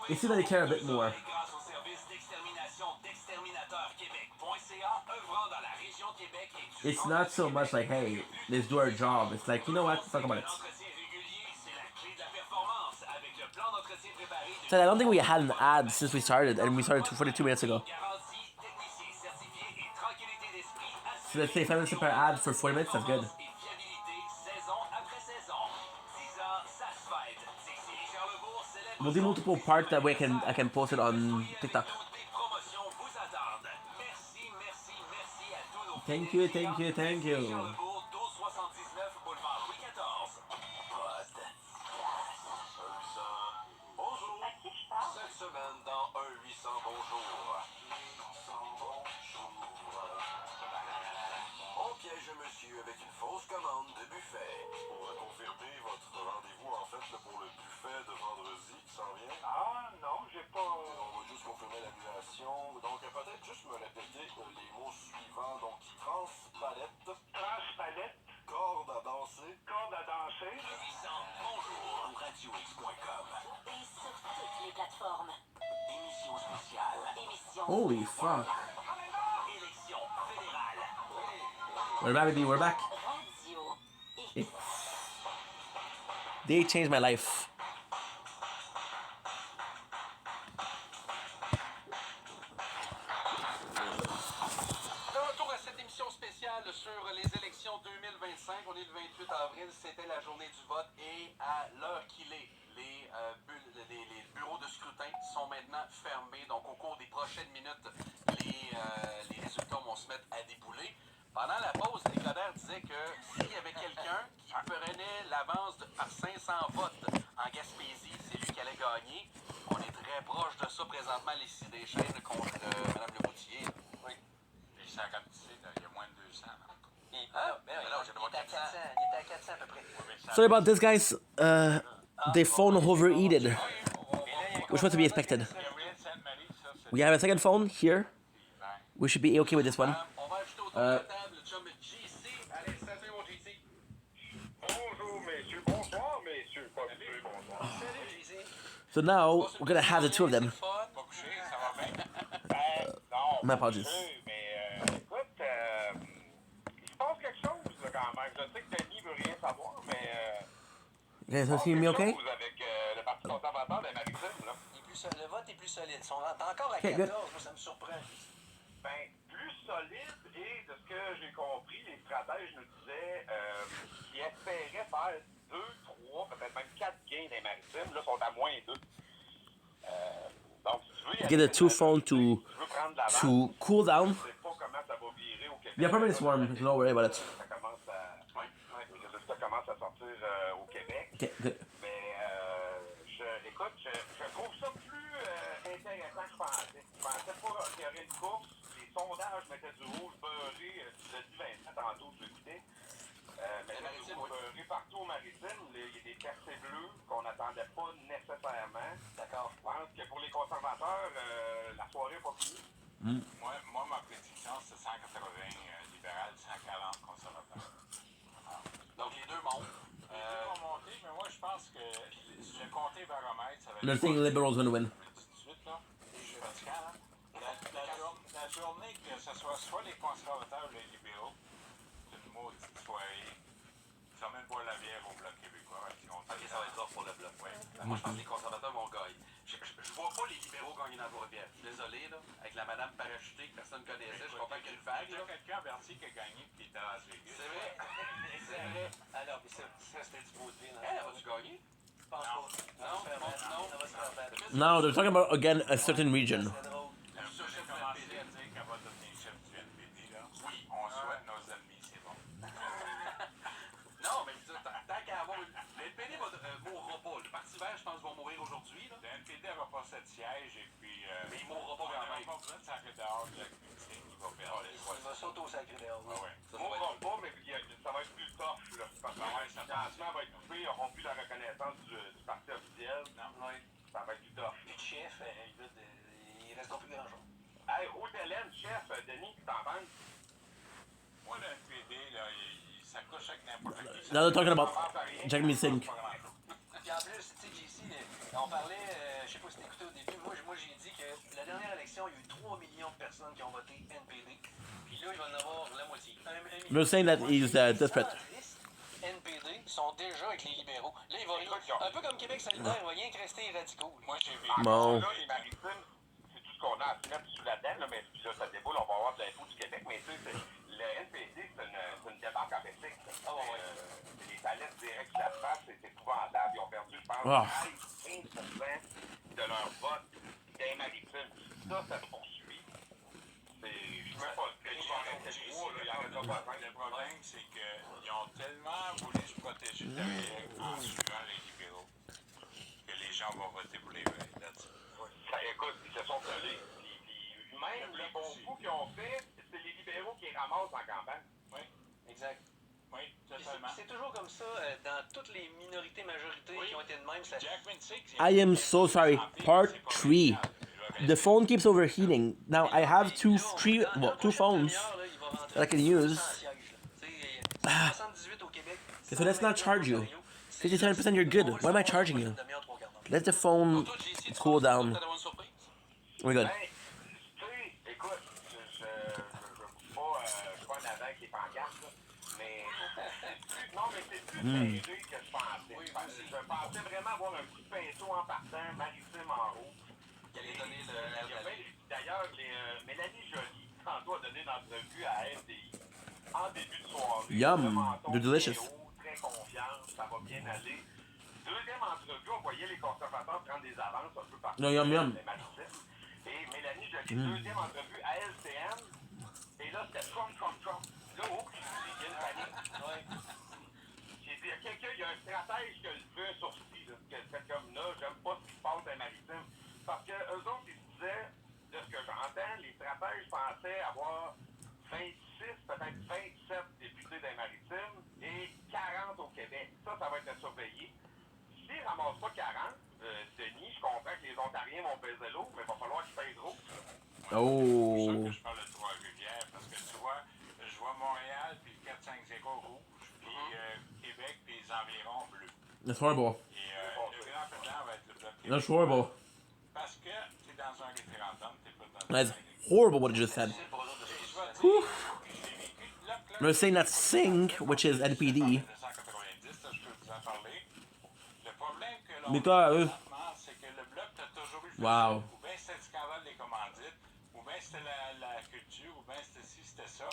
It seems like they care a bit more. Grâce au service d'extermination d'Exterminateur Québec.ca, œuvrant dans la région de Québec et du It's not so much like, hey, let's do our job. It's like, you know what, let's talk about it. L'entretien régulier, c'est la clé de la performance. Avec le plan d'entretien préparé de So I don't think we had an ad since we started, and we started 42 minutes ago. garantie, technicien certifié et tranquillité d'esprit. So let's say 5 minutes per ad for 40 minutes, that's good. Et fiabilité, saison après saison. 10 ans, ça se fête. Dixie Richard Lebourg célèbre We'll do multiple parts that way I can post it on TikTok. toutes les promotions vous attendent. Merci, merci, merci à tous nos Thank you, thank you, thank you. Richard Lebourg, 1279 boulevard Louis XIV. Pod. Bonjour. Cette semaine dans 1-800 bonjour. On piège un monsieur avec une fausse commande de buffet. Pour confirmer votre rendez-vous, en fait, là, pour le buffet de vendredi qui s'en vient. Ah, non, j'ai pas. On va juste confirmer l'annulation. Donc, peut-être juste me répéter les mots suivants. Donc, transpalette, Transpalette, corde à danser, corde à danser. 800 bonjour ou radiox.com. Et sur toutes les plateformes. Émission spéciale. Émission. Holy fuck. Élection fédérale. We're back, baby, we're back. Radio X. They changed my life. De retour à cette émission spéciale sur les élections 2025. On est le 28 avril, c'était la journée du vote et à l'heure qu'il est, les bureaux de scrutin sont maintenant fermés. Donc au cours des prochaines minutes, les résultats vont se mettre à débouler. Pendant la pause, Décodère disait que s'il y avait quelqu'un qui prenait l'avance par 500 votes en Gaspésie, c'est lui qui allait gagner. On est très proche de ça présentement, les Deschênes contre Mme Leboutier. Sorry about this, guys. The phone overheated, which was to be expected. Gabriel Sainte-Marie, ça, c'est We have a second phone here. We should be okay with this one. On va ajouter autour de la table le chum JC. Allez, salut mon JC. Bonjour, messieurs. Bonsoir, messieurs. Pas messieurs, bonsoir. Salut JC. So now we're gonna have the two of them. Fun. pas couché, ça va bien. Non, My apologies. mais écoute, il se passe quelque chose là, quand même. Je sais que Denis veut rien savoir, mais You guys see me okay? chose avec le Parti conservateur des Maritimes, là. Le vote est plus solide. Ils sont encore à Okay, 14, good. moi, ça me surprend. Ben, plus solide et de ce que j'ai compris, les stratèges nous disaient qu'ils espéraient faire 2, 3, peut-être même 4 gains des Maritimes. Là, sont à moins 2. Donc, si tu veux, Get the two phone tu veux prendre de l'avance. to cool down. Je sais pas comment ça va virer au Québec. Yeah, probably it's warm. Don't worry about it. Ça commence à... Ouais, les résultats commencent à sortir au Québec. Okay, good. Mais, écoute, je trouve ça plus intéressant que je pensais. Je pensais pas qu'il y aurait une course. Les sondages mettaient du rouge beurré. Tu l'as dit, Vincent, tantôt, je l'écoutais. Mais du rouge beurré partout au maritime. Il y a des percées bleues qu'on n'attendait pas nécessairement. D'accord. Je pense que pour les conservateurs, la soirée n'est pas finie. Moi, ma prédiction, c'est 180 libéral, 140 conservateur. Donc les deux montent. Les deux vont monter, mais moi, je pense que le comté baromètre, ça va être... They're saying liberals gonna win. 18, là. Je suis fatiguant, là. La journée que ce soit les conservateurs ou les libéraux, c'est une maudite soirée. Ça mène boire la bière au Bloc québécois. Ok, ça va être rough pour le bloc. Ouais. Moi, je pense que les conservateurs vont gagner. Je vois pas les libéraux gagner dans le Bois-Bière. Je suis désolé, là. Avec la madame parachutée que personne ne connaissait, je comprends qu'elle vague, Il y là. a quelqu'un à Berthier qui a gagné et qui était à Las Vegas. C'est vrai. C'est vrai. Alors, mais ça c'était du beau de vie. Elle va-tu gagner? Je pense pas. Non, non, ça va se faire battre. Now they're talking about again a certain region. C'est drôle. On a commencé à dire qu'elle va devenir chef du NPD, là. Oui, on souhaite nos ennemis, c'est bon. Non, mais tant qu'à avoir une... Le NPD mourra pas. Le Parti vert, je pense, va mourir aujourd'hui, là. Le NPD va pas 7 sièges et puis... Mais il mourra pas quand même. On n'a pas besoin de sacrer dehors de la communauté qui va perdre les Il va s'auto-sacrer dehors. Ah ouais. Ça On va va être... pas, mais ça va être plus tough, là. Parce que le financement va être coupé, ils n'auront plus la reconnaissance du parti officiel. Non, ouais. Ça va être plus tough. Puis le chef, il restera plus grand-chose. Hey, Haute Hélène, chef, Denis, tu t'en penses? Moi, le NPD, là, ça couche avec n'importe qui. Now they're talking about Jeremy Singh. Puis en plus, tu sais, JC, on parlait, je sais pas si t'écoutais au début, moi j'ai dit que la dernière élection, il y a eu 3 millions de personnes qui ont voté NPD. Puis là, il va en avoir la moitié. They're saying that he's desperate. NPD sont déjà avec les libéraux. Là, il va rien. Un peu comme Québec solidaire, il va rien que rester radicaux. Moi, j'ai vu. Bon. Là, les maritimes, c'est tout ce qu'on a à se mettre sous la dent, là, mais puis là, ça déboule, on va avoir de l'info du Québec, mais tu sais, le NPD, c'est une débarque en Belgique. C'est des palettes directes sur la face, c'est épouvantable. Ils ont perdu, je pense, Ah. 15% de leur vote des maritimes. Ça se poursuit. Je ne sais même pas. Le problème, c'est qu'ils ont tellement voulu se protéger de l'Amérique en suivant les libéraux que les gens vont voter pour les vrais. Écoute, ils se sont collés. Puis même le bon coup qu'ils ont fait, c'est les libéraux qui les ramassent en campagne. Oui, Exact. oui, Puis totalement. c'est toujours comme ça dans toutes les minorités, majorités qui ont été de même. Ça... Jack Minsick, I am so sorry. Part 3. The phone keeps overheating. Now I have two phones that I can use. Okay, so let's not charge you. 57%, you're good. Why am I charging you? Let the phone cool down. We're good. Ben, tu sais, écoute, je suis pas un avant qui est pancarte, là, mais non, mais c'est plus serré que je pensais. Je pensais vraiment avoir un coup de pinceau en partant, maritime en haut. D'ailleurs, Mélanie Joly, tantôt, a donné une entrevue à RDI en début de soirée. Yum, Le menton they're delicious. très haut, très confiante, ça va bien aller. Deuxième entrevue, on voyait les conservateurs prendre des avances un peu partout. No, yum, yum. Les maritimes. Et Mélanie Joly, deuxième entrevue à LCN. Et là, c'était Trump. Là, oh, il y a une panique. J'ai dit, il y a quelqu'un, il y a un stratège qui a levé un sourcil, là, que c'est comme là, j'aime pas ce qui se passe dans les maritimes. Parce que eux autres, ils se disaient, de ce que j'entends, les stratèges pensaient avoir 26, peut-être 27 députés dans les maritimes et 40 au Québec. Québec. Ça va être surveillé. S'ils ne ramassent pas 40, Denis, je comprends que les Ontariens vont peser l'eau, mais il va falloir qu'ils pèsent rouge. C'est pour Oh. ça que je parle de Trois-Rivières, parce que tu vois, je vois Montréal, puis 4-5-0 rouge, puis Québec, puis les environs bleus. That's horrible. Et le grand perdant va être le Bloc That's québécois. horrible. Parce que tu es dans un référendum, tu n'es pas dans That's un élection. horrible what you just said. Et je vais te dire, Whew. puis je l'ai vécu, là, They're saying that Sing, which is NPD, 1990, ça, je peux vous en parler. Le problème que l'on Because- a présentement, c'est que le Bloc a toujours eu le Wow. ou bien c'était le scandale des commandites, ou bien c'était la culture, ou bien c'était ci, c'était ça. Là,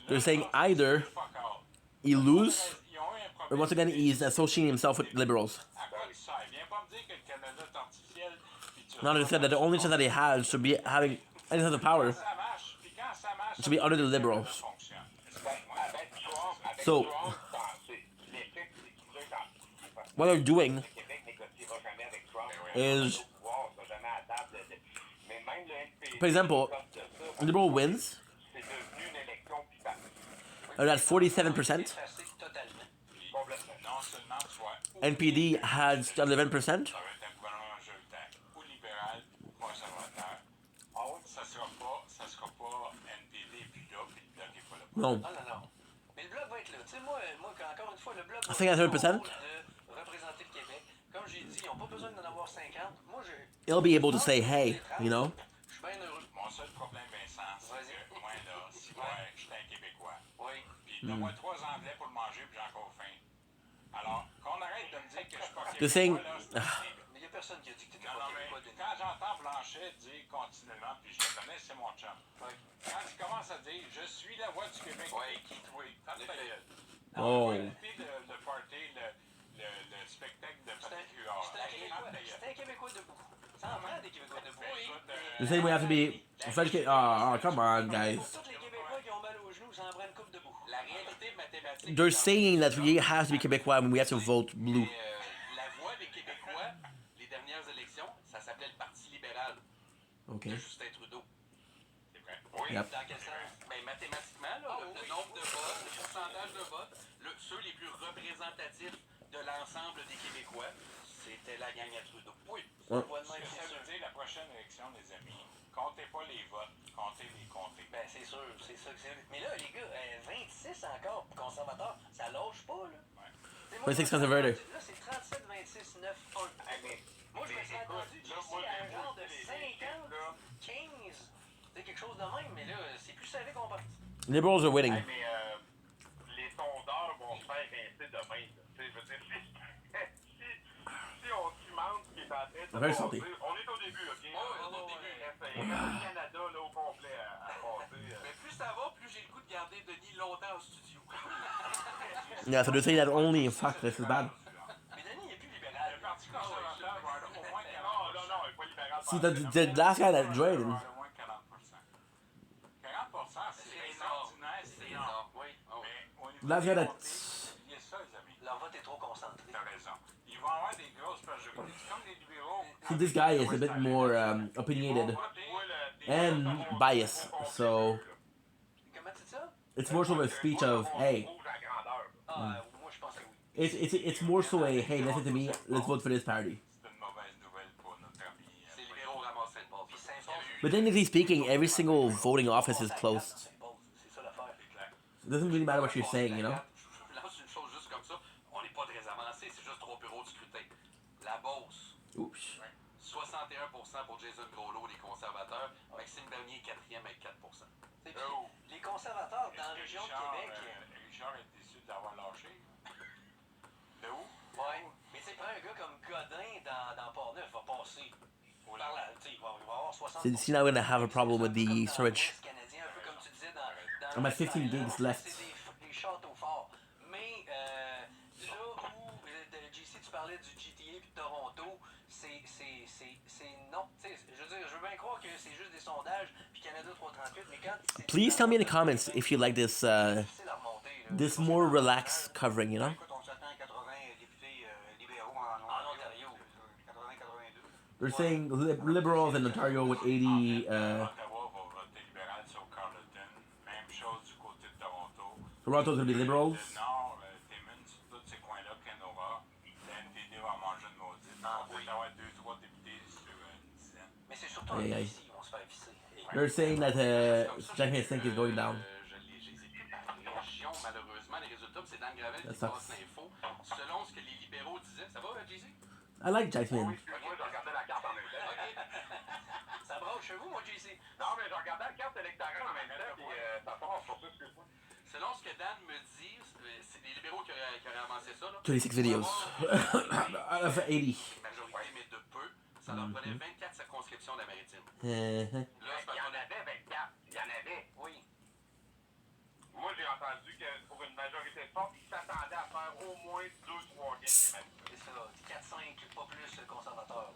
They're saying je pense que either c'est fuck all. he lose, Ils ont eu un or problème once again he's associating himself with liberals. à quoi de ça? Viens pas me dire que le Canada est artificiel. puis tu Now they said that the only chance that he has to be having any type of power ça marche, puis quand ça marche, to be under the ça liberals. fonctionne. Avec Trump, So- c'est l'effet que c'est dans What they're doing le Québec négociera jamais avec Trump. is, Le pouvoir sera jamais à table mais même le NPD, for example, à cause de ça, liberal wins, c'est devenu une élection bipartisane. and at 47%, Effacé totalement. Complètement. Non seulement tu vois, NPD has 11%. ça va être un gouvernement majoritaire, ou libéral, ou conservateur. Ça sera pas NPD, puis là, puis le Bloc est pas là. No. Non, non, non. Mais le Bloc va être là. Tu sais, moi, encore une fois, le Bloc va I think I heard jouer le percent. rôle de représenter le Québec. Comme j'ai dit, ils n'ont pas besoin d'en avoir 50. Moi, He'll be able to say, hey, you know? je suis bien heureux. Mon seul problème, Vincent, c'est que moi, là, si moi, je suis un Québécois, Oui. puis donne-moi 3 Anglais pour le manger, puis j'ai encore faim. Alors, qu'on arrête de me dire que je suis pas The thing- Québécois, là, c'est Mais il n'y a personne qui a dit que tu n'étais Non, pas non, mais québécois, Denis. quand j'entends Blanchet dire continuellement, puis je le connais, c'est mon chum. Ouais. Quand il commence à dire je suis la voix du Québec, Ouais. qui toi, ferme ta gueule. Oh. On va écouter le party, le spectacle de Patrick Huard. C'est un Québécois. C'est un Québécois debout. Ça en prend des Québécois debout. The same way I have to be French. Oh, come on, guys. Pour tous les Québécois qui ont mal aux genoux, ça en prend une coupe debout. La réalité mathématique. They're saying that we have to be Quebecois when we have to vote blue. La voix des Québécois, les dernières élections, ça s'appelait le Parti libéral de Okay. Justin Trudeau. C'est vrai. Oui. Yep. Dans quel sens? Ben, mathématiquement, là, le nombre de votes, le pourcentage de votes, ceux les plus représentatifs de l'ensemble des Québécois, c'était la gang à Trudeau. Oui, Ouais. voix de Ce même, que ça c'est veut sûr. dire, la prochaine élection, les amis, comptez pas les votes, comptez les comtés. Ben, c'est sûr, c'est ça que c'est. Mais là, les gars, 26 encore pour conservateurs, ça lâche pas, là. Ouais. T'sais, moi, 26 je me serais conservative. attendu- Là, c'est 37, 26, 9, 1. Moi, je me serais attendu, là, JC, moi, à un j'ai genre de vu les 50, là. 15. C'est quelque chose de même, mais là, c'est plus serré qu'on pense. Liberals are winning. Hey, mais les sondeurs vont se faire rincer demain. Là. Tu sais, je veux dire, si on cimente ce qui est en train de Very se salty. passer, on est au début, OK? on est au début. Il reste le Canada là, au complet à passer. Mais plus ça va, plus j'ai le goût de garder Denis longtemps au studio. Yeah, so they're saying that only. Fuck, this is bad. Mais Denis, il est plus libéral. Le Parti conservateur va avoir au moins 40%. Non, il est pas libéral. See, the last guy that joined. Au moins 40%. 40%, c'est extraordinaire, c'est énorme. Oui, oh. Mais au niveau Last guy des that. comtés, oubliez ça, les amis. Leur vote est trop concentré. T'as raison. Ils vont avoir des grosses majorités. C'est comme les libéraux. See, this guy is a bit more opinionated and biased. So Comment tu dis ça? it's more so a speech of, hey, Ah, moi, je pense que oui. it's more so a, hey, listen to me, let's vote for this party. C'est une mauvaise nouvelle pour notre ami. C'est libéraux ramassaient le bord. Puis Saint-Paul. But technically speaking, every single voting office is closed. Saint-Paul, c'est ça l'affaire. C'est clair. It doesn't really matter what you're saying, you know? Je lance une chose juste comme ça. On n'est pas très avancé, c'est juste 3 bureaux de scrutin. La Beauce, Oops. 61% pour Jason Groslo, les conservateurs. Maxime Bernier, 4e avec 4%. Et puis, les conservateurs dans la région de Québec. Richard est déçu d'avoir lâché. De où? Ouais. Mais tu sais, prends un gars comme Godin dans Port-Neuf, va passer. Par là, tu sais, il va avoir 60%. See, now we're gonna have a problem with the Comme dans storage. l'Ouest canadien, un peu comme tu disais dans I'm at 15 gigs left. C'est des châteaux forts. Mais là où, JC, tu parlais du GTA et de Toronto, c'est non. Tu sais, je veux dire, je veux bien croire que c'est juste des sondages, puis Canada 338, mais quand c'est... Please tell me in the comments if you like this difficile à remonter, là. this more relaxed covering, you know? Écoute, on s'attend à 80 députés libéraux en Ontario. 80-82. They're saying liberals in Ontario with 80. Ottawa va voter libéral sur Carleton. Même chose du côté de Toronto. Toronto's gonna be liberals. Le Nord, Timmins, tous ces coins-là, c'est surtout en Aïe, aïe. DC, ils vont se faire visser. They're saying that Jack Sink is going down. Je les ai plus par région, malheureusement. Les résultats, c'est Dan Gravel That qui sucks. passe l'info. Selon ce que les libéraux disaient, ça va, JC? I like Jasmine. Oui, excuse-moi, je regardais la carte en même temps. Ça brasse chez vous, mon JC? Non, mais je regardais la carte électorale en même temps, puis ça part sur ça, excuse-moi. Selon ce que Dan me dit, c'est les libéraux qui auraient avancé ça. Là. 26 videos. Out of 80. Majorité, mais de peu. Ça leur prenait 24 circonscriptions de la maritime. Uh-huh. Là, c'est parce Il y en qu'on a... avait 24. Il y en avait. Oui. Moi, j'ai entendu que pour une majorité forte, ils s'attendaient à faire au moins 2-3 gains. C'est ça. 4-5, pas plus conservateurs.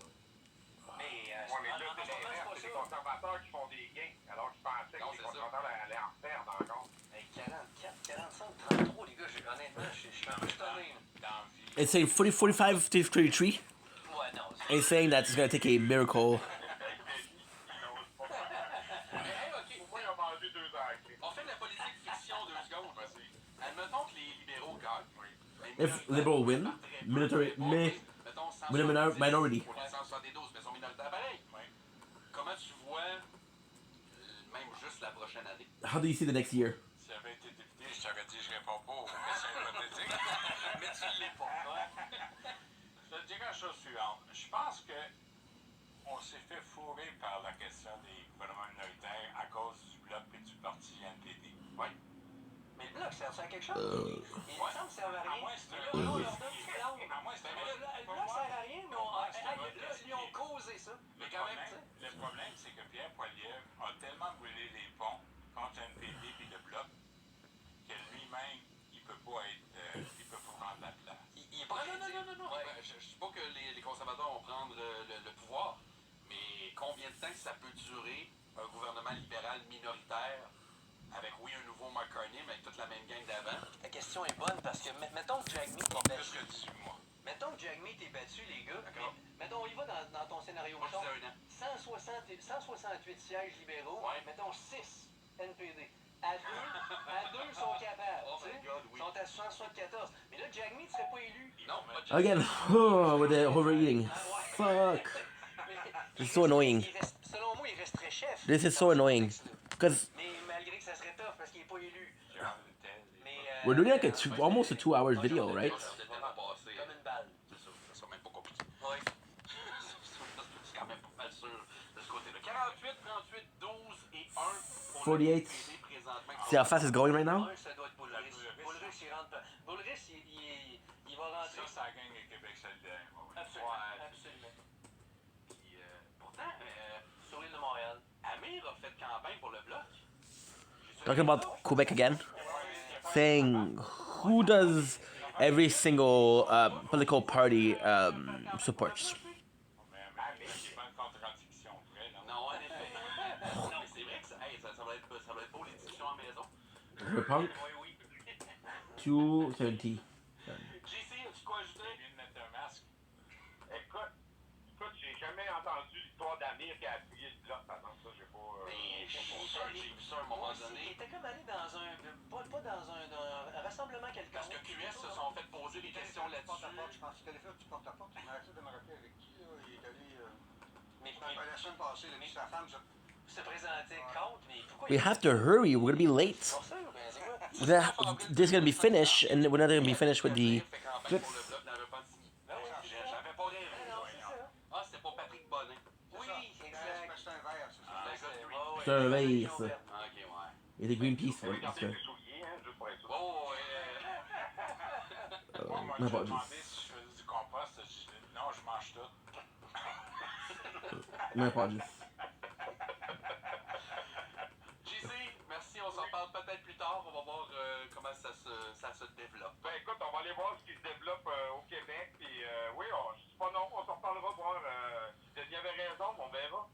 Mais, Ouais, mais là, en c'est ce moment, l'inverse. c'est C'est les pas ça. conservateurs qui font des gains, alors qu'ils pensaient Non, que les c'est ça. conservateurs allaient en perdre encore. Hey, 44, 45, 33, les gars, honnêtement, je suis un peu étonné. Dans vie. It's saying 40, 45 to 33. Ouais, non. And it's saying that it's going to take a miracle. Hey, OK. Au moins, ils ont mangé 2 heures. On fait de la politique fiction 2 secondes. Admettons que les libéraux gagnent. If Liberal win, military, Mettons with a 170 minority. pour les 172, mais ils sont minoritaires pareil. Comment tu vois même juste la prochaine année? How do you see the next year? Si j'avais été député, je t'aurais dit je réponds pas aux questions hypothétiques. Mais tu l'es pas. Je te dirais la chose suivante. Je pense que on s'est fait fourrer par la question des gouvernements minoritaires à cause du bloc et du parti NPD. Oui. Mais le bloc, ça sert à quelque chose? Il me semble que ça sert à À rien. moins que c'est Mais un- là, on leur donne du plan. À moins que c'est un- Mais le bloc sert à rien, mais ils ont causé ça. Le problème, c'est que Pierre Poilievre a tellement brûlé les ponts contre NPD et le bloc que lui-même, il peut pas prendre la place. Il est pas Non. Ouais. Je ne dis pas que les conservateurs vont prendre le pouvoir, mais combien de temps que ça peut durer un gouvernement libéral minoritaire avec, oui, un nouveau Mark Carney, mais avec toute la même gang d'avant? Ta question est bonne parce que, mettons que Jagmeet est Plus battu. que 18 mois. Mettons que Jagmeet est battu, les gars. D'accord. Mais mettons, on y va dans ton scénario. Moi, je Mettons, disais un an. 168 sièges libéraux. Ouais. Mettons 6 NPD. À deux, ils sont capables. Oh tu sais. my God, oui. Ils sont à 174. Mais là, Jagmeet ne serait pas élu. Non, pas de Again, oh, with the overeating. Fuck. It's so annoying. Selon moi, il resterait chef. This is so annoying. Because Mais malgré que ça serait tough parce qu'il n'est pas élu. Mais, we're doing like almost a 2 hours video, right? C'est tellement passé. Comme une balle. C'est ça, ça sera même pas compliqué. Oui. C'est quand même pas mal sûr de ce côté-là. 48, 38, 12 et 1 pour 48. le NPD présentement. See how fast it's going right now? Un, ça doit être Bullrich. Bullrich, il rentre pas. Bullrich, il va rentrer. Ça, ça gagne le Québec solidaire. Ouais. Absolument. Ouais. Absolument. Puis, pourtant, Sur l'île de Montréal. Amir a fait campagne pour le bloc. Talking about Quebec again. Saying who does every single political party supports. Mais c'est pas une contradiction vraie, non? Non, en effet. Non, mais c'est vrai que ça va être beau les discussions à la maison. Punk Oui. 270. JC, as-tu quoi ajouter? Il vient de mettre un masque. Écoute, j'ai jamais entendu l'histoire d'Amir qui a appuyé le bloc, par exemple, ça, j'ai pas... Mais je suis sûr que j'ai vu ça à un moment Il donné. était comme allé dans un. Pas dans un rassemblement quelconque. Parce que QS se sont fait poser des questions Porte-à-porte, je là-dessus. pense qu'il allait faire du porte-à-porte. Il m'a arrêté de me rappeler avec qui, là. Il est allé... Mais la semaine passée, il a dit sa femme, ça... se présenter contre, mais pourquoi We have to hurry. We're gonna be late. Pour ça, ben, c'est quoi? This is gonna be finished, and we're not gonna be finished with the Fait campagne clips. pour le bloc dans le Repentigny. Ben oui, J'avais pas rêvé. non, c'est ça. Ah, c'était pas Patrick Bonnet. Oui, exact. C'est un verre, c'est ça. Le gars de Green. Ouais, ouais. C'est un veille, ça. Ah, ok, ouais. Et the Greenpeace one. Regardez That's tes souliers, hein, juste pour être sûr. Oh, Moi, on m'a my déjà apologies. demandé si je faisais du compost. Je dis non, je mange tout. My apologies. JC, merci, on s'en parle peut-être plus tard. On va voir comment ça se développe. Ben écoute, on va aller voir ce qui se développe au Québec, puis oui, je dis pas non, on s'en reparlera voir. Denis avait raison, on verra.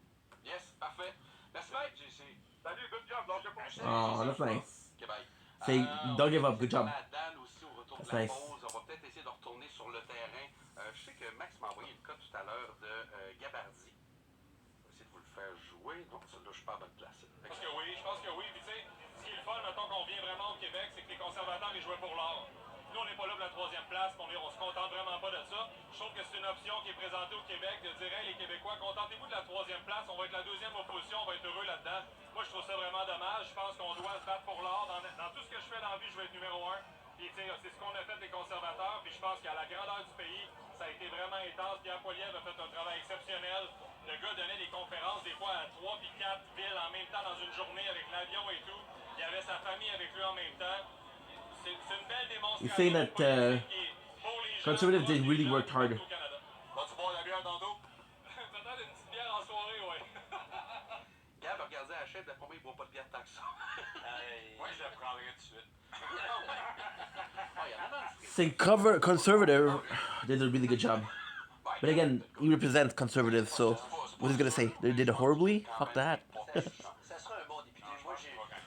Yes, parfait. Merci, mec. JC. Salut, good job, lâchez pas. Oh, that's nice. Ok, bye. Say, don't give up. Good job. À Dan aussi au retour de That's la nice. pause. On va peut-être essayer de retourner sur le terrain. Je sais que Max m'a envoyé le code tout à l'heure de Gabardi. Je vais essayer de vous le faire jouer. Non, ça là, je suis pas à bonne place. Je pense que oui. Puis tu sais, ce qui est le fun, mettons qu'on vient vraiment au Québec, c'est que les conservateurs, ils jouaient pour l'or. Nous, on n'est pas là pour la troisième place, on se contente vraiment pas de ça. Je trouve que c'est une option qui est présentée au Québec de dire, hey, les Québécois, contentez-vous de la troisième place, on va être la deuxième opposition, on va être heureux là-dedans. Moi, je trouve ça vraiment dommage. Je pense qu'on doit se battre pour l'or. Dans tout ce que je fais dans la vie, je vais être numéro un. Puis, c'est ce qu'on a fait les conservateurs. Puis, je pense qu'à la grandeur du pays, ça a été vraiment intense. Pierre Poilievre a fait un travail exceptionnel. Le gars donnait des conférences, des fois à 3 puis 4 villes en même temps dans une journée avec l'avion et tout. Il avait sa famille avec lui en même temps. C'est une belle démonstration. He's saying that conservatives did really work hard. Vas-tu boire la bière dans l'eau? Peut-être une petite bière en soirée, ouais. Gab a regardé la chef, d'après moi, il boit pas de bière tant que ça. Moi, je la prendrais tout de suite. Saying conservative did a really good job. But again, he represents conservatives, so what is he gonna say? They did horribly? Fuck that. Ça sera un bon député. Moi,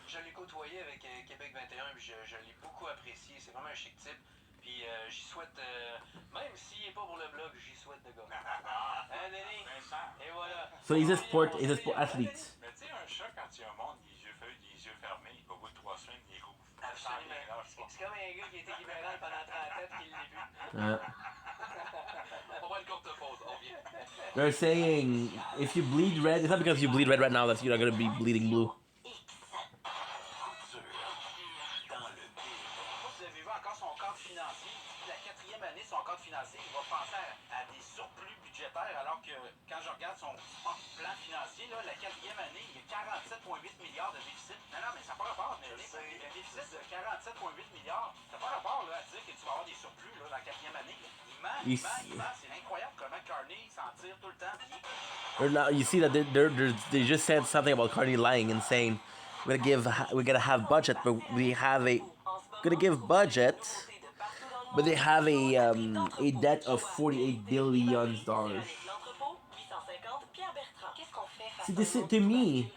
je l'ai côtoyé avec Québec 21, puis je l'ai beaucoup apprécié. C'est vraiment un chic type. Puis j'y souhaite, même s'il n'est pas pour le blog, j'y souhaite de gars. Hein, Denis? Et voilà. So he's a sport athlete. Mais tu sais, un chat, quand il y a un monde, les yeux fermés, il va au bout de 3 semaines, il rouvre. Absolument. C'est comme un gars qui était libéral pendant 30 ans, puis qui l'a vu. On va une courte pause, on vient. They're saying if you bleed red, it's not because you bleed red right now that you're not gonna be bleeding blue. Vous avez vu encore son cadre financier. La 4e année, son cadre financier, il va penser à des surplus budgétaires, alors que quand je regarde son plan financier, là, la 4e année, il y a 47,8 milliards de déficit. Non, mais ça n'a pas rapport. Mais un déficit de 47,8 milliards, ça n'a pas rapport là, à dire que tu vas avoir des surplus là, la 4e année. Il ment. C'est incroyable comment Carney s'en tire tout le temps. You see that they just said something about Carney lying and saying we're gonna have budget, but but they have a debt of $48 billion. See, to me,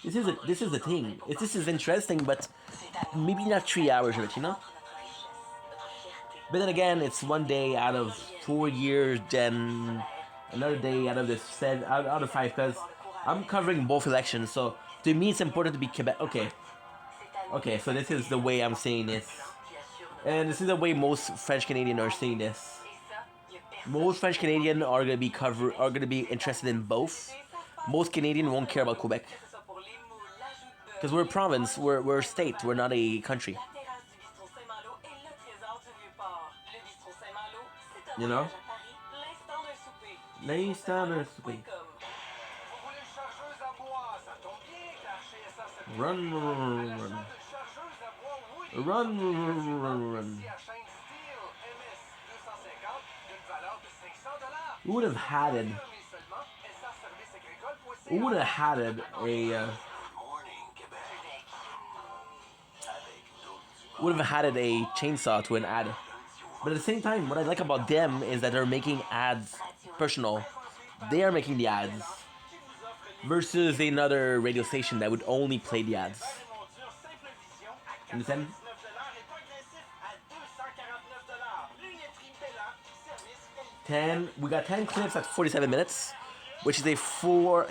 this is the thing. This is interesting, but maybe not 3 hours of it, you know. But then again, it's one day out of 4 years, then another day out of out of 5, because I'm covering both elections. So to me, it's important to be Quebec. Okay, so this is the way I'm saying this. And this is the way most French Canadians are saying this. Most French Canadians are gonna be interested in both. Most Canadians won't care about Quebec. Because we're a province, we're a state, we're not a country. You know? L'instant d'un souper. Run. Who would have had it? Who would have had it a chainsaw to an ad? But at the same time, what I like about them is that they're making ads personal. They are making the ads. Versus another radio station that would only play the ads. Understand? We got 10 clips at 47 minutes, which is a 4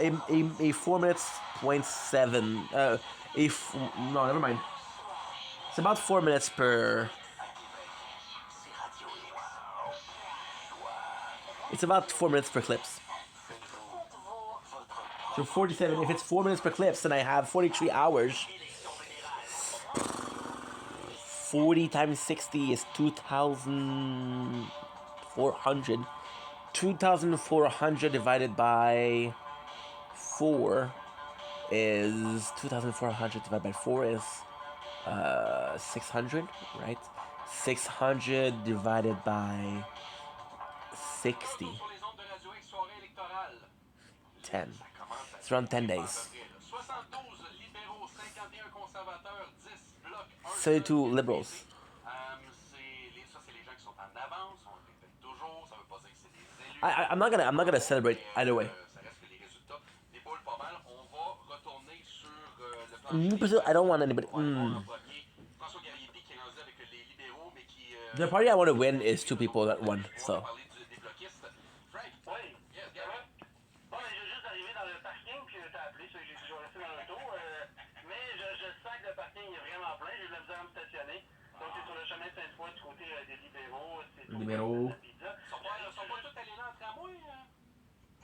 minutes point 7. No, never mind. It's about 4 minutes per. It's about 4 minutes per clips. So 47. If it's 4 minutes per clips, then I have 43 hours. 40 times 60 is 2,400. 2,400 divided by 4 is 2,400 divided by 4 is 600, right? 600 divided by 60. 10. It's around 10 days. 32 liberals. I'm not gonna celebrate either way. I don't want anybody. The party I want to win is 2 people that won, so. chemin Sainte-Foy du côté des libéraux, c'est Libéraux. la pizza. Ils sont pas tous allés là en tramway, hein?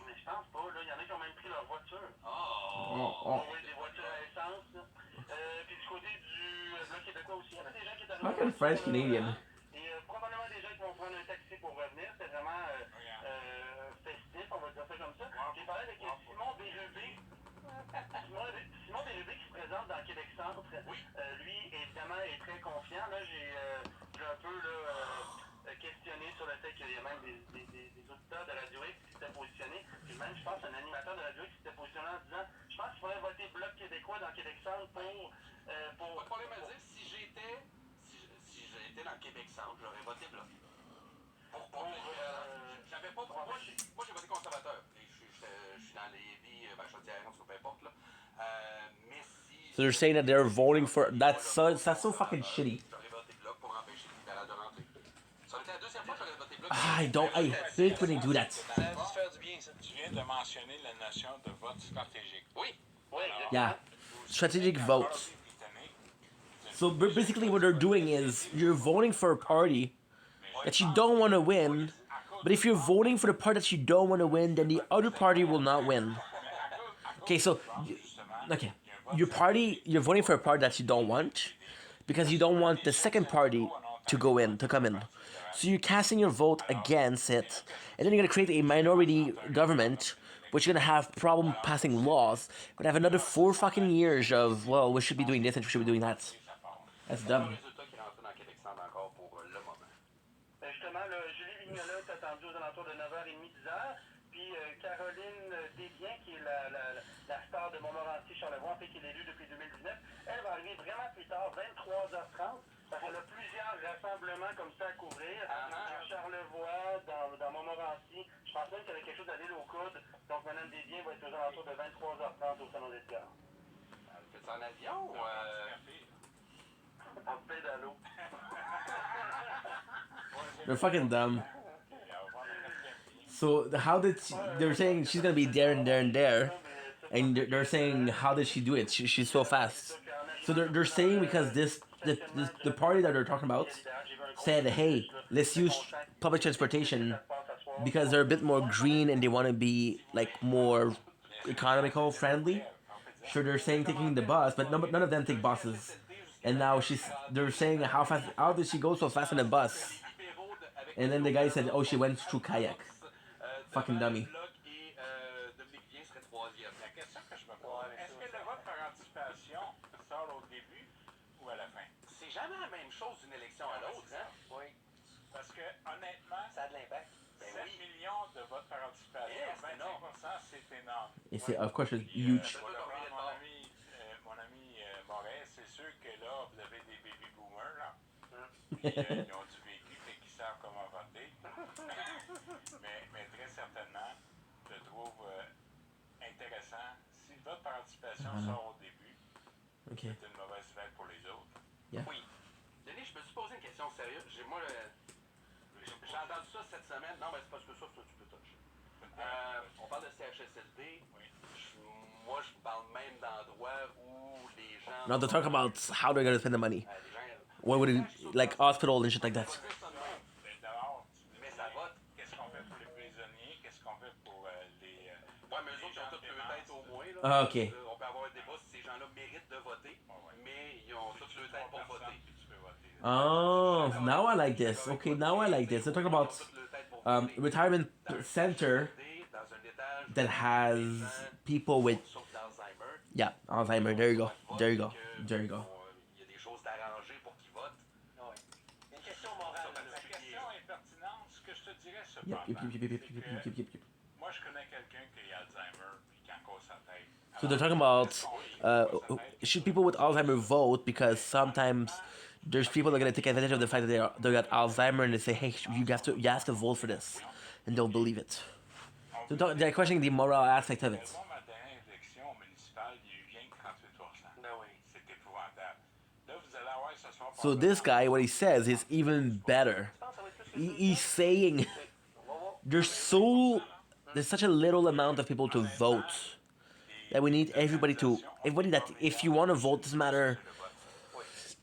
Mais je pense pas, là. Il y en a qui ont même pris leur voiture. Oh. Oui, des voitures à essence. Là. Puis du côté du Bloc québécois aussi, il y avait des gens qui étaient Fucking French Canadian. Et probablement des gens qui vont prendre un taxi pour revenir. C'est vraiment festif, on va dire ça comme ça. J'ai parlé avec Simon Bérubé. Simon Bérubé qui se présente dans Québec Centre. Lui, évidemment, est très confiant. Là, j'ai un peu questionné sur le fait qu'il y a même des auditeurs de Radio X qui s'étaient positionnés. Puis même, je pense, un animateur de Radio X qui s'était positionné en disant je pense qu'il faudrait voter Bloc québécois dans Québec Centre pour... Pas de problème à dire, si j'étais dans le Québec Centre, j'aurais voté Bloc. J'avais pas... Moi, j'ai voté conservateur. Je suis dans Lévis, Chaudière, en tout cas, peu importe, là. Mais si... So they're saying that they're voting for... That's so fucking shitty. J'aurais voté Bloc pour empêcher les libérales de rentrer. Ça aurait été la deuxième fois que j'aurais voté Bloc. I hate when they do that. Ça a dû faire du bien, ça. Tu viens de mentionner la notion de vote stratégique. Oui. Yeah. Strategic vote. So basically what they're doing is you're voting for a party that you don't want to win, but if you're voting for the party that you don't want to win, then the other party will not win. Okay, so okay, you're voting for a party that you don't want because you don't want the second party to come in. So you're casting your vote against it, and then you're gonna create a minority government, which you're gonna have problem passing laws. Gonna have another 4 fucking years of well, we should be doing this and we should be doing that. That's dumb. Résultat qui est rentré dans Québec Centre encore pour le moment. Justement, Julie Vignola est attendue aux alentours de 9h30, 10h. Puis Caroline Desbiens, qui est la star de Montmorency-Charlevoix, en fait, qui est élue depuis 2019, elle va arriver vraiment plus tard, 23h30, parce qu'elle a plusieurs rassemblements comme ça à couvrir. À Charlevoix, dans Montmorency. Je pense même qu'il y avait quelque chose à l'île aux Coudes. Donc, Mme Desbiens va être aux alentours de 23h30 au Salon des Edgar. Fais-tu en avion ou... En pédalo. They're fucking dumb. So how did they're saying she's gonna be there and there and there, and they're saying how did she do it? She's so fast. So they're saying because the party that they're talking about said, hey, let's use public transportation because they're a bit more green and they want to be like more economical friendly. Sure, they're saying taking the bus, but none of them take buses. And now they're saying how did she go so fast on the bus? And then the guy said, oh, she went through kayak. Fucking dummy. La question que je me pose, est-ce que le vote par anticipation sort au début ou à la fin? C'est jamais la même chose d'une élection à l'autre, hein? Oui. Parce que, honnêtement, Ça a de l'impact. 7 millions de votes par anticipation, 25%, c'est énorme. It's of course it's huge. Pour reprendre mon ami Moret, c'est sûr que là, vous avez des baby boomers, là. Puis, ils ont du vécu, fait qu'ils savent comment voter. mais très certainement, je trouve intéressant. Si le vote par anticipation sort au début, Okay. c'est une mauvaise nouvelle pour les autres. Oui. Denis, je me suis posé une question sérieuse. J'ai entendu ça cette semaine. Non, mais c'est parce que ça, tu peux toucher. On parle de CHSLD. Moi, je parle même d'endroits où les gens... Now they talk about how they're gonna spend the money. les gens... What would it like hospital and shit like that? Mais d'abord, Mais ça vote. qu'est-ce qu'on fait pour les prisonniers? Qu'est-ce qu'on fait pour les... Ouais, mais eux autres, ils ont toutes le tête au moins. Là. Ah, ok. On peut avoir un débat si ces gens-là méritent de voter, mais ils ont toutes le tête pour voter. Oh, now I like this. Okay, now I like this. They're talking about retirement center that has people with Alzheimer. There you go. There you go. There you go. Il y a des choses d'arranger pour qu'ils votent. Une question morale. La question est pertinente. Ce que je te dirais Yep, cependant, yep. moi je connais quelqu'un qui a Alzheimer puis qui en cause sa tête. So they're talking about should people with Alzheimer vote because sometimes there's people that are gonna take advantage of the fact that they got Alzheimer and they say, hey, you have to vote for this, and they'll believe it. So they're questioning the moral aspect of it. Moi, ma dernière élection municipale, il y a eu rien que 38%. Ben oui. C'est épouvantable. Là, vous allez avoir ce soir... So this guy, what he says is even better. He's saying there's such a little amount of people to vote that we need everybody that if you want to vote, doesn't matter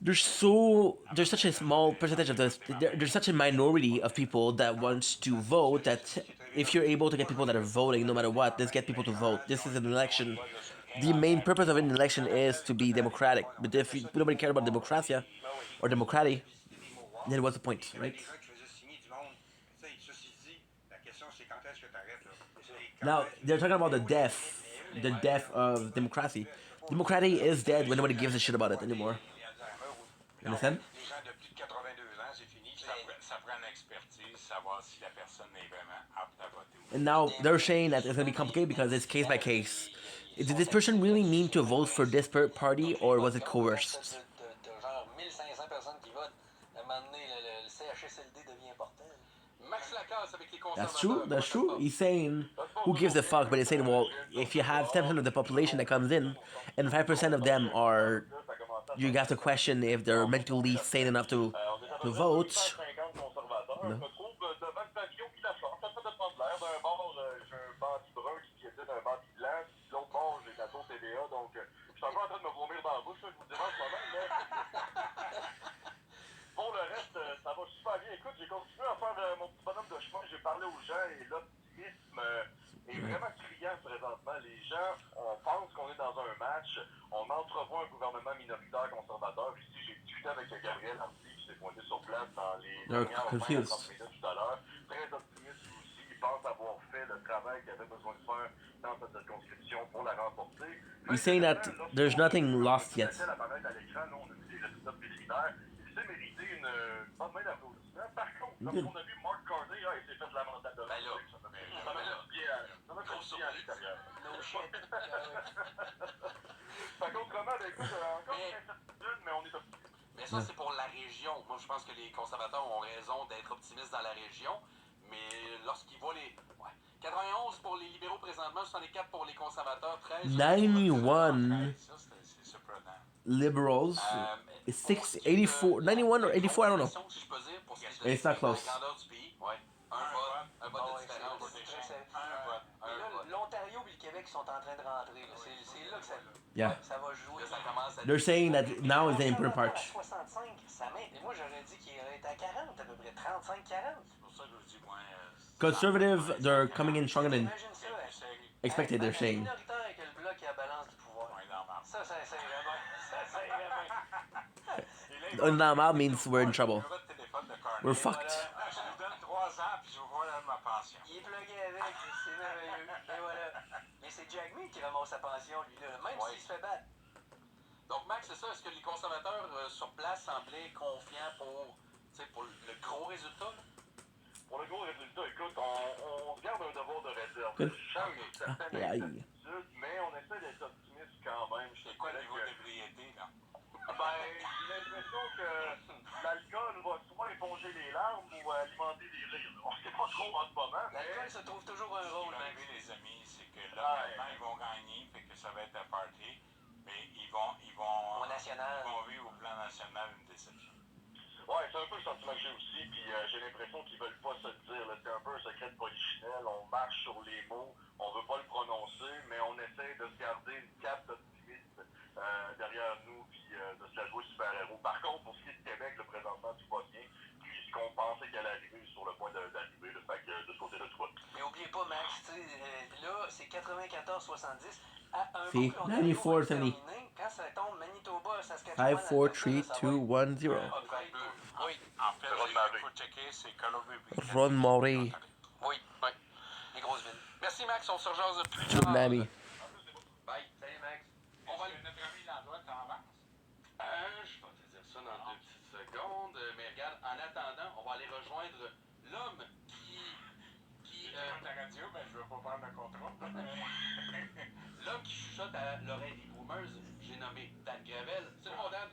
there's such a small percentage of this. There's such a minority of people that wants to vote that if you're able to get people that are voting, no matter what, let's get people to vote. This is an election. The main purpose of an election is to be democratic. But if nobody cares about democracia or democracy, then what's the point, right? Now they're talking about the death of democracy. Democracy is dead when nobody gives a shit about it anymore. You understand? Les gens de plus de 82 ans, c'est fini. Ça prend une expertise, savoir si la personne est vraiment apte à voter. And now they're saying that it's going to be complicated because it's case by case. Did this person really mean to vote for this party or was it coerced? De genre 1500 personnes qui votent, à un moment donné, le CHSLD devient important. Max Lacasse avec les That's conservateurs. true. That's true. He's saying, who gives a fuck? But he's saying, well, if you have 10% of the population that comes in, and 5% of them are, you have to question if they're mentally sane enough to vote. 50 conservateurs. Je me trouve devant le pavillon qui la chante. Ça fait de l'air. D'un bord, j'ai un bandit brun qui piétine un bandit blanc. De l'autre bord, j'ai la tour TVA. Donc, je suis encore en train de me vomir dans la bouche, je vous le dirai en ce moment. Mais... Pour le reste, ça va super bien. Écoute, j'ai continué à faire mon petit bonhomme de chemin. J'ai parlé aux gens et l'optimisme est vraiment criant présentement. Les gens, on pense qu'on est dans un match. On entrevoit un gouvernement minoritaire conservateur. Ici, j'ai discuté avec Gabriel Hardy qui s'est pointé sur place dans les dernières 20 à 30 minutes tout à l'heure. Très optimiste aussi. Il pense avoir fait le travail qu'il avait besoin de faire dans cette circonscription pour la remporter. He's saying that there's nothing lost yet. La palette à l'écran, on a vu les résultats préliminaires. Il s'est mérité une bonne main d'applaudissement. Par contre, lorsqu'on a vu Mark Carney, il s'est fait lamentablement. Ben là, Ça m'a fait du bien à l'extérieur. No shit. Par contre, vraiment, écoute, encore une incertitude, mais on est optimiste. Mais ça, c'est pour la région. Moi, je pense que les conservateurs ont raison d'être optimistes dans la région. Mais lorsqu'ils voient les... Ouais. 91 pour les libéraux présentement, 64 pour les conservateurs, 13... 91 Ça, c'est surprenant. liberals, 84, 91 or 84, I don't know. Si je peux dire, pour ce qui est It's not close. la grandeur du pays, ouais. Un vote de différence. Et là, l'Ontario et le Québec sont en train de rentrer. là. C'est là que ça, Yeah. ça va jouer. Là, ça commence à... They're saying that now is the important À part. 65, ça m'aide. Moi, j'aurais dit qu'il était à 40, à peu près 35-40. C'est pour ça que je vous dis, moi, Conservative, they're coming in stronger than Imagine ça. expected, they're saying. Minoritaire que le bloc qui a la balance du pouvoir. point dans ma Ça irait bien. Ça irait bien. Unnormal means we're in trouble. numéro de téléphone de Carney. We're fucked. Je vous donne 3 ans, puis je vous vois ma pension. Il est plugué avec, c'est merveilleux. Et voilà. Mais c'est Jack Mead qui ramasse sa pension, lui, là, même s'il se fait battre. Donc, Max, c'est ça. Est-ce que les conservateurs sur place semblaient confiants pour le gros résultat? Là? Pour le gros résultat, écoute, on se garde un devoir de réserve. Good. Je change certaines Aïe. incertitudes, mais on essaie d'être optimiste quand même. Je te C'est quoi le dirais niveau que- d'ébriété, là? Ben, j'ai l'impression que l'alcool va soit éponger les larmes ou alimenter les rires. On sait pas trop en ce moment, mais... L'alcool se trouve toujours un Ce qui rôle, va Max. arriver, les amis, c'est que là, maintenant, ils vont gagner, fait que ça va être un party, mais ils vont Au national. ils vont vivre au plan national une déception. Ouais, c'est un peu le sentiment que j'ai aussi, puis j'ai l'impression qu'ils veulent pas se le dire. là. C'est un peu un secret de polichinelle. On marche sur les mots, on veut pas le prononcer, mais on essaie de se garder une cape d'optimiste derrière nous, puis de se la jouer super-héros. Par contre, pour ce qui est de Québec, le présentement, tout va bien, puisqu'on pensait qu'elle allait arriver sur le point d'arriver. Là. Fait que de ce côté-là, tout va bien. Mais oubliez pas, Max, tu sais, là, c'est 94-70. À un See, coup, l'Ontario 94, va être 70. terminé. Quand ça tombe, Manitoba, 5, Saskatchewan, 4, 3, 2, 1, 0. Oui, En fait, Ron il Murray. faut checker, c'est Colombie. Ron Murray. oui. Les grosses villes. Merci, Max. On se rejase plus Good tard. mammy. Bye. Salut, Max. On va... Notre ami Landry t'avance. Je vais te dire ça dans 2 petites secondes. Mais regarde, en attendant, on va aller rejoindre l'homme qui Comme la radio, mais je veux pas prendre le contrôle. l'homme qui chuchote à l'oreille des boomers. J'ai nommé Dan Gravel. Salut, mon Dan.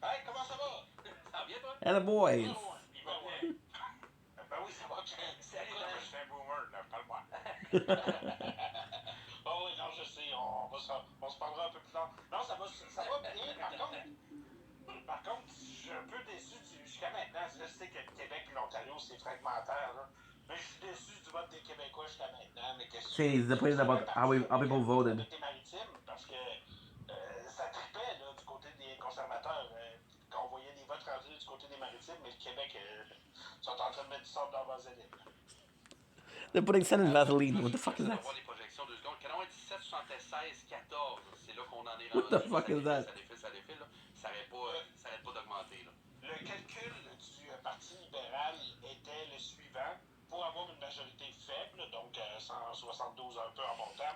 Hey, comment ça va? Ça va bien, toi? And boys. Il va bien. Ben oui, ça va bien. Salut, Écoute, Dan. je suis un boomer, là, parle-moi. Oh oui, non, je sais, on se parlera un peu plus tard. Non, ça va bien, par contre, je suis un peu déçu jusqu'à maintenant. Je sais que le Québec et l'Ontario, c'est fragmentaire, là. Mais je suis déçu du vote des Québécois jusqu'à maintenant. Mais qu'est-ce que Say he's complaining about how people voted. Maritime, parce que ça tripait, là, du côté des conservateurs. Quand on rendu du côté des Maritimes, mais le Québec sont en train de mettre du sable dans la vaseline. They're putting sand in Vaseline. What the fuck is On that? va voir les projections 2 secondes. 97, 76, 14. C'est là qu'on en est What the rendu. fuck is that? Ça défile, là. Ça arrête pas d'augmenter, là. Le calcul du Parti libéral était le suivant. Pour avoir une majorité faible, donc 172 un peu en montant,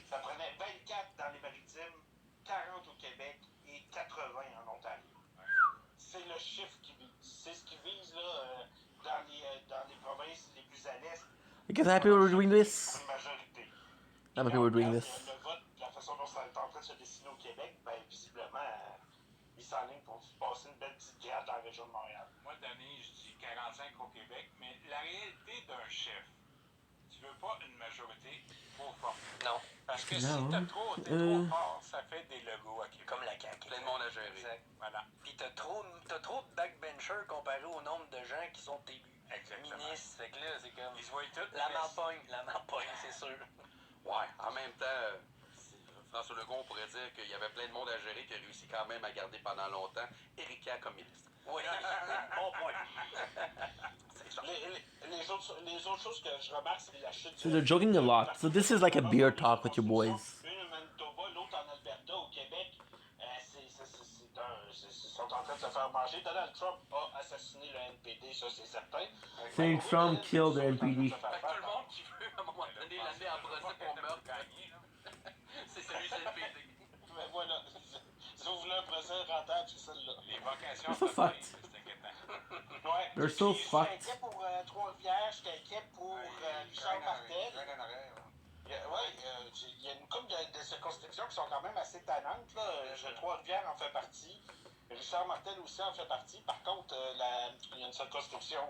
ça prenait 24 dans les Maritimes, 40 au Québec et 80 en Ontario. C'est le chiffre qui vise. C'est ce qui vise là, dans les provinces les plus à l'est. You guys happy we're doing this? Une majorité. I'm happy we're doing Le this. vote, la façon dont ça est en train de se dessiner au Québec, ben visiblement, il s'enligne pour passer une belle petite grade dans la région de Montréal. Moi, Denis, je dis 45 au Québec, mais la réalité d'un chef, tu veux pas une majorité trop forte. Non. Parce que Non. si t'es trop fort, ça fait des logos à Québec. Comme la CAQ. Plein de monde à gérer. Exact. Voilà. Puis t'as trop de backbenchers comparé au nombre de gens qui sont élus. Exactement. Ministres, fait que là, c'est comme... Ils se voient tous. La marpogne, c'est sûr. Ouais, en même temps, François Legault, on pourrait dire qu'il y avait plein de monde à gérer qui a réussi quand même à garder pendant longtemps Erika comme ministre. Oui, bon point. Les autres choses que je remarque, c'est la chute. So they're joking a lot. So this is like a beer talk with your boys. Une au Manitoba, l'autre en Alberta, au Québec. Ils sont en train de se faire manger. Donald Trump a assassiné le NPD, ça c'est certain. Saying Trump killed the NPD. Fait que tout le monde qui veut, à un moment donné, l'amener en procès pour meurtre, c'est celui du NPD. Mais voilà. Si vous voulez un procès rentable, c'est celle-là. Les vocations, They're so ça, fucked. c'est inquiétant. Ouais. They're so J'étais fucked. inquiet pour Trois-Rivières, j'étais inquiet pour Richard Martel. Il y a une couple de circonscriptions qui sont quand même assez tannantes. Trois-Rivières en fait partie. Richard Martel aussi en fait partie. Par contre, il y a une circonscription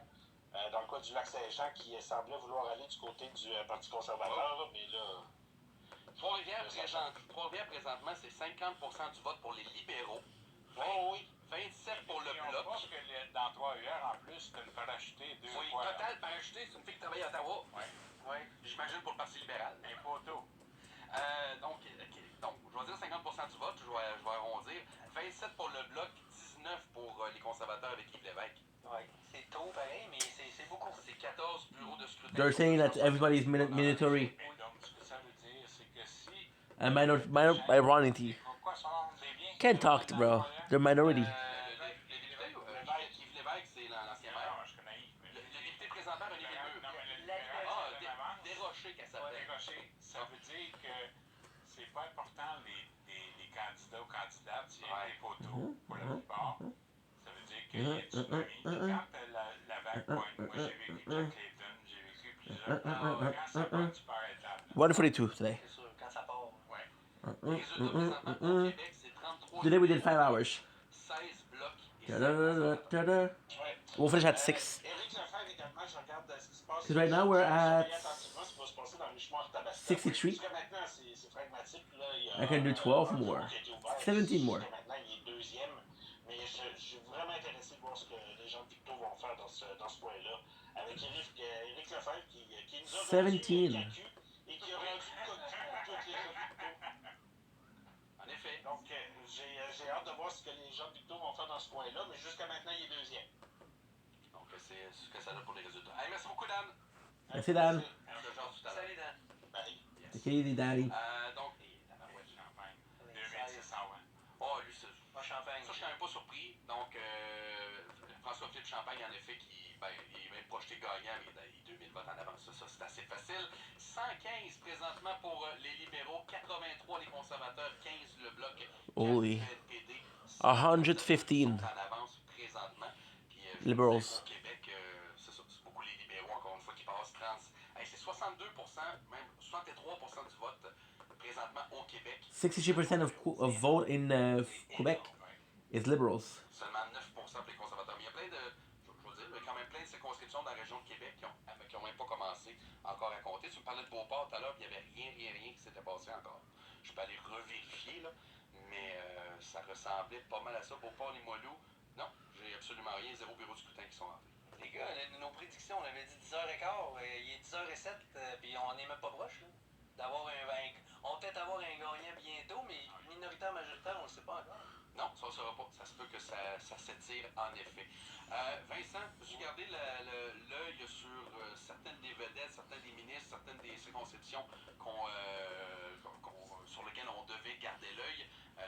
dans le coin du Lac-Saint-Jean qui semblait vouloir aller du côté du Parti conservateur. Là, mais là, Trois-Rivières, présentement, c'est 50% du vote pour les libéraux. oh oui. 27 pour le Ils ont bloc. pas que dans Trois-Rivières, en plus, tu as une parachutée 2 Oui, fois. total parachuté, c'est une fille qui travaille à Ottawa. Ouais. J'imagine pour le Parti libéral. Un poteau. Donc, je vais dire 50% du vote, je vais arrondir. 27 pour le bloc, 19 pour les conservateurs avec Yves Lévesque. Ouais, c'est tôt pareil, mais c'est beaucoup. C'est 14 bureaux de scrutin. They're saying that everybody's military. Et donc, ce que ça veut dire, c'est que si... And minority. Pourquoi sont des biens... Can't talk, bro. They're minority. Les députés, Yves Lévesque, c'est l'ancien maire. Non, je connais Yves. Le député présentement, René Léveux. Non, mais le libéral, c'est en avance. Desrochers, qu'elle Pas s'appelle. dérocher. Ça veut dire que c'est pas important les candidats ou candidates, c'est des poteaux pour la plupart. Ça veut dire qu'il y a du tsunami. Quand la vague pointe, moi j'ai vécu Jack Clayton, j'ai vécu plusieurs. Quand ça pointe, tu pars à étapes. 142 today. C'est sûr, quand ça part. Ouais. Les résultats présentement pour Québec, c'est 33 Today we did 5 hours. 16 blocs et 5 Ta-da-da-da-da-da. We'll finish at 6. Éric Lefebvre également, je regarde ce qui se passe. Because right now we're at Attentivement ce qui va se passer dans le Richemont Tabasco. 63. Jusqu'à maintenant, c'est pragmatique. Là, il y a I can do 12 more. 17 more. Jusqu'à maintenant, il est deuxième. Mais je suis vraiment intéressé de voir ce que les gens de Victo vont faire dans ce point-là. Avec Éric Lefebvre qui nous a 17. rendu CAQ et qui a rendu cocu pour toutes les gens de Victo. En effet. Donc, j'ai hâte de voir ce que les gens de Victo vont faire dans ce point-là. Mais jusqu'à maintenant, il est deuxième. Donc, c'est ce que ça donne pour les résultats. Hey, merci beaucoup, Dan. Merci, Dan. On se jase tout à l'heure. Salut, Dan. Bye. Take it easy, daddy. Donc, Champagne. 2600, oh, lui, c'est. Pas champagne. Ça, je suis quand même pas surpris. Donc, François-Philippe Champagne, en effet, il est même projeté gagnant, mais il a 2000 votes en avance. Ça, c'est assez facile. 115 présentement pour les libéraux, 83 les conservateurs, 15 le bloc, 4 Holy. le NPD, 115. en avance présentement. Puis, Liberals. Au Québec, c'est ça, c'est beaucoup les libéraux, encore une fois, qui passent 30. Hey, c'est 62%, même 63% du vote présentement au Québec. 63% of vote in Quebec is liberals. Seulement 9% pour les conservateurs. Mais il y a plein de, je veux dire, il y a quand même plein de circonscriptions dans la région de Québec qui ont même pas commencé encore à compter. Tu me parlais de Beauport tout à l'heure, puis il n'y avait rien qui s'était passé encore. Je peux aller revérifier, là, mais ça ressemblait pas mal à ça. Beauport, Limoilou, non, j'ai absolument rien, zéro bureau de scrutin qui sont rentrés. Les gars, nos prédictions, on avait dit 10h15, il est 10h07, puis on n'est même pas proche, là. On va peut-être avoir un gagnant bientôt, mais minoritaire, majoritaire, on ne le sait pas encore. Non, ça ne saura pas. Ça se peut que ça s'étire en effet. Vincent, j'ai gardé l'œil sur certaines des vedettes, certains des ministres, certaines des circonscriptions sur lesquelles on devait garder l'œil.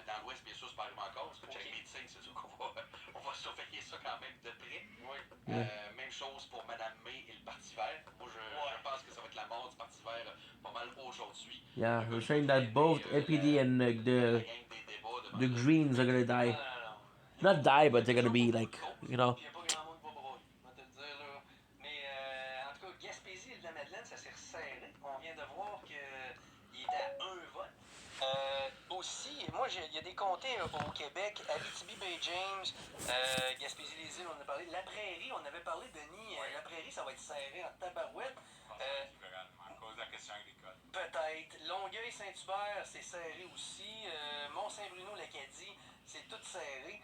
Dans l'Ouest, bien sûr, c'est pas arrivé encore. Parce que Jack Meeting, c'est sûr qu'on va surveiller ça quand même de près. Même chose pour Mme May et le Parti vert. Moi, je pense que ça va être la mort du Parti vert pas mal aujourd'hui. Yeah, we're saying that both APD and the Greens are gonna die. Not die, but they're gonna be like, you know. Puis il n'y a pas grand monde qui va broyer, on va te le dire là. Mais en tout cas, Gaspésie et de la Madeleine, ça s'est resserré. On vient de voir qu'il est à un vote. Aussi, moi, il y a des comtés au Québec, Abitibi-Bay-James, Gaspésie-les-Îles, on en a parlé. La Prairie, on avait parlé, Denis, la Prairie, ça va être serré en tabarouette. À cause de la question agricole. Peut-être. Longueuil-Saint-Hubert, c'est serré aussi. Mont-Saint-Bruno, l'Acadie, c'est tout serré.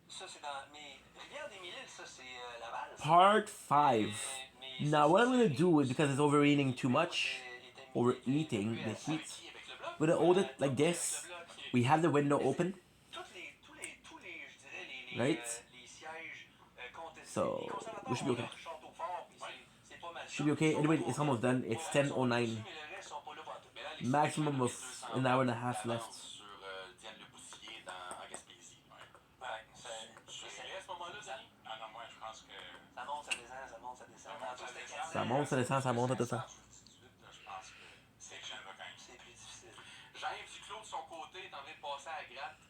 Ça, c'est dans. Mais Rivière-des-Mille-Îles, ça, c'est Laval. Part 5. Now, what I'm gonna do is because it's overeating too much, overeating the heat, we're gonna hold it like this. We have the window open, right? So we should be okay. Should be okay. Anyway, it's almost done. It's 10:09. Maximum of an hour and a half left. Ça monte, ça descend, ça monte, ça descend. Jean-Yves Duclos, de son côté, est en train de passer à la gratte.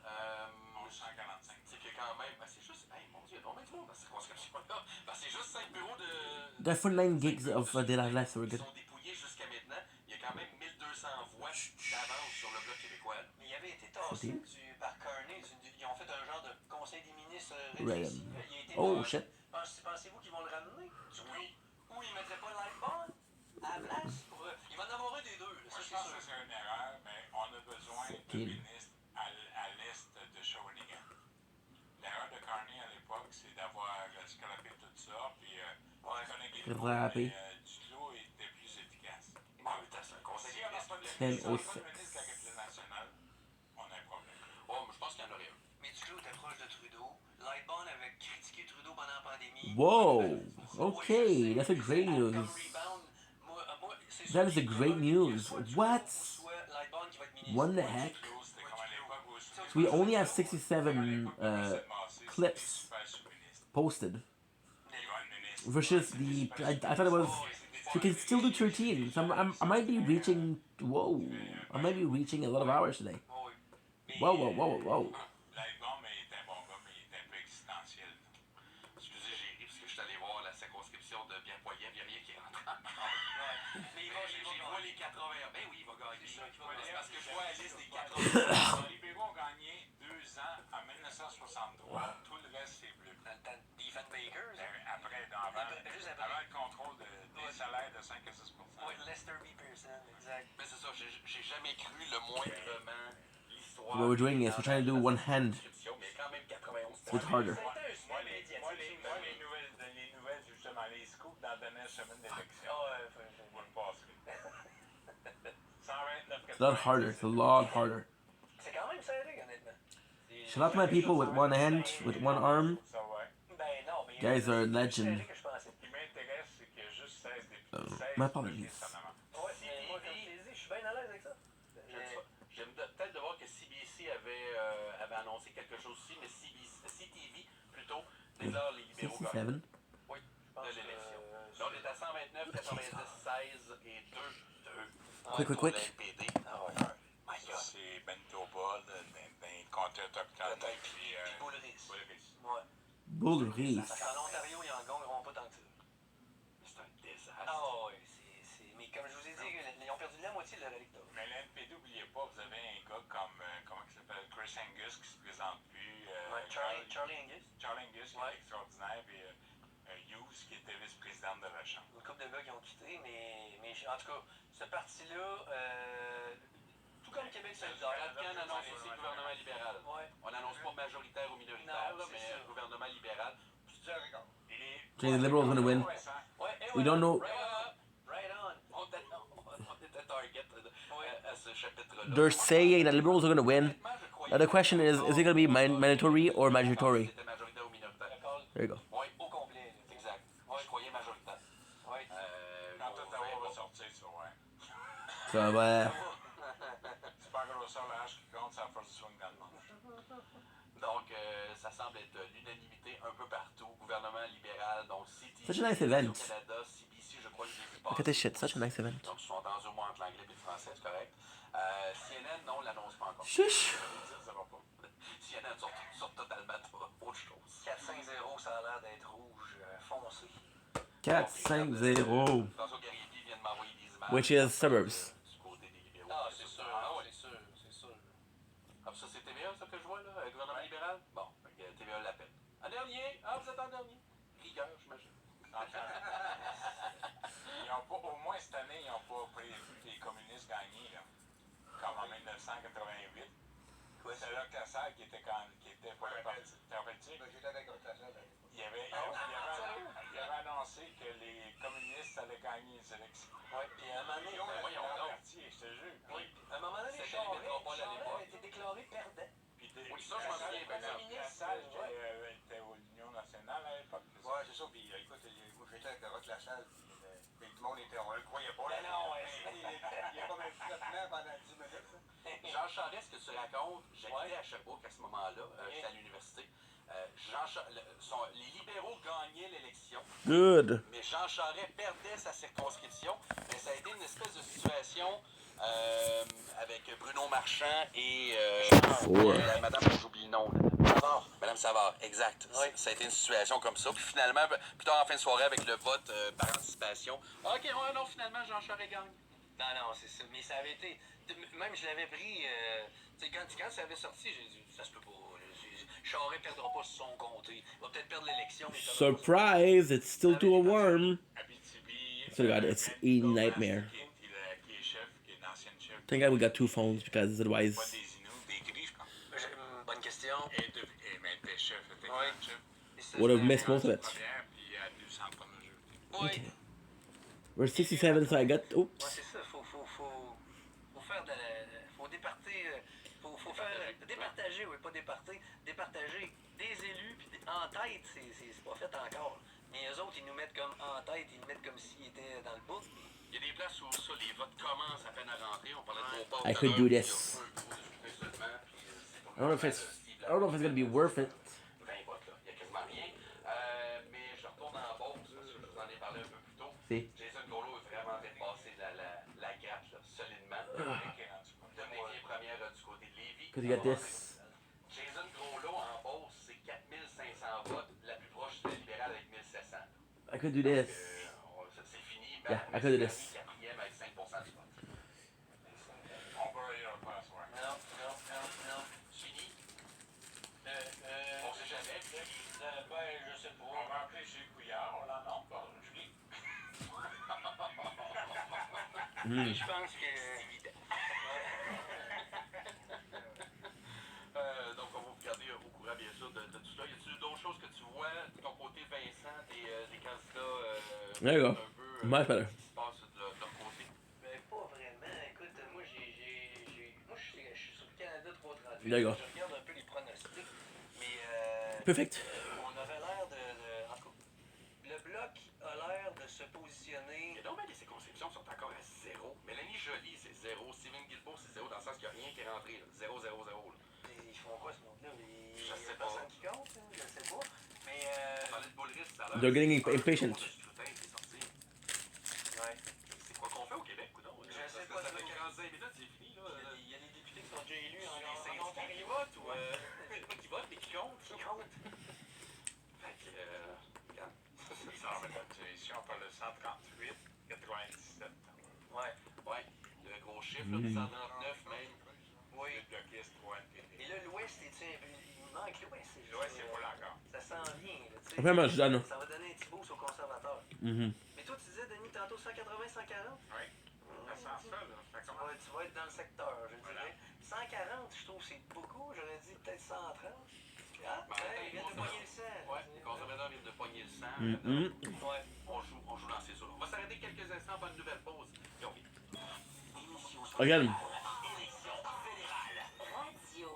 145. C'est que quand même, c'est juste. Hey, mon Dieu, il y a combien de monde dans cette circonscription-là? C'est juste 5 bureaux de. That's for 9 gigs of data left, so we're good. Ils sont dépouillés jusqu'à maintenant. Il y a quand même 1200 voix d'avance sur le Bloc québécois. Mais il avait été tassé par Carney. Ils ont fait un genre de conseil des ministres rétréci. Oh shit. Pensez-vous qu'ils vont le ramener? Oui. Ou ils ne mettraient pas Lightbone à la place? Il va en avoir un des deux. Moi, je pense que c'est une erreur, mais on a besoin de ministres à l'est de Shawinigan. L'erreur de Carney à l'époque, c'est d'avoir scrappé tout ça, puis Duclos était plus efficace. C'est un conseil Si on n'a pas de Ten oh ministre de la capitale nationale, on a un problème. Oh, mais je pense qu'il y en aurait un. Mais Duclos était proche de Trudeau. Lightbone avait critiqué Trudeau pendant la pandémie. Whoa. Okay, that's a great news. That is a great news. What? What the heck? So we only have 67 clips posted. Versus the. I thought it was. So we can still do 13. So I might be reaching. Whoa. I might be reaching a lot of hours today. Whoa, whoa, whoa, whoa. Parce que je vois la liste des 80. Les libéraux ont gagné 2 ans en 1963. Tout le reste, c'est bleu. Dans le temps de Diefenbakers. Avant le contrôle des salaires de 5 à 6 Oui, Lester B. Pearson, exact. Mais c'est ça, j'ai jamais cru le moindrement l'histoire. What we're doing is we're trying to do one hand. Mais quand même 91. It's harder. Moi, les nouvelles, justement, les scoops dans la dernière semaine d'élection. Vous le passerez. It's a lot harder. It's a lot harder. C'est quand même serré, honnêtement. Shout out to my people with one hand, with one arm. Ben non, mais. Guys are a legend. Ce qui m'intéresse, c'est qu'il y a juste 16 députés. My apologies. Ouais, moi, comme je l'ai dit, je suis bien à l'aise avec ça. J'aime peut-être de voir que CBC avait annoncé quelque chose aussi, mais CTV plutôt déclare les libéraux 67. gagnants de l'élection. Là, on est à 129, 90, 16 et 2. Quick. C'est Manitoba, dans les comtés autochtones. Puis Bullris. Bullris. Bull Reese. Parce qu'en Ontario, ils en gagneront pas tant que ça. C'est un désastre. Ah oui, mais comme je vous ai dit, ils ont perdu la moitié de leur électorat. Mais l'NPD, n'oubliez pas, vous avez un gars comme, comment il s'appelle, Chris Angus, qui se présente plus. Charlie Angus. Charlie Angus, qui est extraordinaire, puis Hughes, qui était vice-présidente de la Chambre. Une couple de gars qui ont quitté, mais en tout cas, ce parti-là, tout comme Québec solidaire. Radcan annonce aussi gouvernement libéral. Ouais. On n'annonce pas majoritaire ou minoritaire, Non, là, c'est mais ça. gouvernement libéral. Okay, the Liberals gonna win. Ouais, We don't know. Right on. On était target à ce chapitre-là. They're saying that Liberals are gonna win. Honnêtement, je crois Now the question is it gonna be mandatory or majority? C'était majoritaire ou minoritaire. There you go. Oui, au complet. Exact. Moi, je croyais majoritaire. Oui. Quand Ottawa va sortir, ça, ouais. Ça va. C'est pas gros ça, l'âge qui compte, c'est la force du swing dans le monde. Donc, ça semble être l'unanimité un peu partout. Gouvernement libéral, donc CTG Such a nice event. au Canada, CBC, je crois que je l'ai vu Look passer. at this shit, such a nice event. Donc, ils sont entendus au moins entre l'anglais et le français, c'est correct. CNN, non, l'annonce pas encore. Shush. Ça va pas. CNN sort totalement autre chose. 4-5-0, ça a l'air d'être rouge foncé. 4-5-0. François Gariby vient de m'envoyer des images. Which is suburbs. Du côté des libéraux. Ah, c'est sûr. Ah, ouais. C'est sûr. C'est sûr. Ah, ça, c'est TVA, ça que je vois, là, gouvernement libéral? Bon, TVA l'appelle. En dernier? Ah, vous êtes en dernier? Rigueur, j'imagine. Ils ont pas, au moins cette année, ils n'ont pas pris les communistes gagnés, là. Comme en 1988. C'est là Lassalle qui était pour le parti. J'étais avec Ocasio. Il avait annoncé que les communistes allaient gagner les élections. Oui, puis à un moment donné, voyons donc. Parti, je te jure. oui, à un moment donné, C'était Charest les métropoles à l'époque. a été déclaré perdant. Puis Oui, ça, je m'en souviens, par exemple. Lassalle était à l'Union nationale à l'époque. Ouais, c'est ça. Puis écoute, moi j'étais avec Roch Lassalle. Puis tout le monde était. On le croyait pas. Ben non, ouais. Il y a comme un flottement pendant 10 minutes. Jean Charest, ce que tu racontes, j'habitais à Sherbrooke à ce moment-là, j'étais à l'université. Les libéraux gagnaient l'élection, Good. mais Jean Charest perdait sa circonscription. Mais ça a été une espèce de situation avec Bruno Marchand et madame, j'oublie le nom. Savard. Madame Savard, exact. Oui. Ça a été une situation comme ça. Puis finalement, plus tard en fin de soirée, avec le vote par anticipation, OK, ouais, non, finalement, Jean Charest gagne. Non, c'est ça. Mais ça avait été. Même je l'avais pris. Tu sais, quand ça avait sorti, j'ai dit, ça se peut pas. Charest perdra pas sur son comté. Il va peut-être perdre l'élection. mais ça va pas. Surprise, it's still to a worm. Abitibi. So God, it's a nightmare. Qui est chef, qui est l'ancienne chef. Thank God we got two phones because Pas otherwise des Inuits, des Gris, je pense. Bonne question. Mais était chef, était Oui. grand chef. Et ça, would have c'était- missed most of it. Première, puis à 200 premiers jeux. Oui. We're 67, so I got. Ouais, Oops. c'est ça. Faut faire de la. Faut départer. Faut faire. Départager, oui, pas départer. Départager des élus, puis en tête, c'est pas fait encore. Mais eux autres, ils nous mettent comme en tête, ils nous mettent comme s'ils étaient dans le bout. Il y a des places où ça, les votes commencent à peine à rentrer. On parlait de Beauport. I tout à could l'heure, do puis this. I I don't know if it's gonna be worth it. 20 votes, là. Il y a quasiment rien. Mais je retourne en Beauce, parce que je vous en ai parlé un peu plus tôt. Si. Jason Golo est vraiment fait passer la grappe, là, solidement. Dominique est première du côté de Lévis. Cause you got this. Jason Groslo en Beauce, c'est 4500 votes, la plus proche de la libérale avec 1700. I could do this. C'est fini. Yeah, I could do this. Quatrième avec 5% du vote. On va y aller pas ce soir. Non. Fini. On sait jamais. Je sais On pas. va appeler chez Couillard, on l'en pas. Julie. Je pense que. Donc, on va vous garder au courant, bien sûr, de tout ça. Y a-t-il d'autres choses que tu vois de ton côté, Vincent, des candidats There you go. un peu Much better. qui se passe de leur côté? Ben, pas vraiment. Écoute, moi, moi, je suis sur le Canada 338. There you go. Je regarde un peu les pronostics. Mais Perfect. on aurait l'air de. En tout cas, le bloc a l'air de se Il positionner. y a donc bien des circonscriptions qui sont encore à 0. Mélanie Joly, c'est 0. Steven Guilbeault, c'est 0, dans le sens qu'il n'y a rien qui est rentré. 0, 0, 0. Ils font quoi, ce monde-là? Il Je y a sais pas. personne qui compte, hein? Je sais pas. Mais. On parlait de Boulris tout à l'heure. They're getting C'est un impatient. tour de scrutin qui est sorti. Ouais. C'est quoi qu'on fait au Québec, ou non? Je sais pas Ça trop. fait 45 minutes, c'est fini, là. Il y a des députés qui sont déjà élus Les en syndiqués qui votent, ou pas qui votent, mais qui comptent. Qui comptent. Fait que, regarde. Ici, on parle de 138, 97. Ouais. Ouais, le gros chiffre, là, de 139 même. Oui. Le bloquiste 3 NPD. Et là, l'Ouest, il manque l'Ouest. L'Ouest, c'est pas encore. Ça s'en vient, là, tu sais. Vraiment, je donne. Ça va donner un petit boost aux conservateurs. Mhm. Mais toi, tu disais, Denis, tantôt 180, 140? Oui. Ça sent ça, là. Ça commence. Tu vas être dans le secteur, je Voilà. dirais. 140, je trouve que c'est beaucoup. J'aurais dit peut-être 130. Ah, Ben, ils viennent de pogner le 100. Ouais, les conservateurs viennent de pogner le sang. Mhm. Ouais. On joue dans ces eaux-là. On va s'arrêter quelques instants pour une nouvelle pause. Et on revient. Again. Radio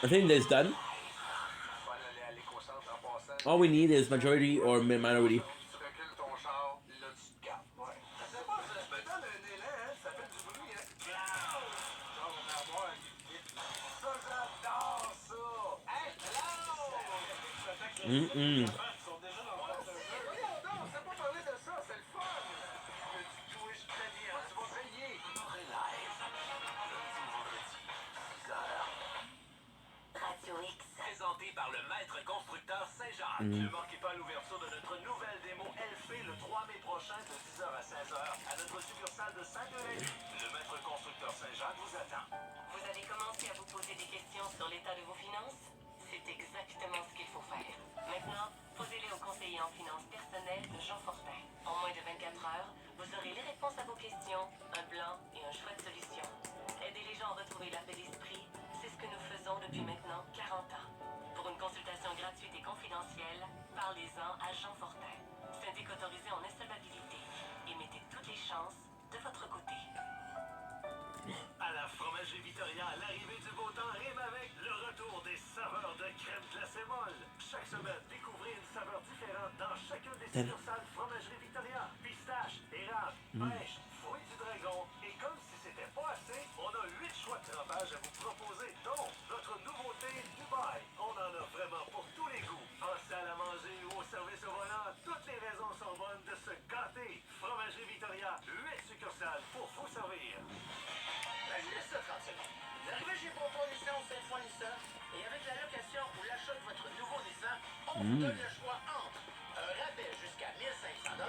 I think that's done. Il faut aller à l'éco-centre en passant. All we need is majority or minority. Tu recules ton char, là tu te gardes. Ouais. Ça se passe, ça me donne un élan, hein, ça fait du bruit, hein. Cloud! Ça, on va avoir un vite. Ça, j'adore ça! Hey, hello! Mm-mm. Ils sont déjà dans le jeu. Voyons donc, c'est pas parler de ça, c'est le fun! Je me dis, Twitch, très bien, tu vas payer. Live. Lundi, vendredi, 10h. Radio X. Présenté par le maître constructeur Saint-Jacques. Ne manquez pas l'ouverture de notre nouvelle démo LP le 3 mai prochain de 10h à 16h à notre succursale de Saint-Denis. Le maître constructeur Saint-Jacques vous attend. Vous avez commencé à vous poser des questions sur l'état de vos finances? C'est exactement ce qu'il faut faire. Maintenant, posez-les au conseiller en finances personnelles de Jean Fortin. En moins de 24 heures, vous aurez les réponses à vos questions, un plan et un choix de solution. Aider les gens à retrouver la paix d'esprit, c'est ce que nous faisons depuis maintenant 40 ans. Pour une consultation gratuite et confidentielle, parlez-en à Jean Fortin. Syndic autorisé en insolvabilité. Et mettez toutes les chances de votre côté. À la fromagerie Victoria, l'arrivée du beau temps rime avec le retour des saveurs de crème glacée molle. Chaque semaine, découvrez une saveur différente dans chacune des succursales fromagerie Victoria. Pistache, érable, pêche, fruits du dragon. Et comme si c'était pas assez, on a 8 choix de trempage à vous proposer, dont notre nouveauté Dubaï. On en a vraiment pour tous les goûts. En salle à manger ou au service au volant, toutes les raisons sont bonnes de se gâter. Fromagerie Victoria, 8 succursales pour vous servir. Ben, je laisse ça 30 secondes. Vous arrivez chez Bonbon Nissan ou Sainte-Foy Nissan, et avec la location ou l'achat de votre nouveau Nissan, on vous donne le choix entre un rabais jusqu'à 1500 $,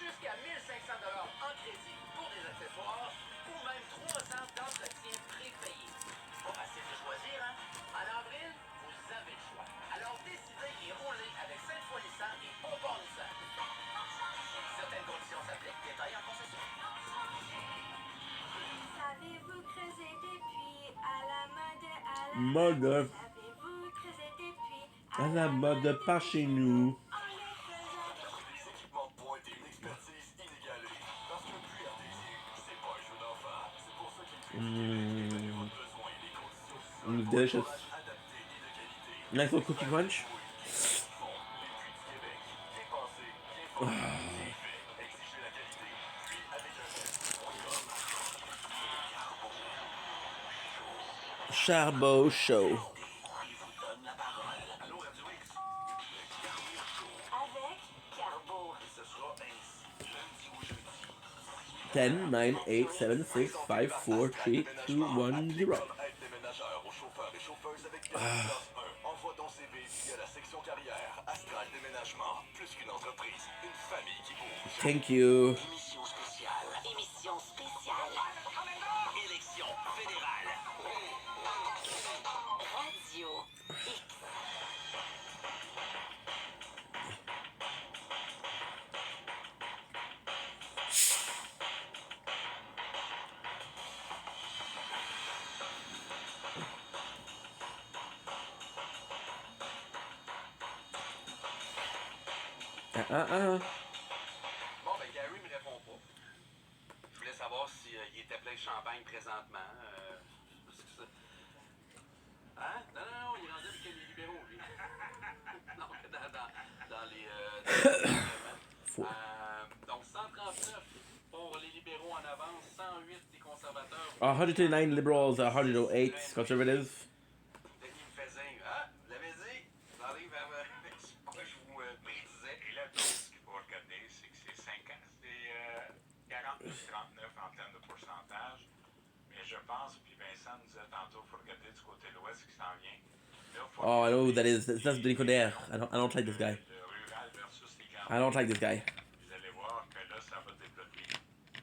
jusqu'à 1500 $ en crédit pour des accessoires, ou même 300 d'entretien prépayé. Pas facile de choisir, hein? En avril, vous avez le choix. Alors décidez et roulez avec Sainte-Foy Nissan et Bonbon Nissan. Certaines conditions s'appliquent. Détails en concession. Savez-vous creuser des puits à la mode, Mode. Savez-vous creuser des puits À la mode, pas chez nous. en les faisant Des équipements de pointe et une expertise inégalée. Parce qu'un puits artésien, c'est pas un jeu d'enfant. C'est pour ça qu'il connaît votre besoin et les conditions Delicious. adaptées et de qualité. Nice little cookie crunch. Des puits du Québec. Bien pensé, bien formé, bien fait. Exigez la qualité. Puis avec un S.com. Charbot Show. Allô, Radio X? Avec Carbo. Ce sera ainsi. Lundi au jeudi. 10, 9, 8, 7, 6, 5, 4, 3, 2, 1, 0. Aide déménageur aux chauffeurs et chauffeuses avec classe 1. Envoie ton CV via la section carrière. Astral Déménagement. Plus qu'une entreprise, une famille qui bouge. Thank you. Émission spéciale. Émission spéciale. Élection fédérale. Radio X. Bon, ben Gary me répond pas. Je voulais savoir si il était plein de champagne présentement. Hein? Non, il est rendu avec les libéraux, lui. Non, dans les... donc 139 pour les libéraux en avance, 108 des conservateurs. 139 liberals, 108 conservatives. Denis me faisait, ah, vous l'avez dit, j'arrive avec ce que je vous prédisais. Et là, donc, ce qu'il faut regarder, c'est que c'est 50, c'est 40-39 en termes de pourcentage. Mais je pense, puis Vincent nous disait tantôt, il faut regarder du côté de l'Ouest qui s'en vient. Là, faut Oh, I know who that regarder is. That's Denis Coderre. I don't like this guy. le rural versus les grands. I don't like this guy. Vous allez voir que là, ça va débloquer.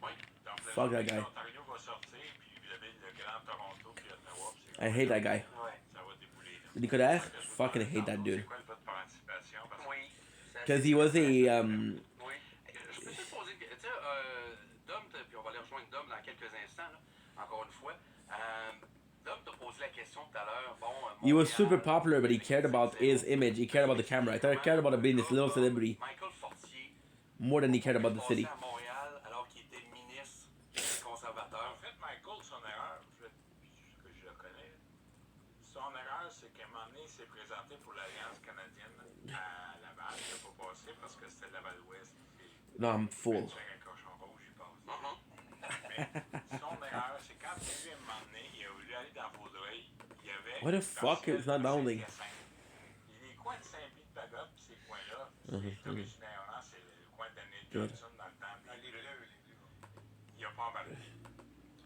Oui. Donc, le Fuck that guy. Ontario va sortir, puis vous avez le Grand Toronto, puis Ottawa, puis I hate that guy. ça va débouler. Là. Denis Coderre? Fucking hate that dude. C'est quoi le vote par anticipation? Parce que Oui. Because he was a, Oui. Je peux te poser une question. Tu sais, Dom, puis on va aller rejoindre Dom dans quelques instants, là, encore une fois. Dom t'a posé la question tout à l'heure. Bon, he was Montréal, super popular, but he cared about his image. He cared about the camera. I thought he cared about being this little celebrity Michael Fortier, more than he cared about the passé city. à Montréal alors qu'il était ministre conservateur. en fait, Michael, son erreur, que je le connais, son erreur, c'est qu'à un moment donné, il s'est présenté pour l'Alliance canadienne à Laval. Il n'a pas passé parce que c'était Laval-Ouest. No, I'm full. Un cochon rouge, il passe. Mais son erreur, c'est quand lui, à un moment donné, il a voulu aller dans Vaudreuil, il y avait... What the fuck is not downloading? Les coins de Saint-Louis de Bagot, ces coins-là, c'est originairement, c'est le coin de Daniel Johnson dans le temps. Les bleus. Il n'a pas embarqué.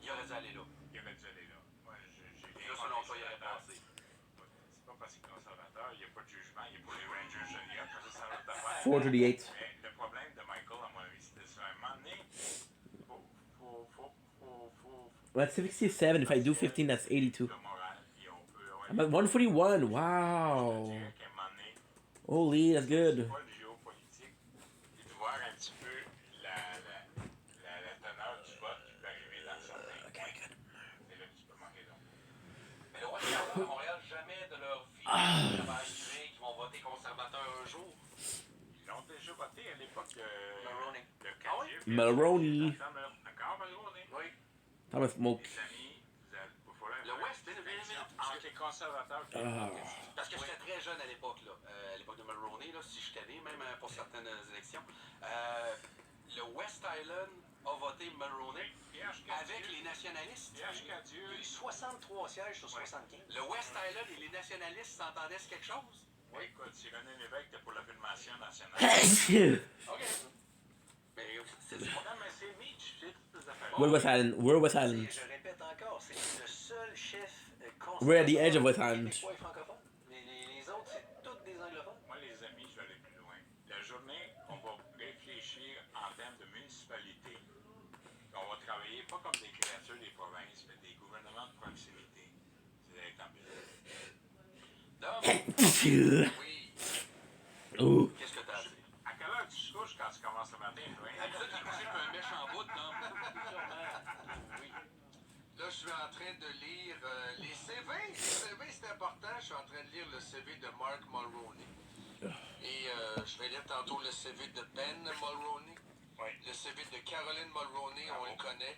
Il aurait dû aller là. Il aurait dû aller là. Moi, j'ai Là, selon toi, il aurait passé. C'est pas parce qu'il est conservateur, il n'y a pas de jugement, il n'est pas les Rangers de New York, ça c'est notre affaire. 438. Mais le problème de Michael, à mon avis, c'était ça. À un moment donné, That's 67. If I do 15, that's 82. le moral, puis on peut... I'm at 141. Wow. Je dirais qu'à un moment donné, Holy, that's good. pas le géopolitique, et de voir un petit peu la teneur du vote qui peut arriver dans certains coins. C'est là que tu peux manquer donc. Mais le West Island, à Montréal, jamais de leur vie, ils vont arriver qu'ils vont voter conservateur un jour. Ils l'ont déjà voté à l'époque de Mulroney. Cadieux. Mulroney. Encore Mulroney. Oui. Thomas Smoke. Les amis, vous faut Le West, c'est entre les conservateurs et parce que j'étais très jeune à l'époque, là. À l'époque de Mulroney, là, si j'étais né, même pour certaines élections. Le West Island a voté Mulroney avec les nationalistes. Il y a eu 63 sièges sur 75. Le West Island et les nationalistes s'entendaient sur quelque chose? Oui, écoute, si René Lévesque était pour la filmation nationale. OK. Mais c'est du Non, mais c'est Mitch, c'est toutes les affaires. Where West Island? Where West Island? Je répète encore, c'est le seul chef We're at the edge of West Island. québécois et francophone. Les autres, c'est tous des anglophones. Moi, les amis, je vais aller plus loin. La journée, on va réfléchir en termes de municipalité. On va travailler pas comme des créatures des provinces, mais des gouvernements de proximité. C'est d'être ambitieux. Oui. Ooh. Qu'est-ce que t'as à dire? À quelle heure tu te couches quand tu commences le matin, Joël? D'habitude, j'ai couché pour un méchant bout, non? Oui. Là, je suis en train de lire les CV. Les CV, c'est important. Je suis en train de lire le CV de Mark Mulroney. Et je vais lire tantôt le CV de Ben Mulroney. Oui. Le CV de Caroline Mulroney, on le connaît.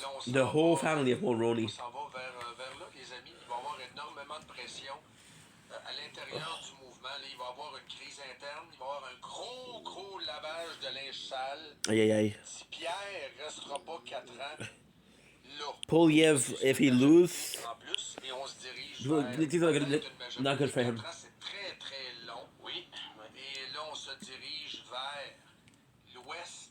Là, on s'en The whole va- family of Mulroney. On s'en va vers là, les amis. Il va y avoir énormément de pression à l'intérieur du mouvement. Là, il va y avoir une crise interne. Il va y avoir un gros lavage de linge sale. Aye, aye, aye. Si Pierre restera pas 4 ans là. Polyev, if he lose, En plus, et on se dirige Well, vers these are good- peut-être une majorité not good for de him. 4 ans. C'est très long. Oui. Et là, on se dirige vers l'Ouest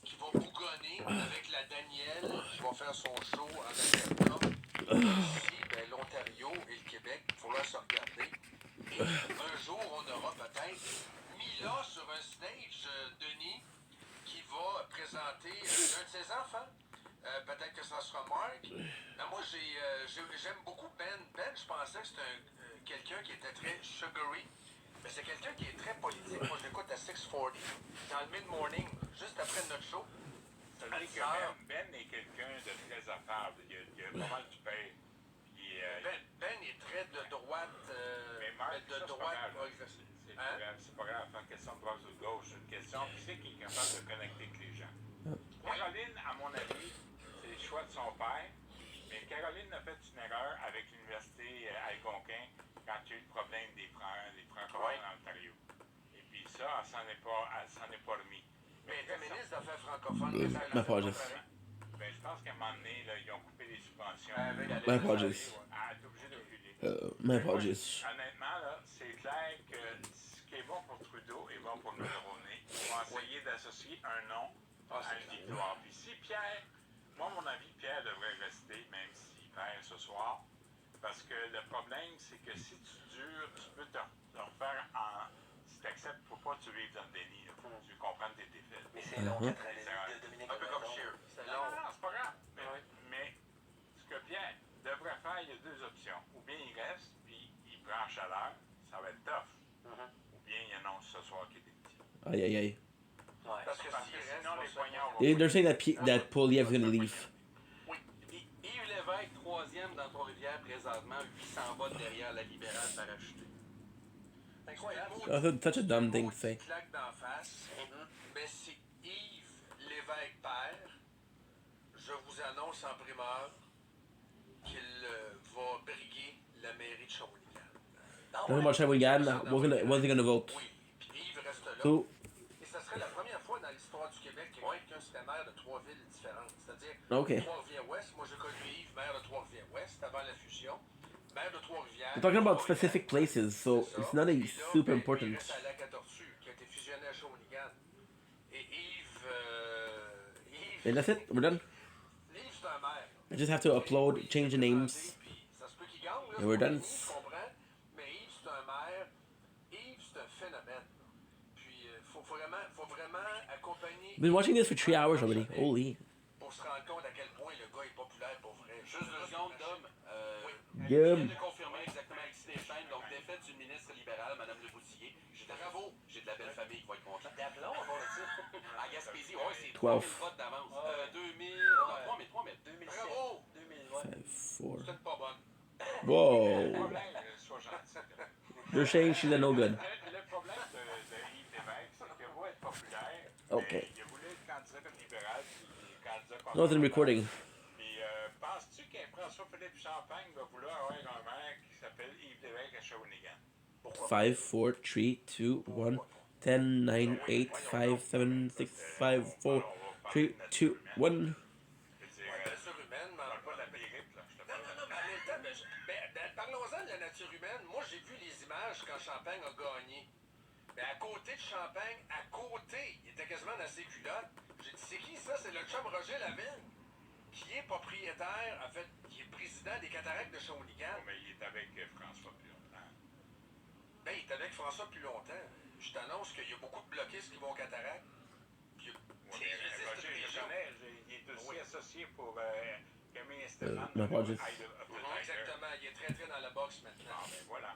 qui va bougonner avec la Danielle qui va faire son show en Alberta. Ici, ben, l'Ontario et le Québec, il faudra se regarder. Et un jour, on aura peut-être Mila sur un stage, Denis, qui va présenter l'un de ses enfants. Peut-être que ça sera Mark. Mais moi, j'aime beaucoup Ben. Ben, je pensais que c'était quelqu'un qui était très sugary. Mais c'est quelqu'un qui est très politique. Moi, je l'écoute à 640 dans le mid-morning, juste après notre show. C'est Je un dis que leader. Ben est quelqu'un de très affable. Il y a pas mal du pain. Ben est très de droite. Mais Marc, de ça, c'est droite. pas grave. ouais, C'est Hein? pas grave, c'est pas grave. C'est pas une question de droite ou de gauche. C'est une question qui c'est qui est capable de connecter avec les gens. Caroline, à mon avis, c'est le choix de son père. Mais Caroline a fait une erreur avec l'université Algonquin quand il y a eu le problème des francophones en Ontario. Et puis ça, elle s'en est pas remis. Mais elle était ministre des Affaires francophones. My apologies. Ben, je pense qu'à un moment donné, là, ils ont coupé les subventions. My apologies. Elle est obligée de reculer. My apologies. Honnêtement, là, c'est clair que ce qui est bon pour Trudeau est bon pour Mulroney. Ils vont essayer d'associer un nom à une victoire. Puis si Pierre, moi, à mon avis, Pierre devrait rester, même s'il perd ce soir. Parce que le problème, c'est que si tu dures, tu peux te refaire en. Si tu acceptes, il ne faut pas que tu vives dans le déni. Il faut que tu comprennes tes défaites. Mais c'est long, 4 années de Dominique. Un peu comme Scheer. C'est Non, long. c'est pas grave. Mais ce que Pierre devrait faire, il y a deux options. Ou bien il reste, puis il prend en chaleur, ça va être tough. Ou bien il annonce ce soir qu'il est petit. Aye, aye, aye. Parce que Parce que s'il reste, sinon, les il va poignards se- vont... They're saying that Polyev is gonna leave. Oui. Yves Lévesque, 3e dans Trois-Rivières, présentement, 800 votes derrière la libérale parachuté. C'est incroyable. I thought such a dumb thing to say. Claque d'en face. Mais si Yves Lévesque perd, je vous annonce en primeur qu'il va briguer la mairie de Shawinigan. Talking about Shawinigan, wasn't gonna vote. Oui, puis Yves reste là. So, Et ce serait la première fois dans l'histoire du Québec que quelqu'un serait maire de 3 villes différentes. C'est-à-dire Okay. Trois-Rivières-Ouest. Moi, j'ai connu Yves, maire de Trois-Rivières-Ouest avant la fusion. Maire de Trois-Rivières. we're talking about specific places, so C'est ça. it's not a Puis là, super ben, important. Il reste à Lac-à-Tortue, qui a été fusionné à Shawinigan. Et Yves. And that's it. We're done. Yves, c'est un maire. I just have to upload, change the names. Puis ça se peut qu'il gagne, là. And we're done. Je comprends. Mais Yves, c'est un maire. Yves, c'est un phénomène. Puis, faut vraiment accompagner. I've been watching this for 3 hours already. Holy. Pour se rendre compte à quel point le gars est populaire pour vrai. Juste 2 secondes, Dom. Good. Je viens de confirmer exactement Alexis Deschaines, donc défaite du ministre libéral, Mme Le Boutillier. Bravo. J'ai de la belle famille qui va être contente. D'aplomb, on va le dire. À Gaspésie, ouais, c'est 12. 3000 votes d'avance. 2000, non, 3000. 2007. Bravo. 5, 4. C'est pas bonne. Whoa. problème, sois gentil. They're saying she's a no good. Le problème de Yves Lévesque, c'est qu'il veut être populaire. Okay. Il a voulu être candidat libéral, puis candidat Not in conservateur. recording. Puis penses-tu qu'un François-Philippe Champagne va vouloir avoir un maire qui s'appelle Yves Lévesque à Shawinigan? 5, 4, 3, 2, 1, 10, 9, 8, 5, 7, 6, 5, 4, 3, 2, 1. Je veux dire, La nature humaine, mais parle pas de la périple, là. Je te non, parle non, mais en même temps, parlons-en de la nature humaine. Moi, j'ai vu les images quand Champagne a gagné. Mais à côté de Champagne, il était quasiment dans ses culottes. J'ai dit, c'est qui ça? C'est le chum Roger Lavigne, qui est propriétaire, en fait, qui est président des cataractes de Shawinigan. mais il est avec François plus longtemps. Ben, il est avec François depuis longtemps. Je t'annonce qu'il y a beaucoup de bloquistes qui vont aux cataractes. Puis, Ouais, mais Roger, je connais, il est aussi associé pour Camille et Stéphane. my apologies. Exactement, il est très très dans la boxe maintenant. Ah, ben voilà.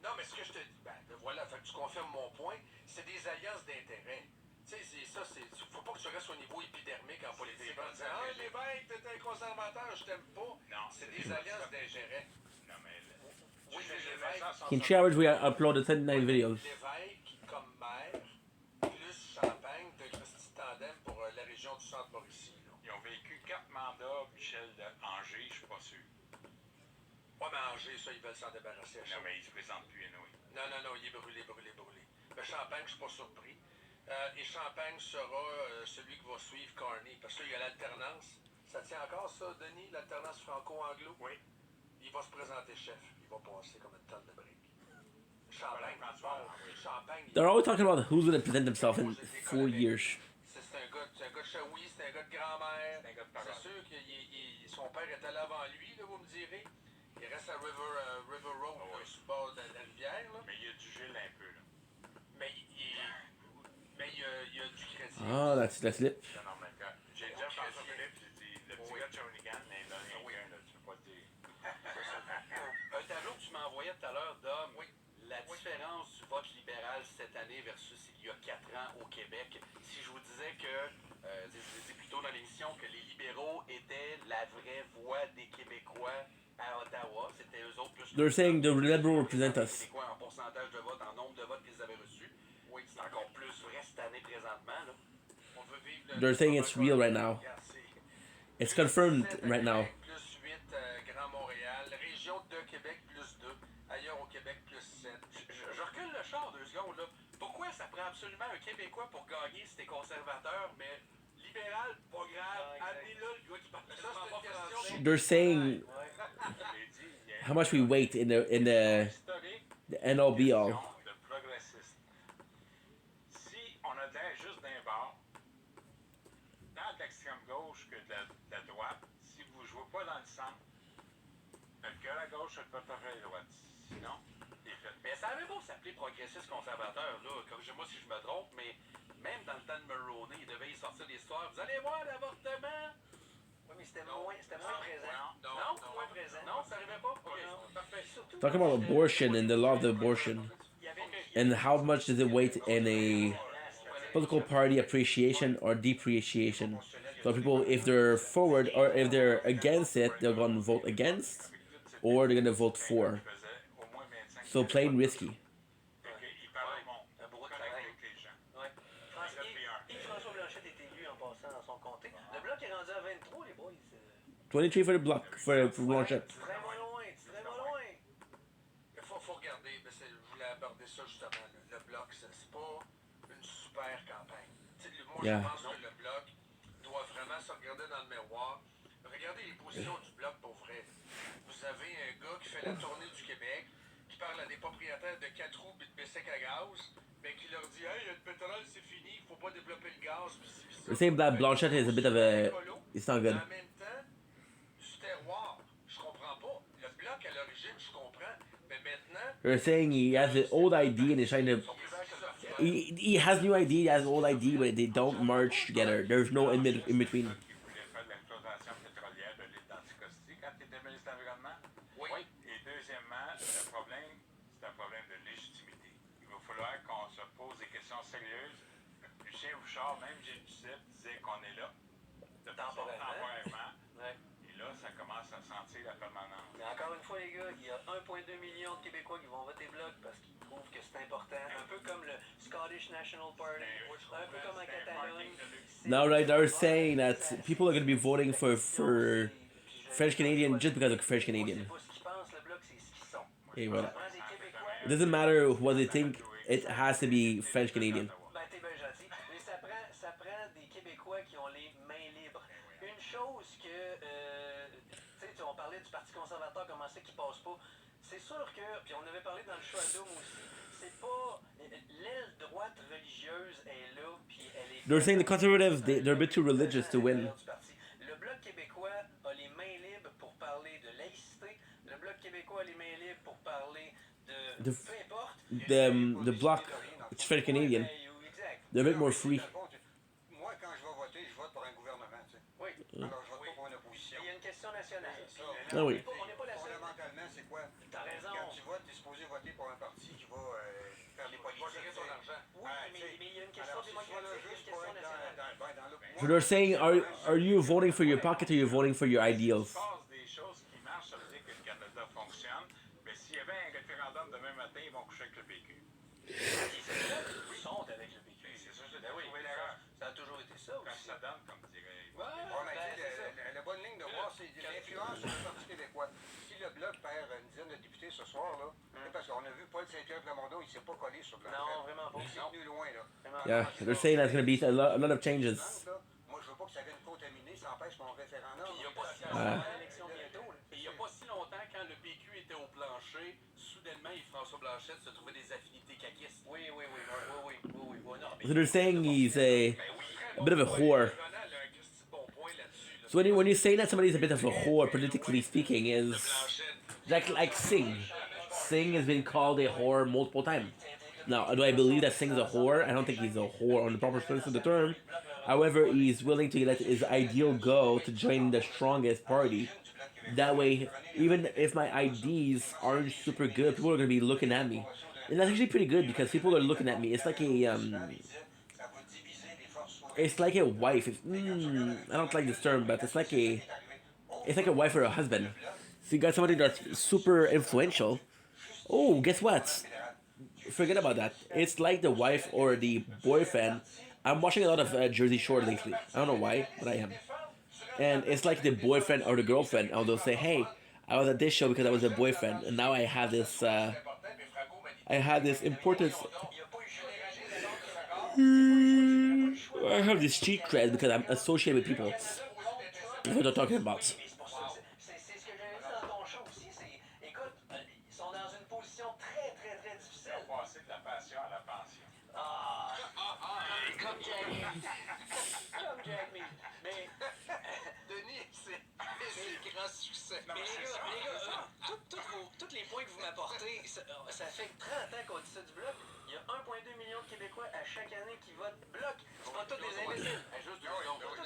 Non, mais ce que je te dis, ben voilà, fait que tu confirmes mon point, c'est des alliances d'intérêt. Tu sais, c'est ça, faut pas que tu restes au niveau épidermique en politique en disant « Ah, l'évêque, t'es un conservateur, je t'aime pas. » Non, c'est des alliances d'intérêt. Non, mais Oui, mais l'évêque, In 3 hours, we uploaded 39 videos. l'évêque comme maire, plus Champagne, t'as un petit tandem pour la région du Centre-Mauricie. là. ils ont vécu 4 mandats, Michel de Angers, je suis pas sûr. Ouais, mais Angers, ça, ils veulent s'en débarrasser à Non, chaque mais il se présente plus, Noé. Non, il est brûlé. Mais Champagne, je suis pas surpris. Et Champagne sera celui qui va suivre Carney. Parce qu'il y a l'alternance. Ça tient encore, ça, Denis, l'alternance franco-anglo? Oui. Il va se présenter chef. Il va passer comme une tonne de briques. Champagne, Champagne. They're always talking about who's going to present themselves in 4 years. C'est un gars de Shawi, c'est un gars de grand-mère. C'est un gars de parole. C'est sûr que son père est allé avant lui, là, vous me direz. Il reste à River Road, là, sur le bord de la rivière. Là. Mais il y a du Gilles un peu, là. Mais il y a du crédit. Ah, that's it. Non, non, mais quand j'ai dit à François-Philippe, j'ai dit, le petit gars de Shawinigan, mais il donne rien, là, tu peux pas dire. Un tableau que tu m'as envoyé tout à l'heure, Dom, la différence du vote libéral cette année versus il y a 4 ans au Québec, si je vous disais que, je vous ai dit plus tôt dans l'émission, que les libéraux étaient la vraie voix des Québécois à Ottawa, c'était eux autres plus... They're saying the Liberal represent Les us. Québécois en pourcentage de vote, en nombre de votes qu'ils avaient reçus. Oui, c'est encore plus vrai cette année présentement, là. On veut vivre le... They're saying it's real right now. Regarde, It's confirmed right now. Plus 8, Grand Montréal. Région de Québec, plus 2. Ailleurs au Québec, plus 7. Je recule le char 2 secondes, là. Pourquoi ça prend absolument un Québécois pour gagner si t'es conservateur, mais libéral, pas grave, amenez-le le gars qui parle Ça, c'est une question... They're saying how much we weight in the Historique, end all be all. de progressiste. Si on a de l'air juste d'un bord, tant de l'extrême gauche que de la droite, si vous ne jouez pas dans le centre, le cœur à gauche, le porte à droite. Sinon, défaite. Mais ça avait beau s'appeler progressiste conservateur, là. Corrigez-moi si je me trompe, mais même dans le temps de Mulroney, il devait y sortir des histoires. Vous allez voir l'avortement! Oui, mais c'était moins présent. Non, moins présent. Non, ça arrivait pas? Ok, parfait. Talking about abortion and the law of the abortion, and how much does it weight in a political party appreciation or depreciation? So people, if they're forward or if they're against it, they're going to vote against, or they're going to vote for. So plain risky. Il parle au monde. Connecte avec les gens. Ouais. Yves-François Blanchet est élu en passant dans son comté. Le bloc est rendu à 23, les boys. 23 for the block for Blanchette. Tu serais pas loin, Il faut regarder. Mais voulais aborder ça justement. Là. Le bloc, c'est pas une super campagne. Moi, Yeah. je pense que le bloc doit vraiment se regarder dans le miroir. Regardez les positions du bloc pour vrai. Vous avez un gars qui fait la tournée du Québec, qui parle à des propriétaires de 4 roues et de bicycles à gaz, ben qui leur dit hey, le pétrole c'est fini, il faut pas développer le gaz. They're saying that Blanchette is a bit of a. It's not good. En même temps, du terroir, je comprends pas. Le bloc à l'origine, je comprends. Mais maintenant, They're saying he has an old ID and he's trying to. He has new ID, he has old ID, but they don't merge together. There's no in between. Qui voulait faire de l'exploitation pétrolière de l'île d'Anticosti quand tu étais ministre de l'Environnement? Oui. Et deuxièmement, le problème, c'est un problème de légitimité. Il va falloir qu'on se pose des questions sérieuses. Lucien Bouchard, même Gilles Duceppe, disait qu'on est là temporairement. Ouais. Et là, ça commence à sentir la permanence. Mais encore une fois, les gars, il y a 1,2 million de Québécois qui vont voter bloc parce qu'ils trouvent que c'est important. Un peu comme le Scottish National Party, un peu comme en Catalogne. Now, right, they're saying that people are going to be voting for French Canadian just because of French Canadian. C'est pas ce qu'ils pensent, le bloc, c'est ce qu'ils sont. Et voilà. Ça prend des Québécois. It doesn't matter what they think, it has to be French Canadian. Ben, t'es bien gentil. Mais ça prend des Québécois qui ont les mains libres. Une chose que, tu sais, on parlait du Parti conservateur, comment c'est qu'il passe pas. C'est sûr que, puis on avait parlé dans le show à Dôme aussi, c'est pas, l'aile droite religieuse est là, puis elle est... They're saying the conservatives, they're a bit too religious to win. Le Bloc québécois a les mains libres pour parler de laïcité. Le Bloc québécois a les mains libres pour parler de... peu importe. The bloc, it's French Canadian. Exact. They're a bit more free. Moi, quand je vais voter, je vote pour un gouvernement. Tu sais. Oui. Alors, je vote pas pour une opposition. Il y a une question nationale. Ah oui. On n'est pas la seule. Fondamentalement, c'est quoi? T'as raison. Quand tu votes, tu es supposé voter pour un parti qui va faire les politiques. gérer ton argent. Oui, mais il y a une question démocratique, une question nationale. So they're saying, are you voting for your pocket or are you voting for your ideals? Il se passe des choses qui marchent, ça veut dire que le Canada fonctionne. Mais s'il y avait un référendum demain matin, ils vont coucher avec le PQ. Ils sont avec le PQ. C'est ça, j'ai Ben oui, trouvé l'erreur. ça a toujours été ça Quand aussi. ça donne, comme dirait. La bonne ligne de voir, c'est l'influence sur le Parti québécois. Si le Bloc perd une dizaine de députés ce soir, là, c'est parce qu'on a vu Paul Saint-Pierre Plamondon, il ne s'est pas collé sur Blanchette. Non, vraiment pas. Il s'est tenu loin, là. Yeah, they're saying that's going to be a lot of changes. Moi, je veux pas que ça vienne contaminer, ça empêche mon référendum. Il n'y a pas si Ouais. longtemps, l'élection bientôt. Et il n'y a pas si longtemps, quand le PQ était au plancher, soudainement, François Blanchette se trouvait des affinités caquistes. Oui. Non, So they're saying he's a bit of a whore. Ronald a un Christy bon point là-dessus. Là. So when you say that somebody's a bit of a whore, politically speaking, is like Singh. Singh has been called a whore multiple times. Now, do I believe that Singh is a whore? I don't think he's a whore on the proper sense of the term. However, he's willing to let his ideal go to join the strongest party. That way, even if my IDs aren't super good, people are going to be looking at me. And that's actually pretty good because people are looking at me. It's like a wife. I don't like this term, but it's like a wife or a husband. So you got somebody that's super influential. Oh, guess what? Forget about that. It's like the wife or the boyfriend. I'm watching a lot of Jersey Shore lately. I don't know why, but I am. And it's like the boyfriend or the girlfriend, and they'll say, "Hey, I was at this show because I was a boyfriend, and now I have this importance. I have this cheat cred because I'm associated with people." That's what they're talking about. c'est ce que j'avais dit dans ton show aussi. Écoute, ils sont dans une position très difficile. Ils ont passé de la passion à la pension. Comme Jack Mead. Mais, Denis, c'est grand succès. mais les gars, tous les points que vous m'apportez, ça fait 30 ans qu'on dit ça du Bloc. Il y a 1,2 million de Québécois à chaque année qui votent Bloc. C'est pas tous des imbéciles. Pas tous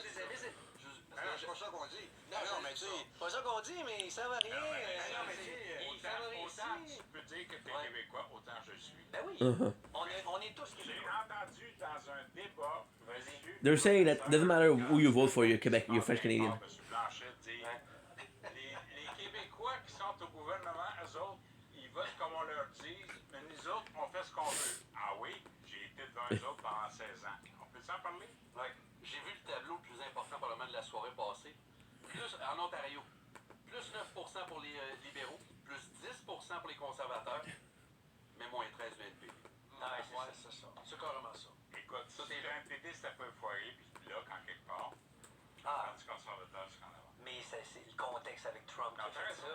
des imbéciles. C'est pas ça qu'on dit. Non, mais tu sais. Pas ça qu'on dit, mais ils savent rien. Ils Autant ici. tu peux dire que tu es québécois, autant je suis. Ben oui, on est tous J'ai Québécois. entendu dans un débat monsieur... They're saying that it doesn't matter who you vote for, you're Quebec, you're French Canadian. Monsieur Blanchette dire les Québécois qui sont au gouvernement, eux autres, ils votent comme on leur dit, mais nous autres, on fait ce qu'on veut. Ah oui, j'ai été devant eux autres pendant 16 ans. On peut s'en parler? Ouais. J'ai vu le tableau le plus important probablement de la soirée passée. Plus en Ontario, plus 9% pour les libéraux, plus 10% pour les conservateurs, mais moins 13 c'est ça. C'est carrément ça. Écoute, si un pédiste un peu foiré, puis tu bloques en quelque part, Ah, Parti conservateur jusqu'en avant. mais c'est le contexte avec Trump qui a fait ça.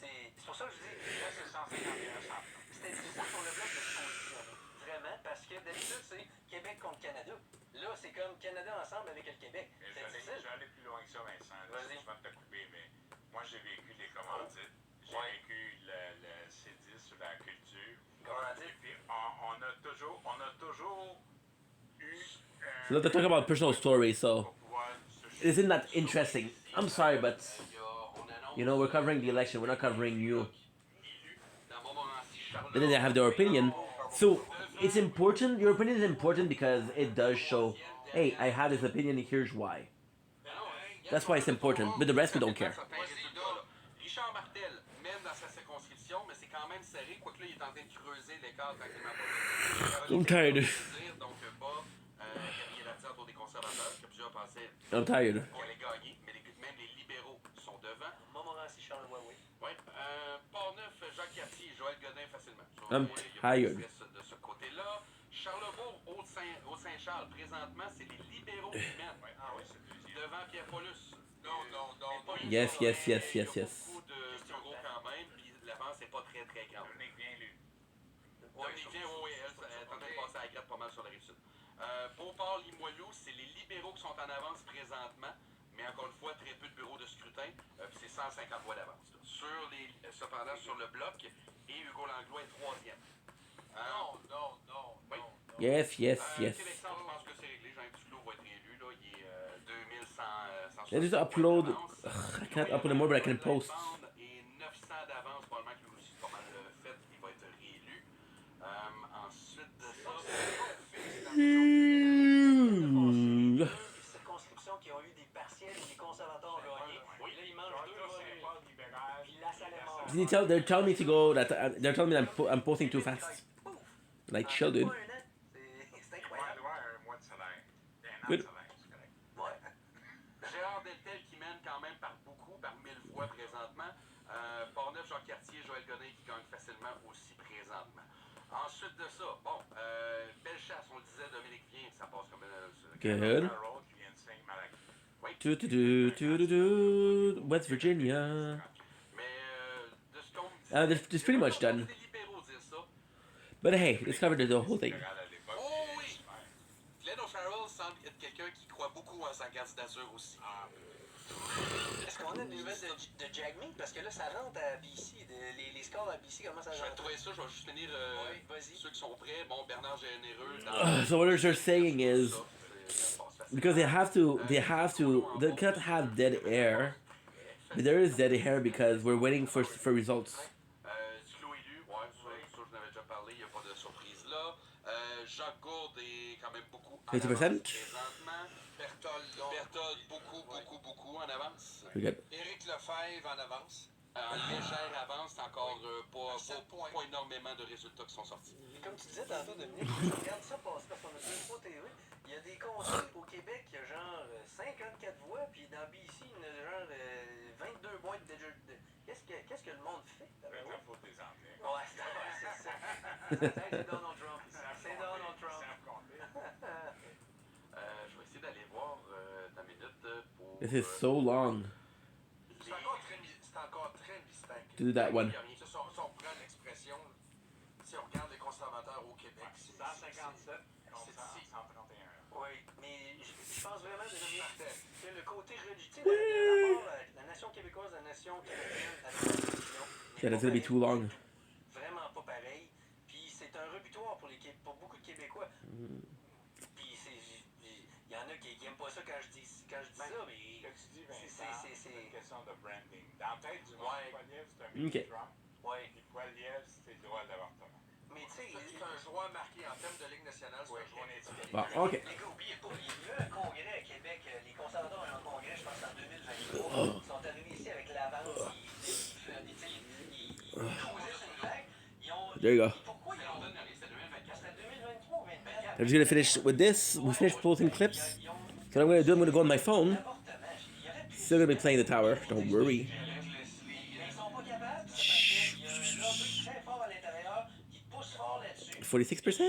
C'est pour ça que je dis. Là, c'est 151 centres. C'était difficile pour le bloc de se positionner. Vraiment, parce que d'habitude, c'est Québec contre Canada. Là, c'est comme Canada ensemble avec le Québec. Mais C'est je difficile. vais aller plus loin que ça, Vincent. Là, Vas-y. je vais te couper, mais moi, j'ai vécu les commandites. J'ai vécu le C10 sur la culture. Commandite. Et puis, on a toujours eu... So they're talking about personal stories, so pour pouvoir se isn't that interesting? I'm sorry, but you know, we're covering the election. We're not covering you. But then they have their opinion. So it's important. Your opinion is important because it does show, hey, I have this opinion. Here's why. That's why it's important. But the rest we don't care. Richard Martel mène dans sa circonscription, mais c'est quand même serré, quoique là, il est en train de creuser l'écart tranquillement pas vite. I'm tired. Donc, pas Gabriel Attier autour des conservateurs, que plusieurs pensaient I'm tired. qu'il allait gagner, mais même les libéraux sont devant. Montmorency, Charlevoix, oui. Oui. Port-Neuf, Jacques Cartier, Joël Godin facilement. I'm tired. De ce côté-là. Charlebourg, Haut-Saint-Charles, présentement, c'est les libéraux qui mènent. Ah oui, c'est deuxième. Devant Pierre Paulus. Non. Yes, yes, yes, yes, yes. Beaucoup de Turgot quand même, puis l'avance n'est pas très très grande. Dominique bien lu. Dominique vient, oui, elle est en train de passer à la gratte pas mal sur la rive sud. Beauport, Limoilou, c'est les libéraux qui sont en avance présentement, mais encore une fois, très peu de bureaux de scrutin, puis c'est 150 voix d'avance. Cependant, sur le bloc, et Hugo Langlois est troisième. Non. Yes, yes, yes. Québec Centre, je pense que c'est réglé. Jean Duclos va être élu. Là. Il est 2100. I just upload. Ugh, I can't upload more, but I can post. Et 900 d'avance, probablement que lui aussi, pas mal fait. Il va être réélu. Ensuite de ça, Des circonscriptions qui ont eu des partiels et des conservateurs ont gagné. Oui, là, ils mangent deux volets. Puis là, ça les mord. They're telling me to go. They're telling me I'm posting too fast. Like chill, dude. C'est Ouais, incroyable. ouais, un mois de salaire. Un an Good. de salaire, c'est correct. Ouais. Gérard Deltel qui mène quand même par beaucoup, par 1000 voix présentement. Portneuf, Jacques Cartier, Joël Godin qui gagne facilement aussi présentement. Ensuite de ça, bon, Bellechasse, on le disait, Dominique Vien, ça passe comme Good. Harold qui vient de Saint-Malachi. West Virginia. Mais de ce qu'on me dit, It's pretty much done. des libéraux dire ça. But hey, let's cover the whole thing. Libéral à l'époque, Oh puis, oui! Glenn O'Farrell semble être quelqu'un qui croit beaucoup à sa candidature aussi. Est-ce qu'on a une nouvelle de Jagmeet? Parce que là, ça rentre à BC. Les scores à BC commencent à Je vais rentrer. trouver ça, je vais juste finir Oui, vas-y. ceux qui sont prêts. Bon, Bernard Généreux. So what they're saying is because they have to they can't have dead air. But there is dead air because we're waiting for results. Duclos élu, ouais, ça je n'avais déjà parlé, il n'y a pas de surprise là. Jacques Gourde est quand même beaucoup en 50%? avance présentement. Berthold, beaucoup en avance. We got Éric Lefebvre en avance. En légère avance, c'est encore Sept points. pas énormément de résultats qui sont sortis. Et comme tu disais tantôt, Dominique, je regarde ça passer parce qu'on a deux fois TV. Il y a des conseils au Québec, il y a genre 54 voix, puis dans BC, il y en a genre 22 boîtes de jeux. Qu'est-ce que le monde fait? c'est la faute des Anglais. Ouais, c'est ça. C'est Donald Trump. C'est Donald Trump. Ils savent compter. Je vais essayer d'aller voir dans minute pour. this is so long C'est encore très mystère. to do that one. Si on prend l'expression, si on regarde les conservateurs au Québec, c'est 157 contre c'est 131. Oui, mais je pense vraiment que le côté religieux, le rapport à la nation québécoise, la nation canadienne, avec la religion, Yeah, that's gonna be too long. vraiment pas pareil. Puis c'est un rebutoir pour beaucoup de Québécois. Puis il y en a qui n'aiment pas ça quand je dis ça, mais Ce que tu dis, Vincent, c'est une question de branding. Dans la tête du monde, Ouais. Poilievre, c'est un mini Ok. Trump. ouais. Puis Poilievre, c'est le droit d'avortement. Mais tu sais, c'est un joueur marqué en termes de Ligue nationale. C'est Ouais, un joueur on est étiqueté. Bon, ok. les gars, oubliez pas, il y a eu un congrès à Québec. Les conservateurs ont eu un congrès, je pense, en 2023. Ils sont arrivés ici avec l'avance. Ils causaient sur une vague. Ils ont. There you go. Pourquoi ils ont donné? C'était 2023 ou 2024? I'm just gonna finish with this. We finished posting clips. So what I'm gonna do, I'm gonna go on my phone. Still gonna be playing the tower. Don't worry. 46%.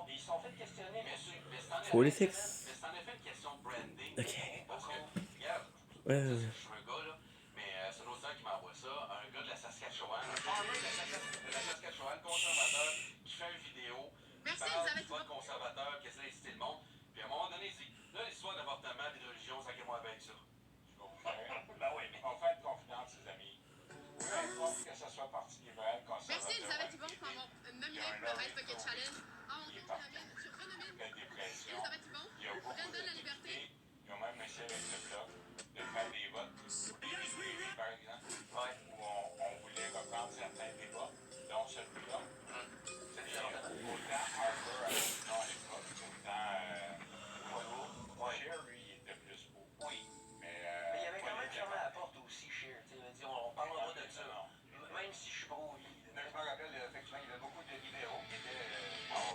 Ils sont fait questionner. Mais c'est en effet- 46. mais c'est en effet une question de branding. Ok. Parce que, regarde, Ouais. je suis un gars, là, mais c'est un autre qui m'envoie ça. Un gars de la Saskatchewan, un farmer de la Saskatchewan, conservateur, qui fait une vidéo. Merci, parle Elisabeth, du vote conservateur, qui essaie d'inciter le monde. Puis à un moment donné, il dit là, l'histoire d'avortement et de religion, ça moi avec ça. Ben oui, mais on fait une confidence, les amis. Peu importe que ce soit parti libéral, conservateur. Merci Elisabeth Yvon pour avoir nominé pour le Ice Bucket Challenge. À mon tour, je renomine La dépression. Elisabeth Yvon, Il y a beaucoup Brenda de La Liberté. députés qui ont même essayé avec le bloc de faire des votes. Par exemple, où on voulait reprendre certains débats, dont celui-là. Autant Harper avait dit non à l'époque, autant Scheer, lui, il était plus beau. Oui. Mais Mais il y avait quand même fermé la porte aussi, Scheer. Il a dit on parlera pas de ça. Non. Même si je suis pro, lui. Mais je me rappelle, effectivement, il y avait beaucoup de libéraux qui étaient.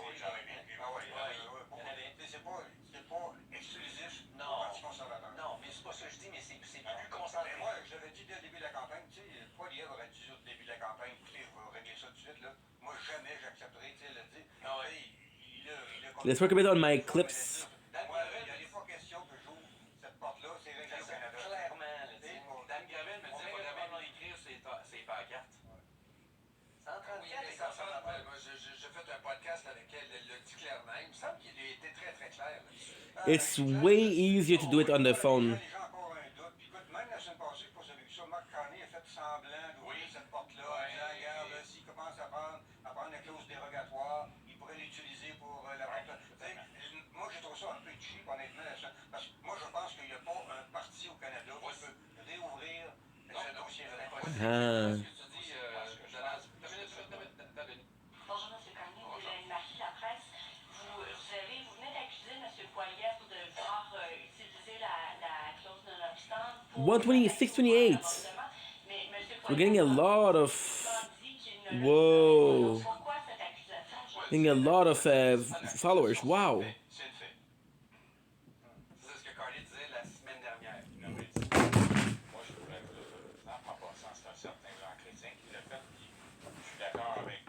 oui, j'en ai vécu. Ah oui, il y en avait Il y en beaucoup. avait. C'est pas exclusif au Non. Parti conservateur. Non, mais c'est pas ça que je dis, mais c'est plus Mais concentré. moi, je l'avais dit dès le début de la campagne, tu sais, Poilievre aurait dit au début de la campagne, écoutez, vous réglez ça tout de suite, là. Moi, jamais j'accepterai, tu sais, le dire. Ah ouais. Let's work a bit on my clips. Moi, il n'est pas question que j'ouvre cette porte-là, c'est réglé au Canada. Clairement, là, tu sais. Dan Gravel me dit qu'il va vraiment écrire ses pancartes. 134 Oui, les mais ça conservateurs. moi, j'ai fait un podcast avec elle, elle le dit clairement. Il me semble qu'il a été très, très clair là-dessus. It's way easier to do it on the phone. Les gens ont encore un doute. Puis écoute, même la semaine passée, je sais pas si vous avez vu ça, Mark Carney a fait semblant d'ouvrir cette porte-là, en disant, regarde, là, s'il commence à prendre la clause dérogatoire, il pourrait l'utiliser pour la vente. Moi, je trouve ça un peu cheap, honnêtement. Parce que moi, je pense qu'il n'y a pas un parti au Canada qui peut réouvrir ce dossier-là. Ah. Ce que tu dis, Jonas, Bonjour, M. Carnier, c'est Marie de la presse. Vous venez d'accuser M. Poilievre de vouloir utiliser la clause de l'obstant pour... 126-28. Mais M. We're getting a lot of. dit qu'il ne Whoa. Pourquoi cette accusation? Getting a lot of followers. Wow. C'est le fait. C'est ce que Carly disait la semaine dernière. Non, mais moi, je trouvais que en passant, c'est un certain Jean Chrétien qui l'a fait. Puis, je suis d'accord avec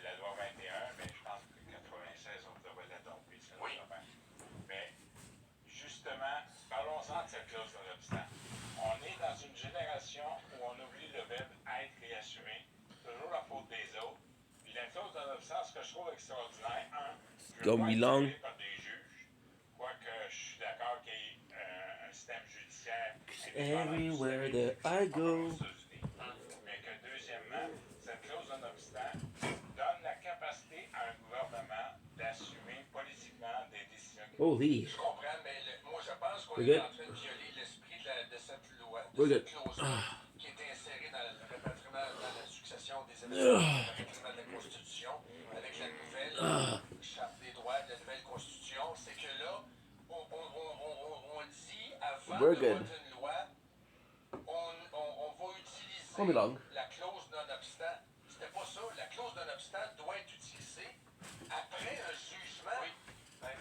la loi 21, mais je pense que 96, on devrait la tomber. Oui. Mais, justement, parlons-en de cette clause de l'obstant. On est dans une génération où on oublie le verbe être et assumer. Toujours la faute des autres. Puis la clause de l'obstant, ce que je trouve extraordinaire, je veux Gonna pas be être long. tiré par des juges, quoique je suis d'accord qu'il y ait un système judiciaire Everywhere that I go. mais que deuxièmement, cette clause de l'obstant donne la capacité à un gouvernement d'assumer politiquement des décisions. Holy. Je comprends, mais moi, je pense qu'on We're est good. en train de violer l'esprit de cette loi, de We're cette good. clause qui est insérée dans le rapatriement, dans la succession des événements, le rapatriement de la Constitution, avec la nouvelle Charte des droits, de la nouvelle Constitution. C'est que là, on dit, avant We're de good. voter une loi, on va utiliser Gonna be long. la clause non-obstant. C'était pas ça. La clause non-obstant doit être utilisée après un jugement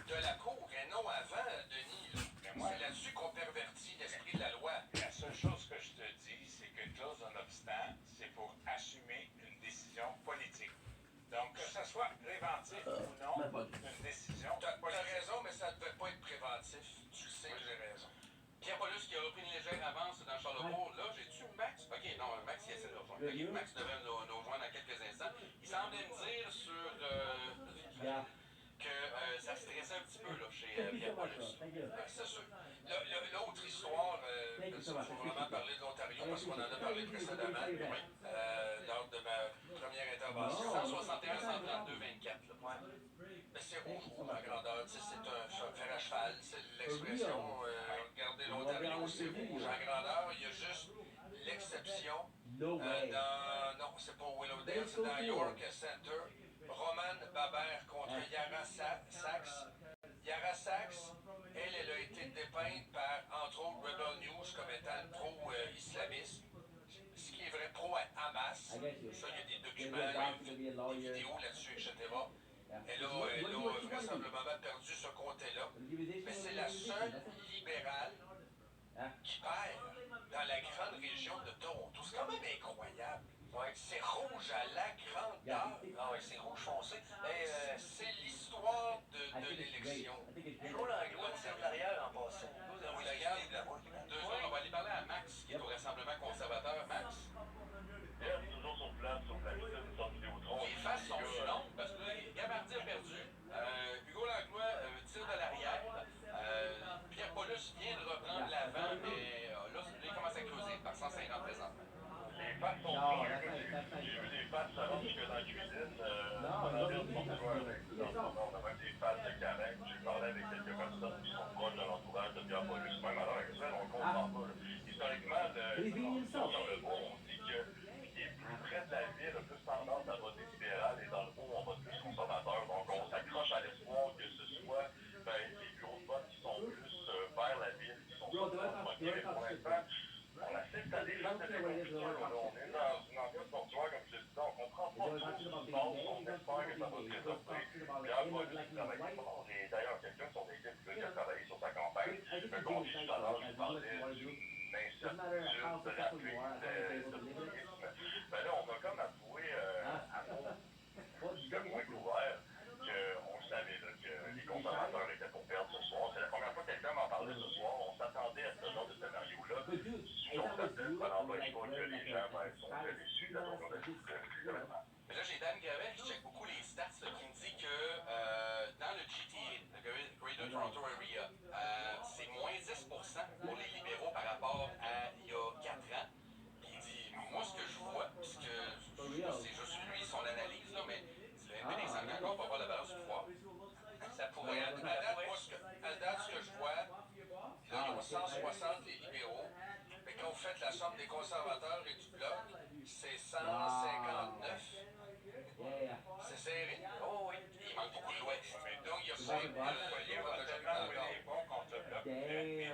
de la Cour et non avant, Denis. C'est là-dessus qu'on pervertit l'esprit de la loi. La seule chose que je te dis, c'est que clause de l'obstant, c'est pour assumer une décision politique. Donc, que ce soit préventif ou non, une décision T'as politique. raison, mais ça ne devait pas être préventif. Tu le sais que j'ai raison. Pierre Paulus qui a repris une légère avance dans Charlebourg. Là, j'ai-tu Max? Ok, non, Max, il essaie de le rejoindre. Ok, Max devait nous rejoindre dans quelques instants. Il semblait me dire sur que ça stressait un petit peu là, chez Pierre Paulus. C'est sûr. L'autre histoire, il faut vraiment parler de l'Ontario parce qu'on en a parlé précédemment lors de ma première intervention. 161, 132, 24. Là. Mais c'est rouge en grandeur, tu sais, c'est un fer à cheval, c'est l'expression. Regardez l'Ontario, c'est rouge en grandeur. Il y a juste l'exception. Non, c'est pas Willowdale, c'est dans York Center. Roman Babert contre Yara Sachs. Yara Sachs, elle a été dépeinte par, entre autres, Rebel News comme étant pro-islamiste. Ce qui est vrai pro-Hamas. Ça, il y a des documents, il y a des vidéos là-dessus, etc. Elle a vraisemblablement perdu ce côté-là. Mais c'est la seule libérale qui perd dans la grande région de Toronto. C'est quand même incroyable. C'est rouge à la grandeur. Ah ouais, c'est rouge foncé. C'est que dans la cuisine, on a des bons joueurs avec eux. On a même des fans de Carac. J'ai parlé avec quelques personnes qui sont proches de l'entourage de Pierre Paulus. Même à l'heure actuelle, on ne comprend pas. Là. Historiquement, sur le haut, on dit que ce qui est plus près de la ville a plus tendance à voter libéral et dans le haut, on vote plus conservateur. Donc, on s'accroche à l'espoir que ce soit les bureaux de vote qui sont plus vers la ville, qui sont pas moqués. Mais pour l'instant, on assiste à des gens de compliqués. On est dans une ambiance portuaire, comme je le disais, on comprend pas trop ce qui se passe, on espère que ça va se résorber. Pierre Paulus travaille fort. J'ai d'ailleurs quelqu'un sur l'équipe qui a travaillé sur sa campagne. Comme dit tout à l'heure, je parlais d'une incertitude, de l'appui, d'optimisme. Ben là, on va comme avouer à nos témoins couverts qu'on savait là, que les conservateurs étaient pour perdre ce soir. C'est la première fois que quelqu'un m'en parlait ce soir. On s'attendait à ce genre de scénario-là. Si on s'attend, ça n'empêche pas que les gens sont très déçus de la journée de l'événement. Mais là, j'ai Dan Gravel qui check beaucoup les stats là, qui me dit que dans le GTA, le Greater Toronto Area, c'est moins 10% pour les libéraux par rapport à il y a 4 ans. Puis il dit, moi, ce que je vois, puisque c'est juste lui, son analyse, là, mais le NPD semble encore pas avoir la balance du pouvoir. Ça pourrait être, à date, ce que je vois, là, ils ont 160 les libéraux. Mais quand vous faites la somme des conservateurs et du bloc, c'est 159. C'est serré. Oh oui. Il manque beaucoup de l'Ouest. Donc, il y a pas de foyer pour le bon contre le bloc, mais les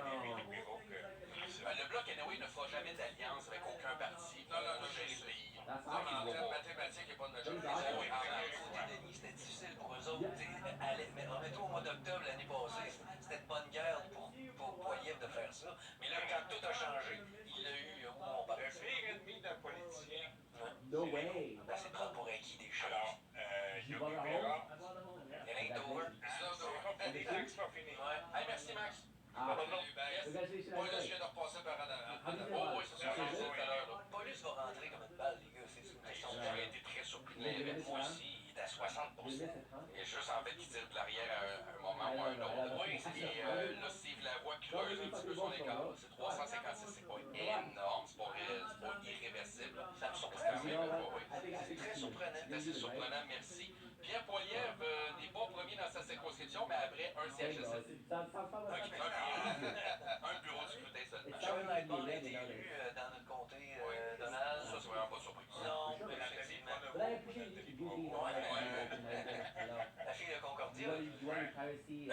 libéraux que... le bloc, anyway, ne fera jamais d'alliance avec aucun parti. Non, gérer le pays. La mathématique n'est pas de notre job. Oui, côté Denis, c'était difficile pour eux autres. Mais remettons au mois d'octobre l'année passée, c'était de bonne guerre pour Poilievre de faire ça. Mais là, quand tout a changé, il l'a eu où on parle. Le pire ennemi d'un politicien, C'est prendre pour acquis des choses. alors, Yogi Berra, Il ain't over. c'est pas fini. Hey, merci, Max. Moi, là, je viens de repasser par en avant. Oh, oui, c'est ça, j'ai dit tout à l'heure. là. Paulus va rentrer comme une balle, les gars. C'est une question de J'aurais été très surpris de l'événement. Moi aussi, il est à 60%. Il est juste en fait qu'il tire de l'arrière à un moment ou à un autre. Oui, et là, Steve Lavoie creuse un petit peu son écart. C'est 356, c'est pas énorme, c'est pas irréversible. Ça me surprend. C'est très surprenant. C'est assez surprenant, merci. Pierre Poilievre n'est pas premier dans sa circonscription, mais après un CHSLD. Un bureau de scrutin seulement. John Lightbone a été élu dans notre comté, Donald. Ça, c'est vraiment pas surpris. Non, effectivement. La fille de Concordia.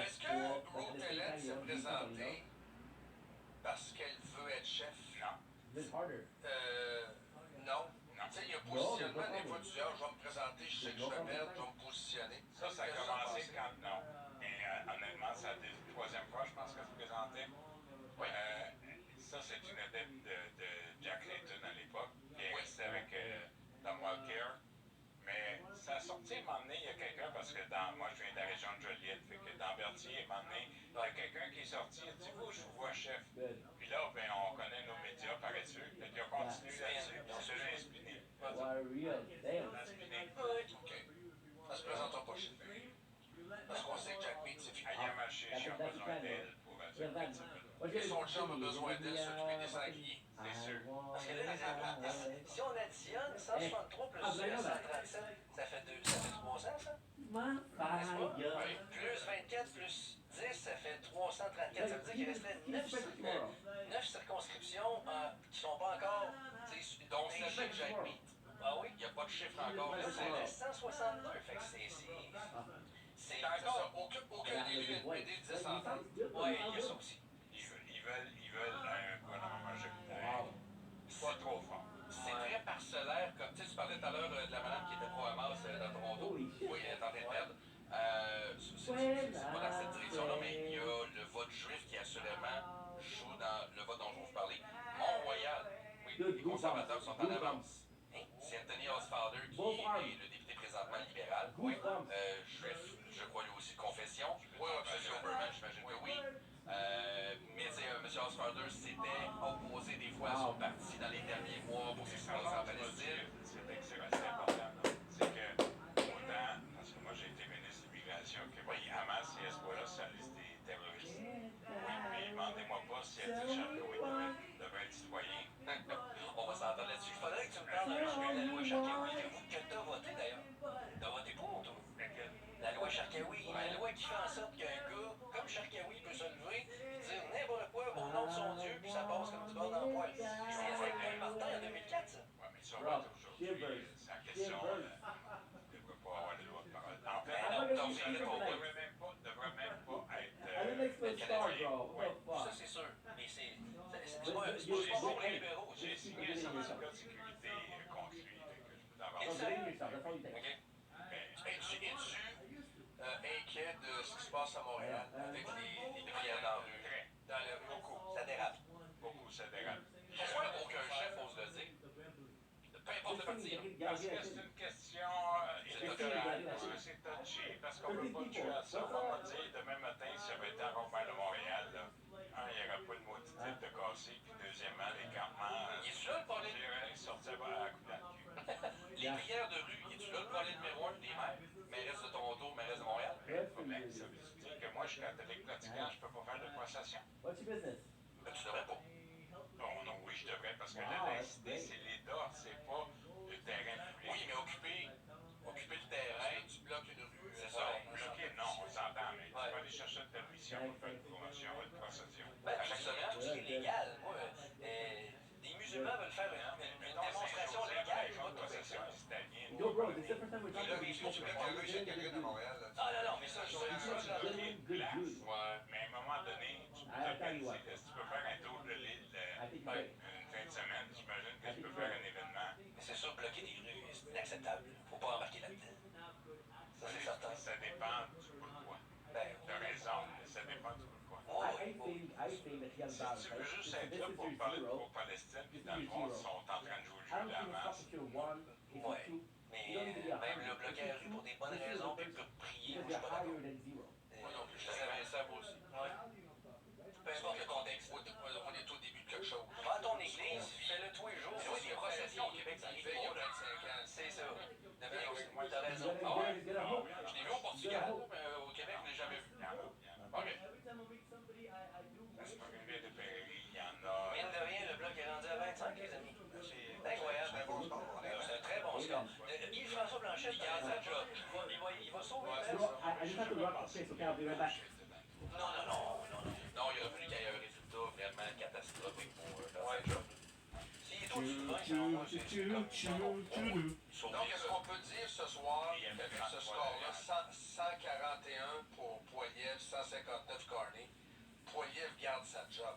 Est-ce que Ruth Helen s'est présentée parce qu'elle veut être chef? Non. Tu sais, il y a un positionnement des fois, tu dis, je vais me présenter, je sais que je vais perdre, je vais me positionner. Ça a commencé quand non. Et honnêtement, c'est la troisième fois, je pense, qu'elle se présentait. Oui. Ça, c'est une adepte de Jack Layton à l'époque, qui est restée avec Tom Walker. Mais ça a sorti à un moment donné, il y a quelqu'un, parce que moi, je viens de la région de Joliette, fait que dans Berthier, à un moment donné, il y a quelqu'un qui est sorti, il a dit, je vous vois chef. Puis là, ben, on connaît nos médias paresseux, fait qu'il a continué là-dessus, puis c'est là, inspiné. OK. Ça se présentera pas chez lui. Parce qu'on sait que Jack Mead, c'est fini. Ailleurs marché, j'ai besoin d'elle pour Et son chum a besoin d'elle s'occuper des sangliers. c'est sûr. Parce que là, si on additionne 163 plus 137, ça fait 300, ça? Oui. Plus 24 plus 10, ça fait 334. Ça veut dire qu'il restait 9 circonscriptions qui sont pas encore... Donc, c'est celle de Jack Mead. Ah oui? Il n'y a pas de chiffre encore. Là, ça reste 162. Fait que C'est encore aucun élu NPD le 10 en tête. Oui, il y a ça aussi. Ils veulent un gouvernement majoritaire. Pas trop fort. C'est très parcellaire. Comme, tu parlais tout à l'heure de la madame qui était pro-Hamas dans Toronto. Oui, elle est en train de perdre. C'est pas dans cette direction-là, mais il y a le vote juif qui assurément joue dans le vote dont je vais vous parler. Mont-Royal, oui, les conservateurs sont en avance. C'est Anthony Osfather qui est le député présentement libéral. Oui. Juif, je crois lui aussi de confession. Oui, M. Oberman, j'imagine que oui. Mais M. Osfather s'était opposé des fois à son parti dans les derniers mois pour ce qui se passe en Palestine. C'est important. C'est que, autant, parce que moi j'ai été ministre de l'immigration, que Hamas et Hezbollah sont la liste des terroristes. Oui, mais demandez-moi pas si Adil Sharkawi devait être citoyen. On va s'entendre là-dessus. Il faudrait que tu me parles de la loi Sharkawi que tu as voté d'ailleurs. Ouais, c'est avec Wayne Martin en 2004, ça. Ouais, mais ça va aujourd'hui. Sa question ne devrait pas avoir le droit de parole. En fait, non, ça ne devrait même pas être. Ça, c'est sûr. Mais c'est pas bon pour les libéraux. J'ai signé un certificat de sécurité contre lui, que je peux t'en Et parler. ça, OK. Es-tu inquiet de ce qui se passe à Montréal avec les prières dans la rue? Dans le beaucoup. Ça dérape. Beaucoup, ça dérape. Pourquoi aucun chef ose le dire? Peu importe le parti. Parce que c'est une question électorale, parce que c'est touché, parce qu'on ne veut pas tuer à ça. On va dire, demain matin, si j'avais été en campagne de Montréal, là, il n'y aurait pas de maudit type de cassé, puis deuxièmement, les campements, Il est-tu là le problème? j'irais sortir à coup dans le cul. Les prières de rue, il est-tu là le problème numéro 1 des maires? Mairesse de Toronto, mairesse de Montréal? Mais ça veut dire que moi, je suis catholique pratiquant, je ne peux pas faire de procession. Ben, tu devrais pas. Bon, non, oui, je devrais, parce que la laïcité, c'est l'État, c'est pas le terrain public. Oui, mais occuper le terrain, tu bloques une rue. C'est ça, bloqué, non, on s'entend, mais tu peux aller chercher une permission pour faire une promotion, une procession. Ben, justement, tout ce qui est légal. Moi, des musulmans veulent faire une démonstration légale. Je vais tout faire ça. Italienne. Yo, bro, c'est la first time we're Et là, talking il faut que tu bloques un rue chez quelqu'un de Montréal. Ah, non, mais ça, je sais. Ouais, mais à un moment donné, tu peux t'organiser. Si tu peux faire un tour de l'île une fin de semaine, j'imagine que tu peux faire un événement. Mais c'est sûr, bloquer des rues, c'est inacceptable. Faut pas embarquer là-dedans. Ça, c'est certain. Ça dépend du pourquoi. Ben, T'as raison, mais ça dépend du pourquoi. oui. Si tu veux juste être là pour parler pour Palestine, puis dans le fond, ils sont en train de jouer le jeu de la masse. Ouais. Mais même le bloquer la rue pour des bonnes raisons, puis pour prier, moi, je suis pas d'accord. Moi non plus, je savais ça, moi aussi. Peu importe le contexte. On est au début de quelque chose. Va à ton église, fais-le tous les jours. Oui, des processions au Québec, ça arrive il y a 25 ans. C'est ça. T'as raison. Ah ouais? Je l'ai vu au Portugal, mais au Québec, je l'ai jamais vu. OK. C'est pas une ville de Prairie, il y en a. Mine de rien, le bloc est rendu à 25, les amis. C'est incroyable. C'est un bon score. C'est un très bon score. Yves-François Blanchet, il garde sa job. Il va sauver la Non, il aurait fallu qu'il y ait un résultat vraiment catastrophique pour faire sa job. S'il est au-dessus de 20, donc, est-ce qu'on peut dire ce soir, avec ce score-là, 141 pour Poiliev, 159 Carney, Poiliev garde sa job?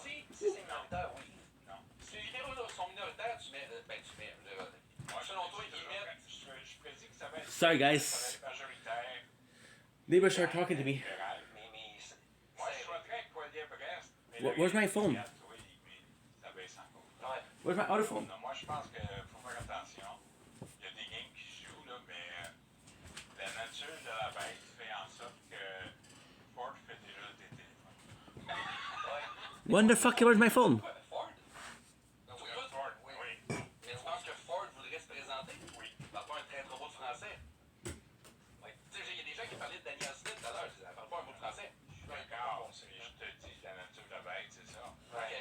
Si c'est minoritaire, oui. Non. Si les libéraux sont minoritaires, tu mets. Selon toi, ils mettent. Je prédis que ça va être. Sorry, guys. Ça va être majoritaire. Neighbors start talking to me. Libéral. Moi, je souhaiterais que Poiliev reste. Mais Where's my phone? Oui, mais ça baisse encore. Ouais. Where's my other phone? Non, moi, je pense qu'il faut faire attention. Il y a des games qui se jouent, là, mais la nature de la bête fait en sorte que Ford fait déjà des téléphones. When the fuck? Where's my phone? Ford? Ford, oui. Mais tu penses que Ford voudrait se présenter? Oui. Parle pas un très trop beau de français. Ouais. Tu sais, il y a des gens qui parlaient de Daniel Smith tout à l'heure. Elle parle pas un mot de français. D'accord, puis je te dis, la nature de la bête, c'est ça. OK.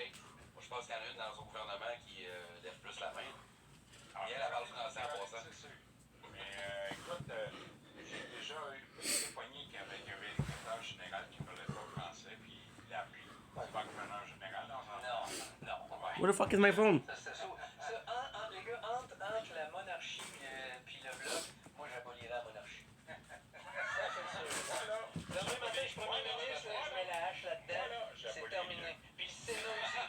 Moi, je pense qu'il y en a une dans son gouvernement qui lève plus la main. Ah, Et elle parle français en passant. C'est sûr. Mais écoute, j'ai déjà eu des poignées avec un vérificateur général qui ne parlait pas français, puis il a appris. C'est pas gouverneur général dans un. Non. Where the fuck is my phone? Ça, les gars, entre la monarchie puis le bloc, moi, j'abolirais la monarchie. Ça, c'est sûr. Demain matin, je suis premier ministre, je mets la hache là-dedans, c'est terminé. Puis le Sénat aussi.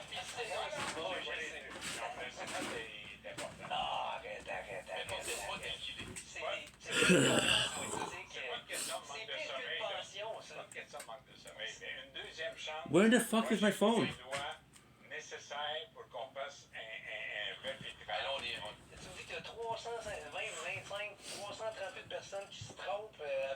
Puis le Sénat aussi. Bon, je sais. Non, mais c'est ça, c'est important. Non, arrête. Mais bon, c'est pas liquidé. C'est pas une question de manque de sommeil. pension, ça. C'est pas une question de manque de sommeil. Mais une deuxième chance. Where the fuck is my phone? C'est un droit nécessaire pour qu'on fasse un vrai filtrage. Alors, tu me dis qu'il y a 320, 25, 338 personnes qui se trompent à